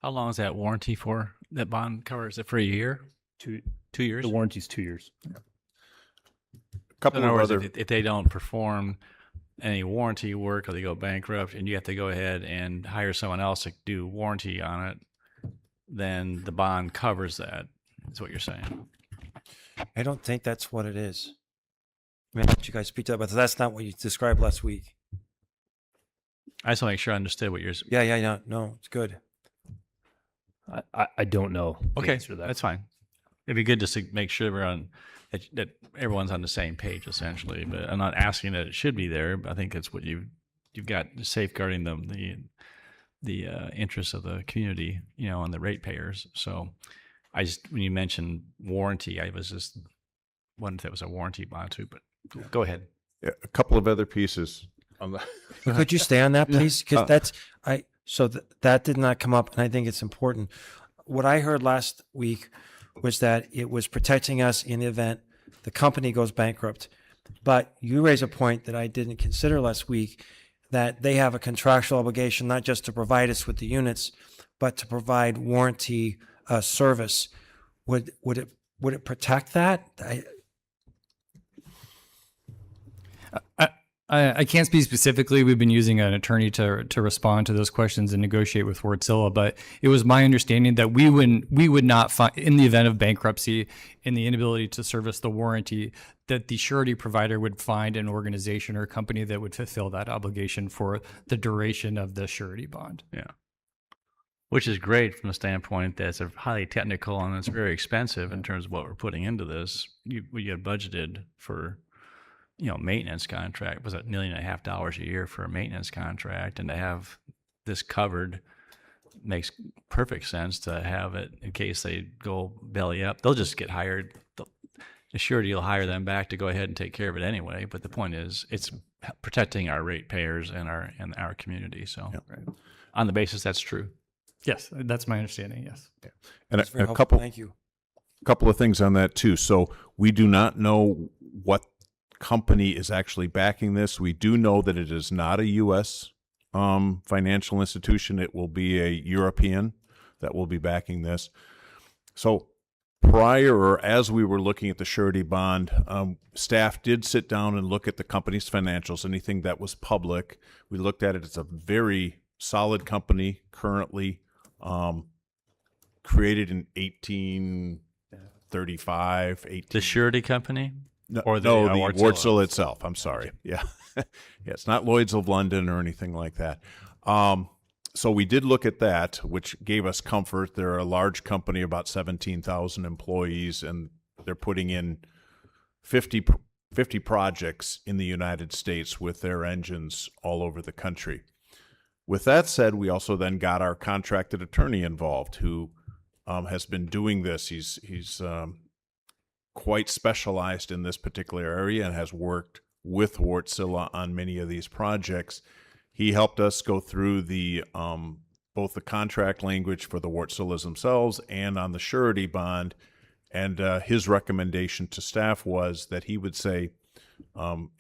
How long is that warranty for? That bond covers it for a year? 2 years? The warranty's 2 years. Couple in other of words, other, if they don't perform any warranty work or they go bankrupt and you have to go ahead and hire someone else to do warranty on it, then the bond covers that, is what you're saying. I don't think that's what it is. I mean, I'll let you guys speak to that, but that's not what you described last week. I just want to make sure I understood what you're saying. Yeah, no, it's good. I don't know. the Okay, answer to that. that's fine. It'd be good just to make sure we're on that everyone's on the same page, essentially. But I'm not asking that it should be there. But I think it's what you've got, safeguarding the interests of the community, and the ratepayers. So I just, when you mentioned warranty, I was just wondering if that was a warranty bond too. But go ahead. yeah, a couple of other pieces on the. Could you stay on that, please? Because that did not come up, and I think it's important. What I heard last week was that it was protecting us in the event the company goes bankrupt. But you raise a point that I didn't consider last week, that they have a contractual obligation not just to provide us with the units, but to provide warranty service. Would it protect that? I can't speak specifically. We've been using an attorney to respond to those questions and negotiate with Wärtsilä, but it was my understanding that we would not find, in the event of bankruptcy and the inability to service the warranty, that the surety provider would find an organization or a company that would fulfill that obligation for the duration of the surety bond. Yeah. Which is great from the standpoint that it's a highly technical and it's very expensive in terms of what we're putting into this. We had budgeted for, maintenance contract was $1.5 million a year for a maintenance contract, and to have this covered, makes perfect sense to have it in case they go belly up. They'll just get hired. The surety will hire them back to go ahead and take care of it anyway. But the point is, it's protecting our ratepayers and our community. So, on the basis that's true. Yes, that's my understanding. Yes. And That's very a helpful. couple, Thank you. couple of things on that too. So we do not know what company is actually backing this. We do know that it is not a U.S. Financial institution. It will be a European that will be backing this. So prior, or as we were looking at the surety bond, staff did sit down and look at the company's financials, anything that was public. We looked at it. It's a very solid company, currently created in 1835. The surety company? No, Or the Wartzilla itself. I'm sorry. Yeah. Yeah, it's not Lloyd's of London or anything like that. So we did look at that, which gave us comfort. They're a large company, about 17,000 employees, and they're putting in 50 projects in the United States with their engines all over the country. With that said, we also then got our contracted attorney involved, who has been doing this. He's quite specialized in this particular area and has worked with Wartzilla on many of these projects. He helped us go through the both the contract language for the Wartzillas themselves and on the surety bond. And his recommendation to staff was that he would say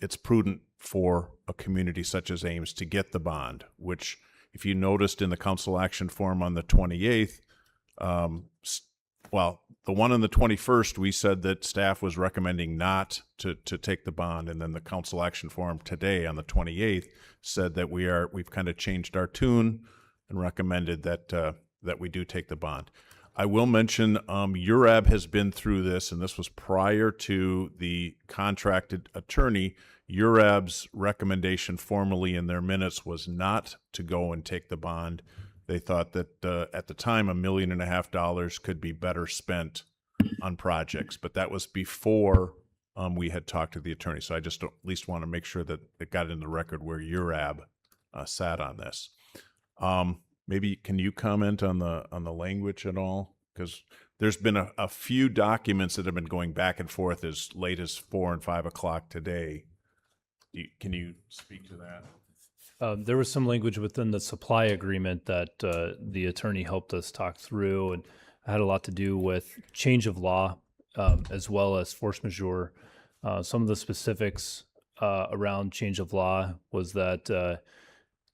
it's prudent for a community such as Ames to get the bond, which, if you noticed in the council action form on the 28th, well, the one on the 21st, we said that staff was recommending not to take the bond, and then the council action form today on the 28th said that we've kind of changed our tune and recommended that that we do take the bond. I will mention URAB has been through this, and this was prior to the contracted attorney. URAB's recommendation formally in their minutes was not to go and take the bond. They thought that at the time, $1.5 million could be better spent on projects, but that was before we had talked to the attorney. So I just at least want to make sure that it got in the record where URAB sat on this. Maybe can you comment on the language at all? Because there's been a few documents that have been going back and forth as late as 4 and 5 o'clock today. Can you speak to that? There was some language within the supply agreement that the attorney helped us talk through, and had a lot to do with change of law as well as force majeure. Some of the specifics around change of law was that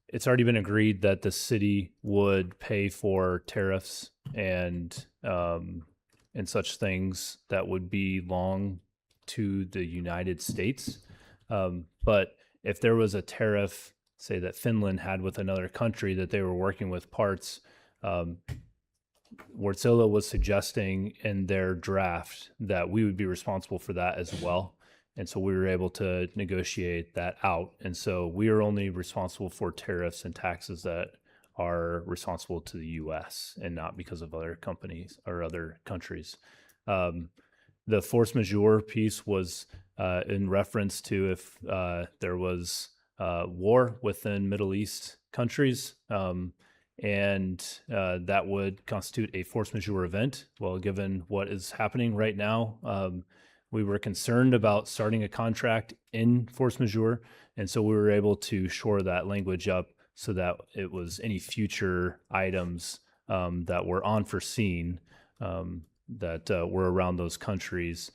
it's already been agreed that the city would pay for tariffs and such things that would belong to the United States. But if there was a tariff, say that Finland had with another country that they were working with parts, Wartzilla was suggesting in their draft that we would be responsible for that as well. And so we were able to negotiate that out. And so we are only responsible for tariffs and taxes that are responsible to the U.S. and not because of other companies or other countries. The force majeure piece was in reference to if there was war within Middle East countries, and that would constitute a force majeure event. Well, given what is happening right now, we were concerned about starting a contract in force majeure, and so we were able to shore that language up so that it was any future items that were unforeseen that were around those countries,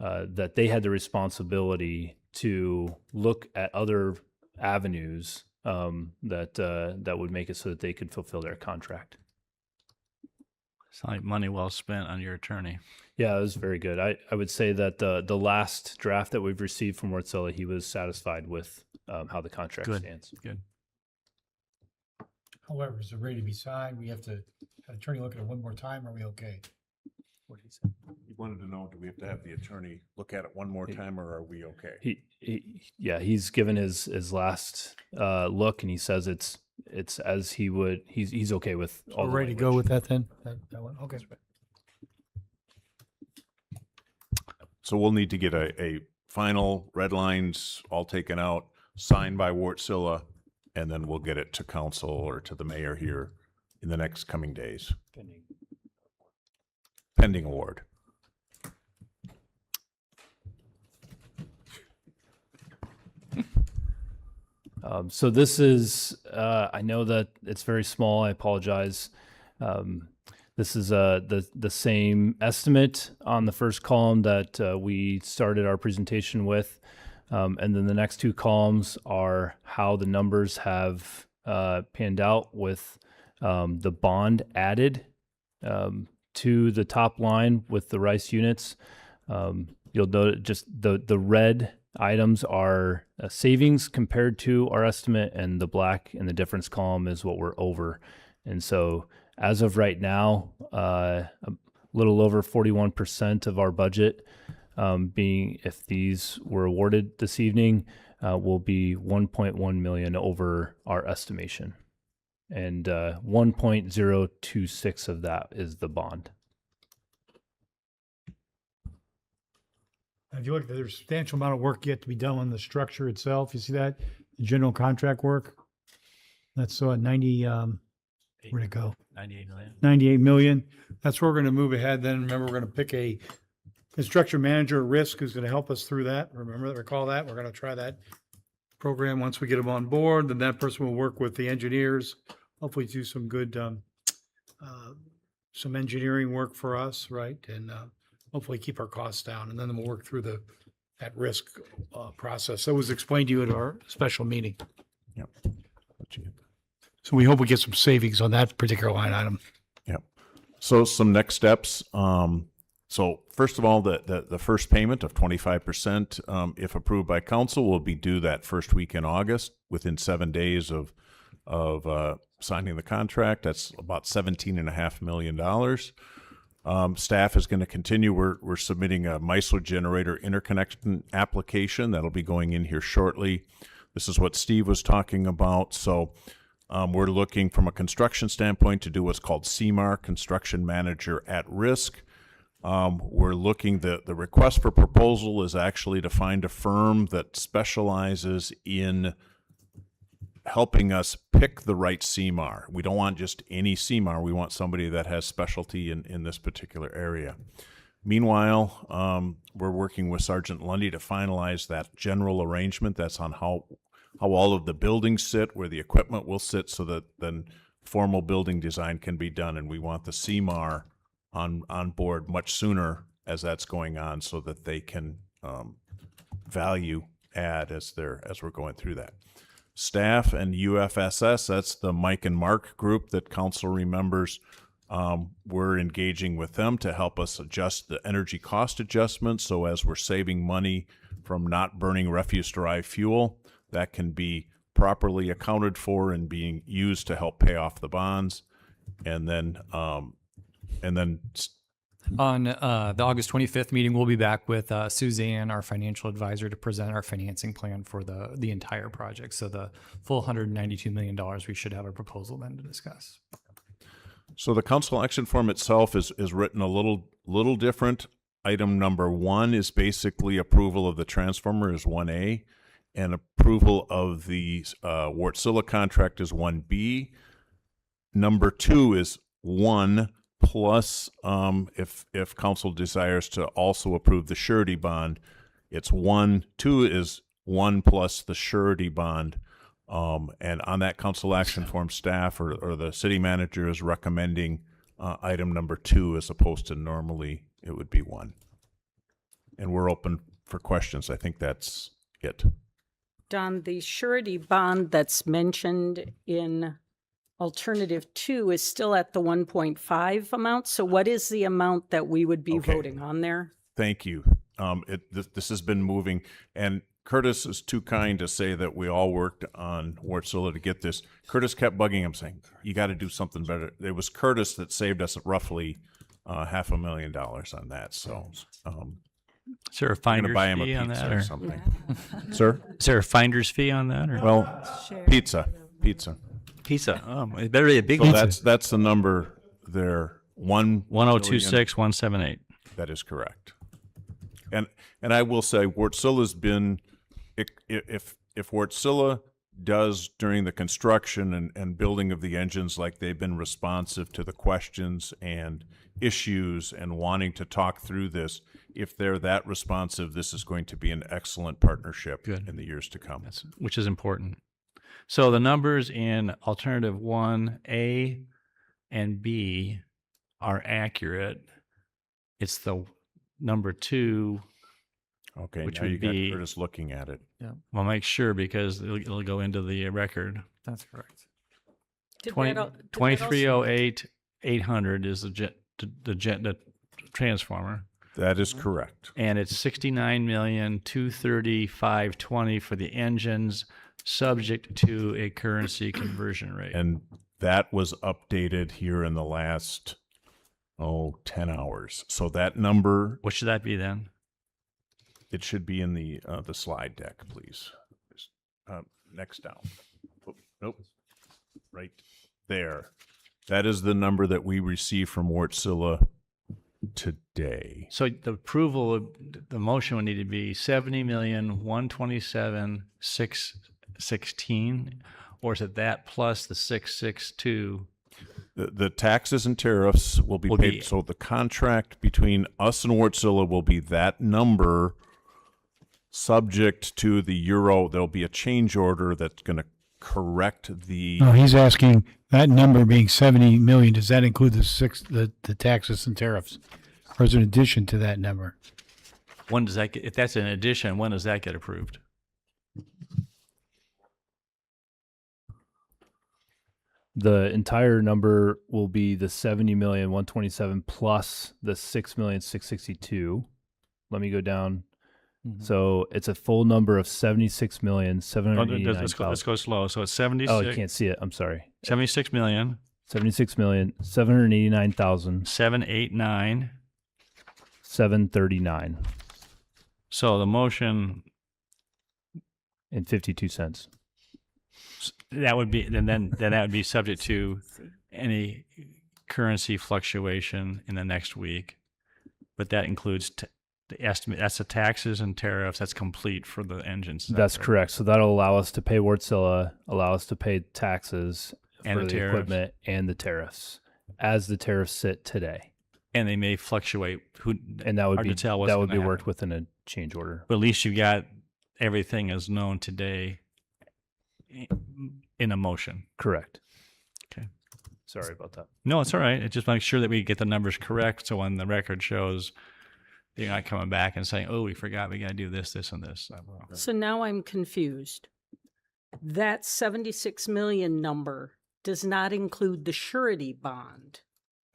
that they had the responsibility to look at other avenues that would make it so that they could fulfill their contract. It's like money well spent on your attorney. Yeah, it was very good. I would say that the last draft that we've received from Wartzilla, he was satisfied with how the contract stands. Good. However, is it ready to be signed? We have to have an attorney look at it one more time. Are we okay? What did he say? He wanted to know, do we have to have the attorney look at it one more time, or are we okay? He's given his last look, and he says it's as he would. He's okay with all. We're ready to go with that then. That one. Okay. So we'll need to get a final red lines all taken out, signed by Wartzilla, and then we'll get it to council or to the mayor here in the next coming days. Pending award. So this is, I know that it's very small. I apologize. This is the same estimate on the first column that we started our presentation with. And then the next two columns are how the numbers have panned out with the bond added to the top line with the RICE units. You'll note just the red items are savings compared to our estimate, and the black in the difference column is what we're over. And so as of right now, a little over 41% of our budget being, if these were awarded this evening, will be 1.1 million over our estimation. And 1.026 of that is the bond. If you look, there's a substantial amount of work yet to be done on the structure itself. You see that? The general contract work. That's 90, where'd it go? 98 million. 98 million. That's where we're going to move ahead. Then remember, we're going to pick a construction manager at risk who's going to help us through that. Recall that. We're going to try that program once we get them on board. Then that person will work with the engineers, hopefully do some good, some engineering work for us, right? And hopefully keep our costs down. And then we'll work through the at-risk process. That was explained to you at our special meeting. Yep. So we hope we get some savings on that particular line item. Yep. So some next steps. So first of all, the first payment of 25%, if approved by council, will be due that first week in August within 7 days of signing the contract. That's about $17.5 million. Staff is going to continue. We're submitting a MISO generator interconnection application that'll be going in here shortly. This is what Steve was talking about. So we're looking from a construction standpoint to do what's called CMAR, Construction Manager at Risk. We're looking, the request for proposal is actually to find a firm that specializes in helping us pick the right CMAR. We don't want just any CMAR. We want somebody that has specialty in this particular area. Meanwhile, we're working with Sergeant Lundy to finalize that general arrangement. That's on how all of the buildings sit, where the equipment will sit, so that then formal building design can be done. And we want the CMAR on board much sooner as that's going on, so that they can value add as we're going through that. Staff and UFSS, that's the Mike and Mark group that council remembers. We're engaging with them to help us adjust the energy cost adjustment. So as we're saving money from not burning refuse-derived fuel, that can be properly accounted for and being used to help pay off the bonds. And then on the August 25th meeting, we'll be back with Suzanne, our financial advisor, to present our financing plan for the entire project. So the full $192 million, we should have a proposal then to discuss. So the council action form itself is written a little different. Item number 1 is basically approval of the transformer is 1A, and approval of the Wartsila contract is 1B. Number 2 is 1 plus, if council desires to also approve the surety bond, it's 1. 2 is 1 plus the surety bond. And on that council action form, staff or the city manager is recommending item number 2 as opposed to normally it would be 1. And we're open for questions. I think that's it. Don, the surety bond that's mentioned in Alternative 2 is still at the 1.5 amount. So what is the amount that we would be voting on there? Thank you. This has been moving, and Curtis is too kind to say that we all worked on Wartsila to get this. Curtis kept bugging him, saying, you got to do something better. It was Curtis that saved us roughly $500,000 on that. So is there a finder's fee on that, or something? Sir? Is there a finder's fee on that, or? Well, pizza. Oh, it better be a big so one. That's the number there. 1,026,178. That is correct. And I will say, Wartsila's been, if Wartsila does during the construction and building of the engines, like they've been responsive to the questions and issues and wanting to talk through this. If they're that responsive, this is going to be an excellent partnership in the years to come. Which is important. So the numbers in alternative 1A and B are accurate. It's the number 2. Okay, which now you would got be. Curtis looking at it. Yeah. Well, make sure because it'll go into the record. That's correct. 2308 800 is the transformer. That is correct. And it's 69,230,520 for the engines, subject to a currency conversion rate. And that was updated here in the last 10 hours. So that number. What should that be then? It should be in the slide deck, please. Next down. Oh, nope. Right there. That is the number that we received from Wartsila today. So the approval, the motion would need to be 70,127,616, or is it that plus the 662? The taxes and tariffs will be paid. So the contract between us and Wartsila will be that number, subject to the euro. There'll be a change order that's going to correct the. No, he's asking that number being 70 million. Does that include the taxes and tariffs, or is it in addition to that number? When does that get? If that's an addition, when does that get approved? The entire number will be the 70,127 plus the 6,662. Let me go down. So it's a full number of 76,789,000. Let's go slow. So it's 76. Oh, you can't see it. I'm sorry. 76 million. 76,789,000. 789. 739. So the motion. And 52 cents. That would be, and then that would be subject to any currency fluctuation in the next week. But that includes the estimate. That's the taxes and tariffs. That's complete for the engines. That's correct. So that'll allow us to pay Wartsila, allow us to pay taxes and for the equipment and the tariffs as the tariffs sit today. And they may fluctuate. And that would hard be to tell what's that would gonna be worked happen. within a change order. But at least you got everything as known today in a motion. Correct. Okay. Sorry about that. No, it's all right. It just make sure that we get the numbers correct. So when the record shows, you're not coming back and saying, "Oh, we forgot. We got to do this, this, and this." So now I'm confused. That 76 million number does not include the surety bond.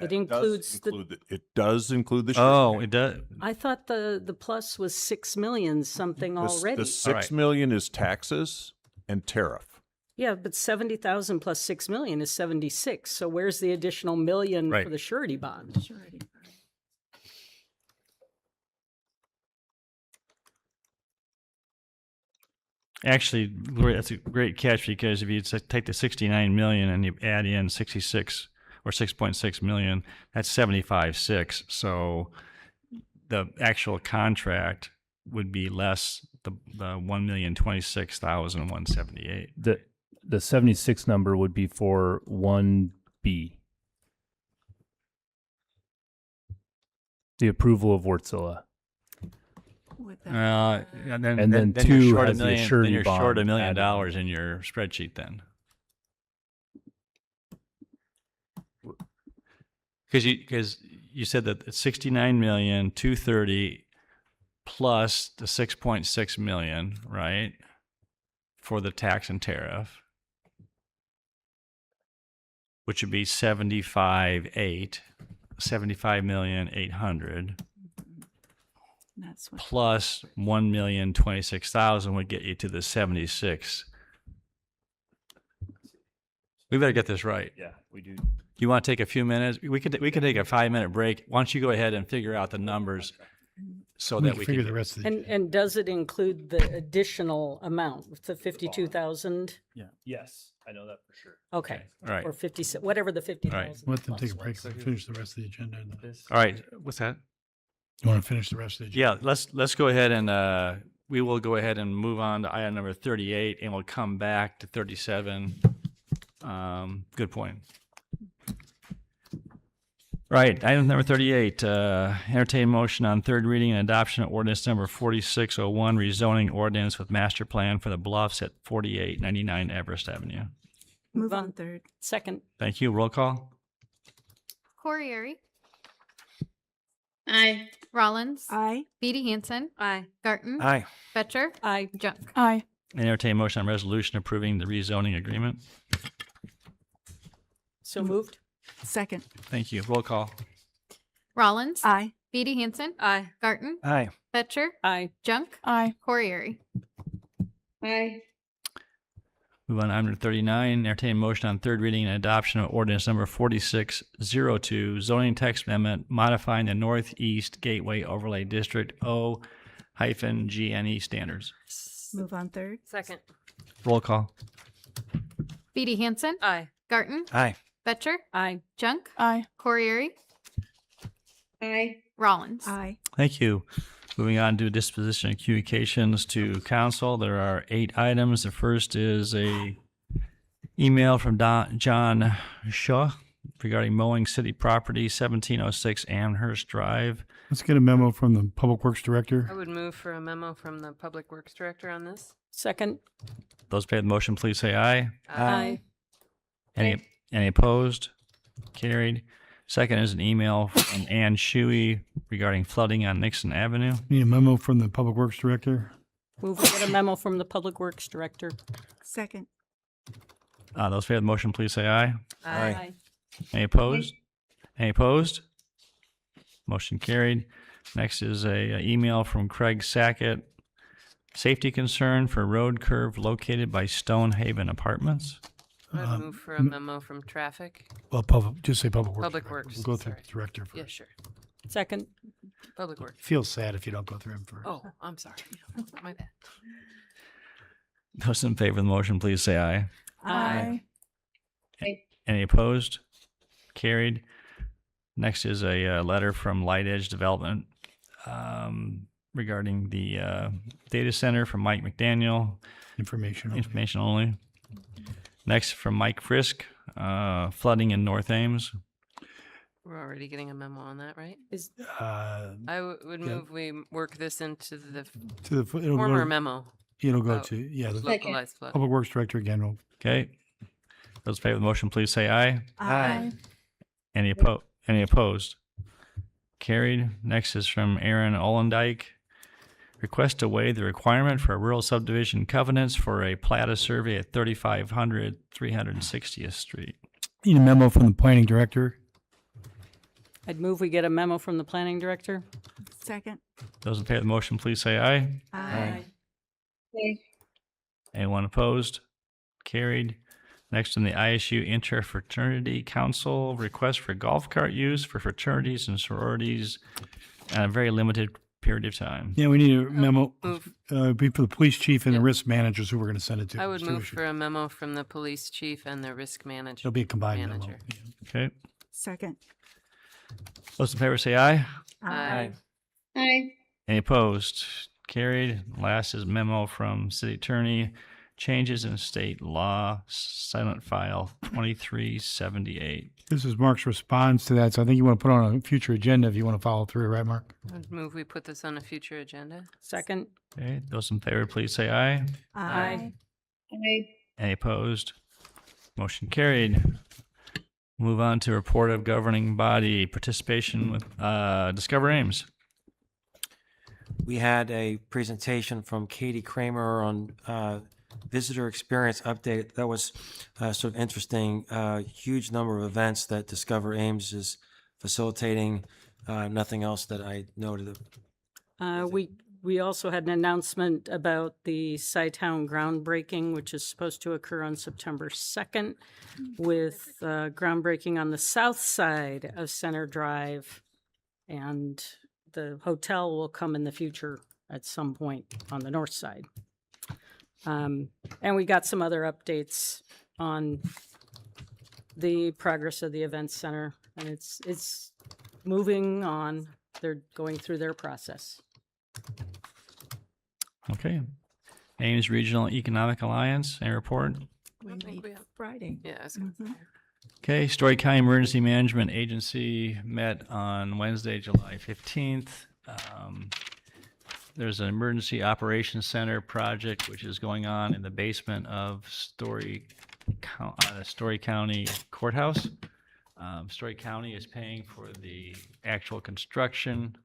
It includes it does include the. Oh, it does. I thought the plus was 6 million something already. The 6 million is taxes and tariff. Yeah, but 70,000 plus 6 million is 76. So where's the additional million for the surety bond? Actually, Gloria, that's a great catch because if you take the 69 million and you add in 66 or 6.6 million, that's 75.6. So the actual contract would be less the 1,026,178. The 76 number would be for 1B. The approval of Wartsila. And then then you're two short has the $1 million. surety Then you're short bond $1 million added. in your spreadsheet. Then, because you said that it's 69,230,000 plus the 6.6 million, right, for the tax and tariff, which would be 75,800,000. That's what Plus 1,026,000 would get you to the 76. We better get this right. Yeah, we do. You want to take a few minutes? We could take a 5-minute break. Why don't you go ahead and figure out the numbers so that we figure can the rest of the. And does it include the additional amount, the 52,000? Yeah. Yes, I know that for sure. Okay. All right. Or 50, whatever the 50,000. Right. Let them take a break and finish the rest of the agenda. All right. What's that? You want to finish the rest of the agenda? Yeah, let's go ahead and we will go ahead and move on to item number 38, and we'll come back to 37. Good point. Right, item number 38, entertain motion on third reading and adoption of ordinance number 4601, rezoning ordinance with master plan for the Bluffs at 4899 Everest Avenue. Move on third. Second. Thank you. Roll call. Corriere, Aye. Rollins, Aye. Beatty Hansen, Aye. Garten, Aye. Fetcher, Aye. Junk. Aye. And entertain motion on resolution approving the rezoning agreement. So moved. Second. Thank you. Roll call. Rollins, Aye. Beatty Hansen, Aye. Garten, Aye. Fetcher, Aye. Junk, Aye. Corriere. Aye. Move on to item 39, entertain motion on third reading and adoption of ordinance number 4602, zoning text amendment modifying the Northeast Gateway Overlay District O-GNE standards. Move on third. Second. Roll call. Beatty Hansen, Aye. Garten, Aye. Fetcher, Aye. Junk, Aye. Corriere, Aye. Rollins. Aye. Thank you. Moving on to disposition and communications to council. There are 8 items. The first is a email from John Shaw regarding mowing city property, 1706 Amherst Drive. Let's get a memo from the Public Works Director. I would move for a memo from the Public Works Director on this. Second. Those in favor of the motion, please say aye. Aye. Any opposed? Carried. Second is an email from Ann Shuey regarding flooding on Nixon Avenue. Need a memo from the Public Works Director. Move we get a memo from the Public Works Director. Second. Those in favor of the motion, please say aye. Aye. Any opposed? Any opposed? Motion carried. Next is a email from Craig Sackett. Safety concern for road curve located by Stonehaven Apartments. I'd move for a memo from traffic. Well, just say Public Works. Public Director. Works, We'll go through sorry. the Director first. Yeah, sure. Second. Public Works. Feels sad if you don't go through him first. Oh, I'm sorry. My bad. Those in favor of the motion, please say aye. Aye. Any opposed? Carried. Next is a letter from Light Edge Development regarding the data center from Mike McDaniel. Information. Information only. Next from Mike Frisk, flooding in North Ames. We're already getting a memo on that, right? I would move we work this into the it'll former go, memo. It'll go about to the localized flood. Public Works Director again. Okay. Those in favor of the motion, please say aye. Aye. Any opposed? Carried. Next is from Aaron Ollendike. Request to waive the requirement for a rural subdivision covenants for a plata survey at 3500 360th Street. Need a memo from the Planning Director. I'd move we get a memo from the Planning Director. Second. Those in favor of the motion, please say aye. Aye. Aye. Anyone opposed? Carried. Next in the ISU Interfraternity Council, request for golf cart use for fraternities and sororities at a very limited period of time. Yeah, we need a memo. Move. Be for the police chief and the risk managers who we're going to send it to. I would There's two move issues. for a memo from the police chief and the risk manager. It'll be a combined manager. memo. Okay. Second. Those in favor say aye. Aye. Aye. Any opposed? Carried. Last is memo from city attorney, changes in state law, silent file 2378. This is Mark's response to that, so I think you want to put on a future agenda if you want to follow through, right, Mark? I'd move we put this on a future agenda. Second. Okay. Those in favor, please say aye. Aye. Aye. Any opposed? Motion carried. Move on to report of governing body participation with Discover Ames. We had a presentation from Katie Kramer on visitor experience update. That was sort of interesting. Huge number of events that Discover Ames is facilitating. Nothing else that I noted. We also had an announcement about the Sci-Town groundbreaking, which is supposed to occur on September 2nd, with groundbreaking on the south side of Center Drive, and the hotel will come in the future at some point on the north side. And we got some other updates on the progress of the event center, and it's moving on. They're going through their process. Okay. Ames Regional Economic Alliance, any report? We meet Friday. Yeah. Okay, Story County Emergency Management Agency met on Wednesday, July 15th. There's an emergency operations center project which is going on in the basement of Story County Courthouse. Story County is paying for the actual construction.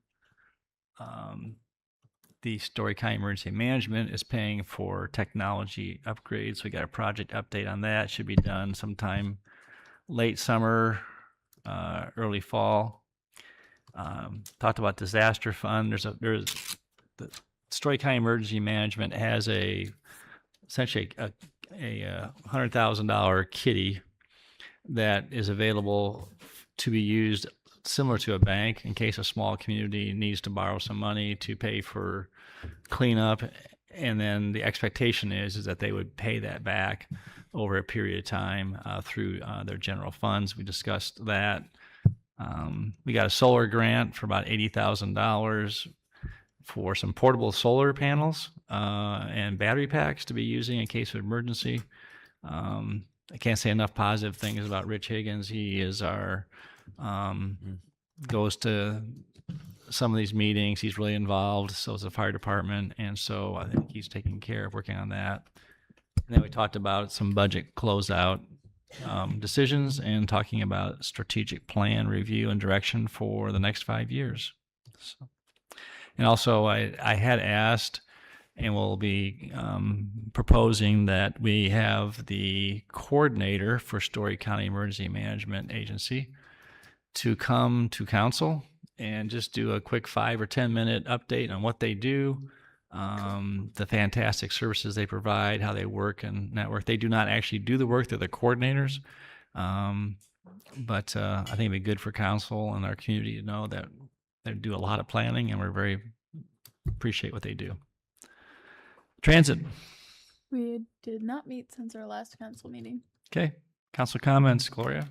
The Story County Emergency Management is paying for technology upgrades. We got a project update on that. Should be done sometime late summer, early fall. Talked about disaster fund. The Story County Emergency Management has essentially a $100,000 kitty that is available to be used similar to a bank in case a small community needs to borrow some money to pay for cleanup. And then the expectation is that they would pay that back over a period of time through their general funds. We discussed that. We got a solar grant for about $80,000 for some portable solar panels and battery packs to be using in case of emergency. I can't say enough positive things about Rich Higgins. He is our goes to some of these meetings. He's really involved. So is the fire department, and so I think he's taking care of working on that. And then we talked about some budget closeout decisions and talking about strategic plan review and direction for the next 5 years. So. And also, I had asked and will be proposing that we have the coordinator for Story County Emergency Management Agency to come to council and just do a quick 5 or 10 minute update on what they do, the fantastic services they provide, how they work and network. They do not actually do the work, they're the coordinators. But I think it'd be good for council and our community to know that they do a lot of planning, and we're very appreciate what they do. Transit. We did not meet since our last council meeting. Okay. Council comments, Gloria.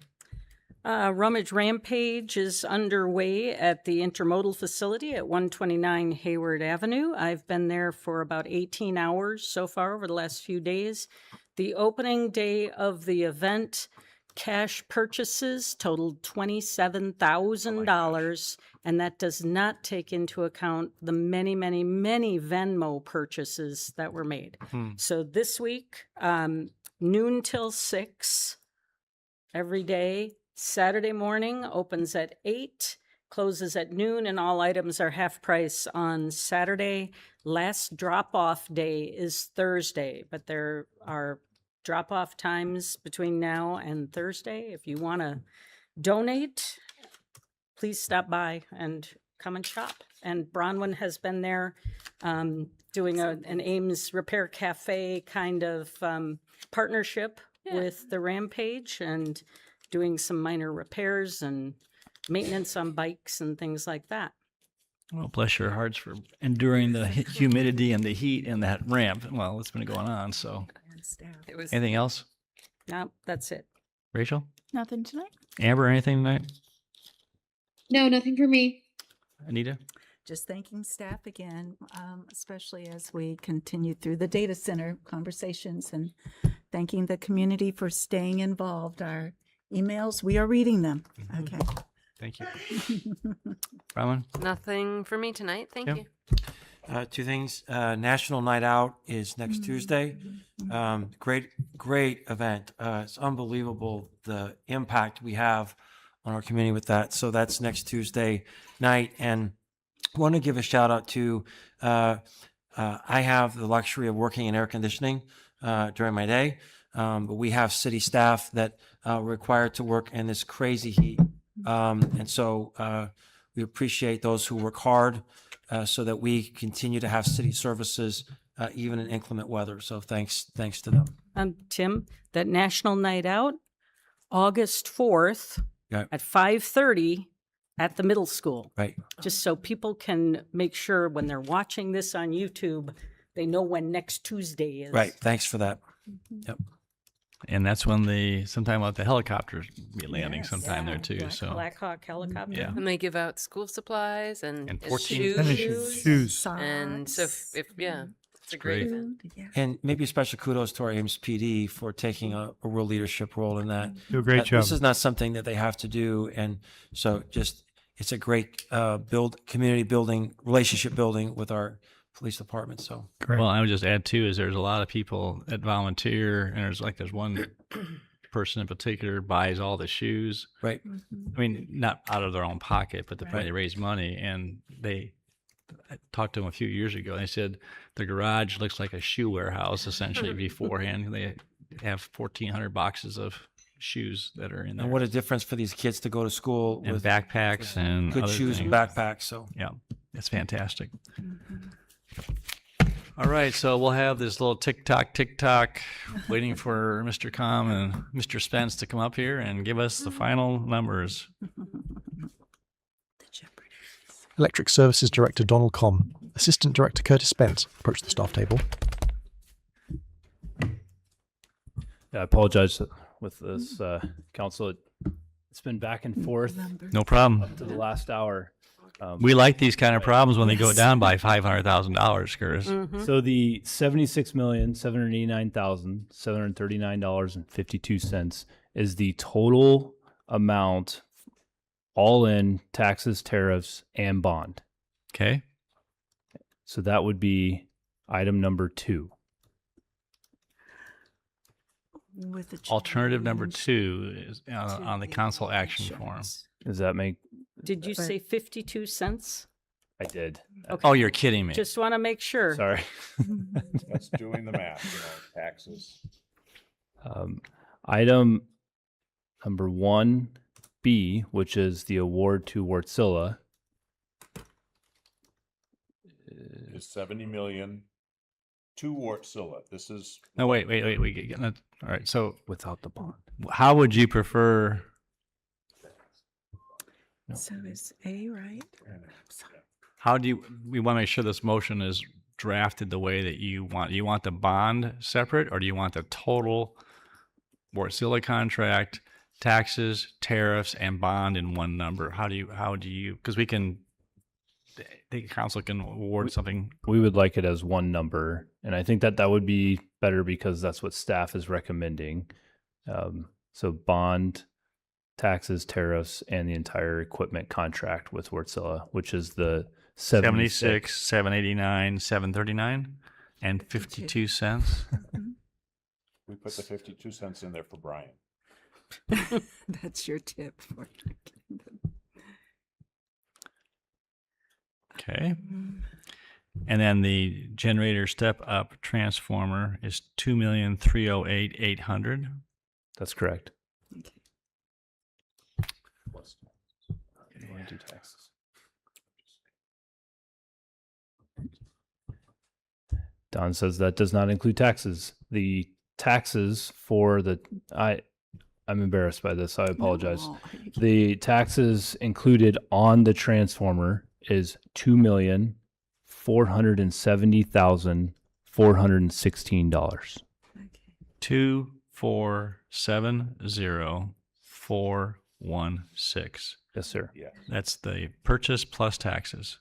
Rummage Rampage is underway at the intermodal facility at 129 Hayward Avenue. I've been there for about 18 hours so far over the last few days. The opening day of the event, cash purchases totaled $27,000, and that does not take into account the many, many, many Venmo purchases that were made. So this week, noon till 6 every day. Saturday morning opens at 8, closes at noon, and all items are half price on Saturday. Last drop-off day is Thursday, but there are drop-off times between now and Thursday. If you want to donate, please stop by and come and shop. And Bronwyn has been there doing an Ames Repair Cafe kind of partnership with the Rampage and doing some minor repairs and maintenance on bikes and things like that. Well, bless your hearts for enduring the humidity and the heat in that ramp. Well, it's been going on, so. Anything else? No, that's it. Rachel? Nothing tonight. Amber, anything tonight? No, nothing for me. Anita? Just thanking staff again, especially as we continue through the data center conversations, and thanking the community for staying involved. Our emails, we are reading them. Okay. Thank you. Raman? Nothing for me tonight. Thank you. Two things. National Night Out is next Tuesday. Great event. It's unbelievable the impact we have on our community with that. So that's next Tuesday night. And I want to give a shout out to, I have the luxury of working in air conditioning during my day, but we have city staff that are required to work in this crazy heat. And so we appreciate those who work hard so that we continue to have city services even in inclement weather. So thanks to them. Tim, that National Night Out, August 4th at 5:30 at the middle school. Right. Just so people can make sure when they're watching this on YouTube, they know when next Tuesday is. Right. Thanks for that. Yep. And that's when sometime about the helicopters be landing sometime there too. Black Hawk helicopter. Yeah. And they give out school supplies and 14 shoes. Shoes. And so if It's great. And maybe a special kudos to our Ames PD for taking a real leadership role in that. Do a great job. This is not something that they have to do. And so just, it's a great community building, relationship building with our police department. So Well, I would just add too, is there's a lot of people that volunteer, and there's one person in particular buys all the shoes. Right. I mean, not out of their own pocket, but they raise money, and I talked to them a few years ago, and they said the garage looks like a shoe warehouse essentially beforehand. They have 1,400 boxes of shoes that are in there. and what a difference for these kids to go to school And with backpacks and good other shoes things. and backpacks. So Yeah, it's fantastic. All right, so we'll have this little tick-tock, waiting for Mr. Com and Mr. Spence to come up here and give us the final numbers. Electric Services Director Donald Com, Assistant Director Curtis Spence approach the staff table. Yeah, I apologize with this council. It's been back and forth. No problem. Up to the last hour. We like these kind of problems when they go down by $500,000, Curtis. So the $76,789,739.52 is the total amount, all in taxes, tariffs, and bond. Okay. So that would be item number 2. With the Alternative number 2 is on the council action form. Does that make? Did you say 52 cents? I did. Okay. Oh, you're kidding me. Just want to make sure. Sorry. That's doing the math, taxes. Item number 1B, which is the award to Wartsila, Is 70 million to Wartsila. This is No, wait. We get that. All right. So without the bond. how would you prefer? So is A right? How do we want to make sure this motion is drafted the way that you want? You want the bond separate, or do you want the total Wartsila contract, taxes, tariffs, and bond in one number? How do you, because the council can award something. We would like it as one number, and I think that would be better because that's what staff is recommending. So bond, taxes, tariffs, and the entire equipment contract with Wartsila, which is the 76, 789, 739, and 52 cents. we put the 52 cents in there for Brian. That's your tip for Okay. And then the generator step up transformer is 2,308,800. That's correct. Okay. Taxes. Don says that does not include taxes. The taxes for I'm embarrassed by this. I apologize. No. The taxes included on the transformer is $2,470,416. 2470416. Yes, sir. Yeah. That's the purchase plus taxes.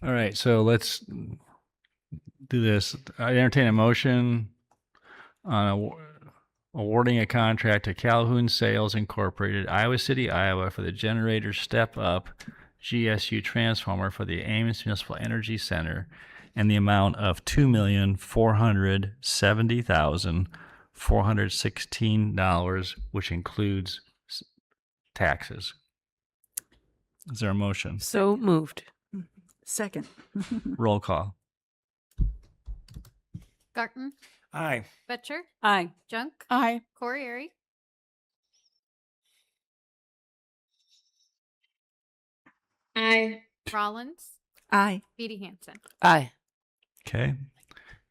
All right, so let's do this. I entertain a motion on awarding a contract to Calhoun Sales Incorporated, Iowa City, Iowa, for the generator step-up GSU transformer for the Ames Municipal Energy Center in the amount of $2,470,416, which includes taxes. Is there a motion? So moved. Second. Roll call. Garten, aye. Betcher, Aye. Junk, Aye. Corriere, Aye. Rollins, Aye. Beatty Hansen. Aye. Okay.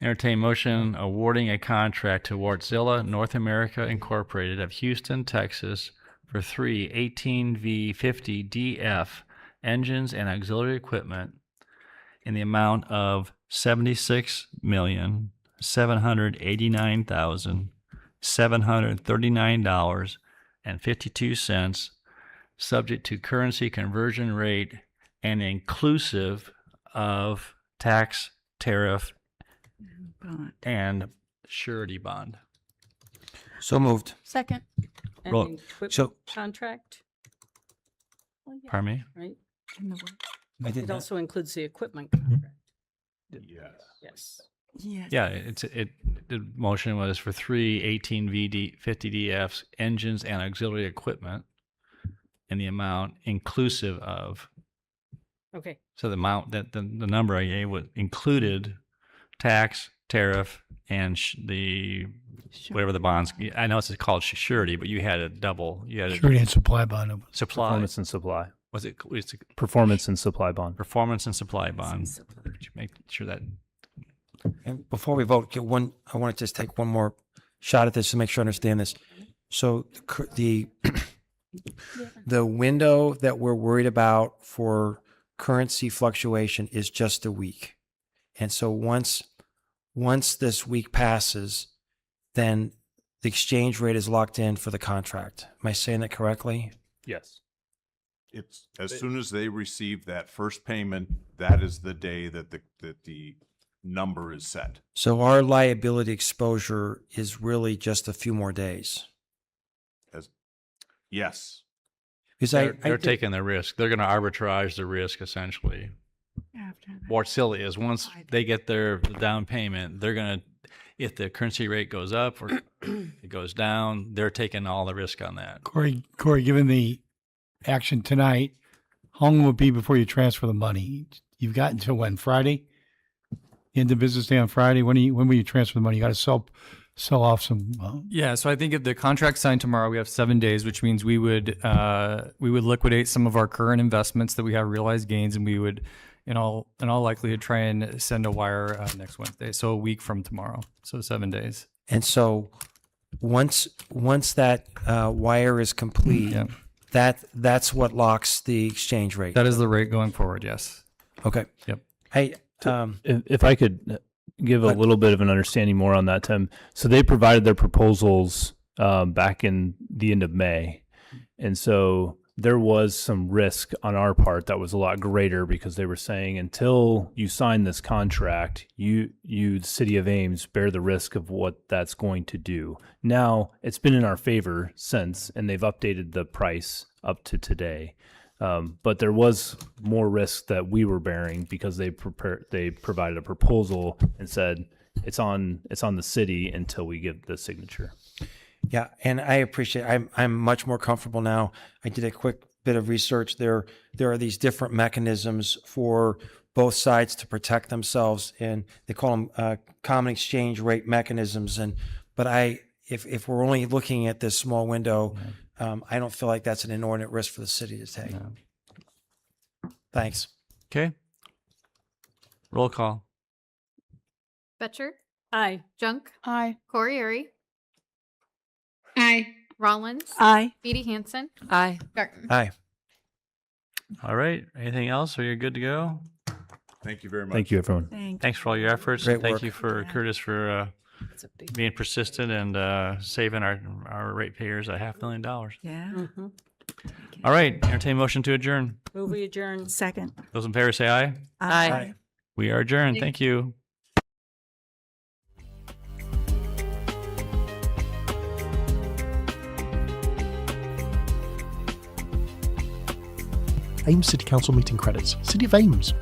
Entertain motion awarding a contract to Wartsila North America Incorporated of Houston, Texas for 3 18V50DF engines and auxiliary equipment in the amount of $76,789,739.52, subject to currency conversion rate and inclusive of tax, tariff, and surety bond. So moved. Second. And Roll. the equipment So- contract, Pardon me? right? I did It not. also includes the equipment contract. Yes. Yes. Yeah, the motion was for 3 18V50DFs, engines and auxiliary equipment, and the amount inclusive of. Okay. So the amount that the number I gave was included tax, tariff, and the whatever the bonds. I know it's called surety, but you had a double. You had a Surety and supply bond. supply. Performance and supply. Was it? Performance and supply bond. Performance and supply bond. Make sure that. And before we vote, I want to just take one more shot at this to make sure I understand this. So the window that we're worried about for currency fluctuation is just a week. And so once this week passes, then the exchange rate is locked in for the contract. Am I saying that correctly? Yes. It's as soon as they receive that first payment, that is the day that the number is set. So our liability exposure is really just a few more days. Yes. Because They're taking the risk. They're going to arbitrage the risk essentially. What silly is once they get their down payment, they're going to, if the currency rate goes up or it goes down, they're taking all the risk on that. Corey, given the action tonight, how long will it be before you transfer the money? You've got until when? Friday? End of business day on Friday? When will you transfer the money? You got to sell off some. Yeah, so I think if the contract's signed tomorrow, we have 7 days, which means we would liquidate some of our current investments that we have realized gains, and we would, in all likelihood, try and send a wire next Wednesday. So a week from tomorrow. So 7 days. And so once that wire is complete, that's what locks the exchange rate. That is the rate going forward. Yes. Okay. Yep. Hey, if I could give a little bit of an understanding more on that, Tim. So they provided their proposals back in the end of May. And so there was some risk on our part that was a lot greater because they were saying until you sign this contract, you the City of Ames, bear the risk of what that's going to do. Now, it's been in our favor since, and they've updated the price up to today. But there was more risk that we were bearing because they provided a proposal and said it's on the city until we give the signature. Yeah, and I appreciate. I'm much more comfortable now. I did a quick bit of research. There are these different mechanisms for both sides to protect themselves, and they call them common exchange rate mechanisms. But if we're only looking at this small window, I don't feel like that's an inordinate risk for the city to take. No. Thanks. Okay. Roll call. Betcher? Aye. Junk? Aye. Corey. Aye. Rollins? Aye. Beatty Hansen? Aye. Garten? Aye. All right. Anything else? Are you good to go? Thank you very much. Thank you, everyone. Thanks for all your efforts. Great Thank work. you for Curtis for being persistent and saving our ratepayers $500,000. Yeah. Mm-hmm. All right. Entertain motion to adjourn. Move we adjourn. Second. Those in favor say aye. Aye. We are adjourned. Thank you. Ames City Council meeting credits. City of Ames.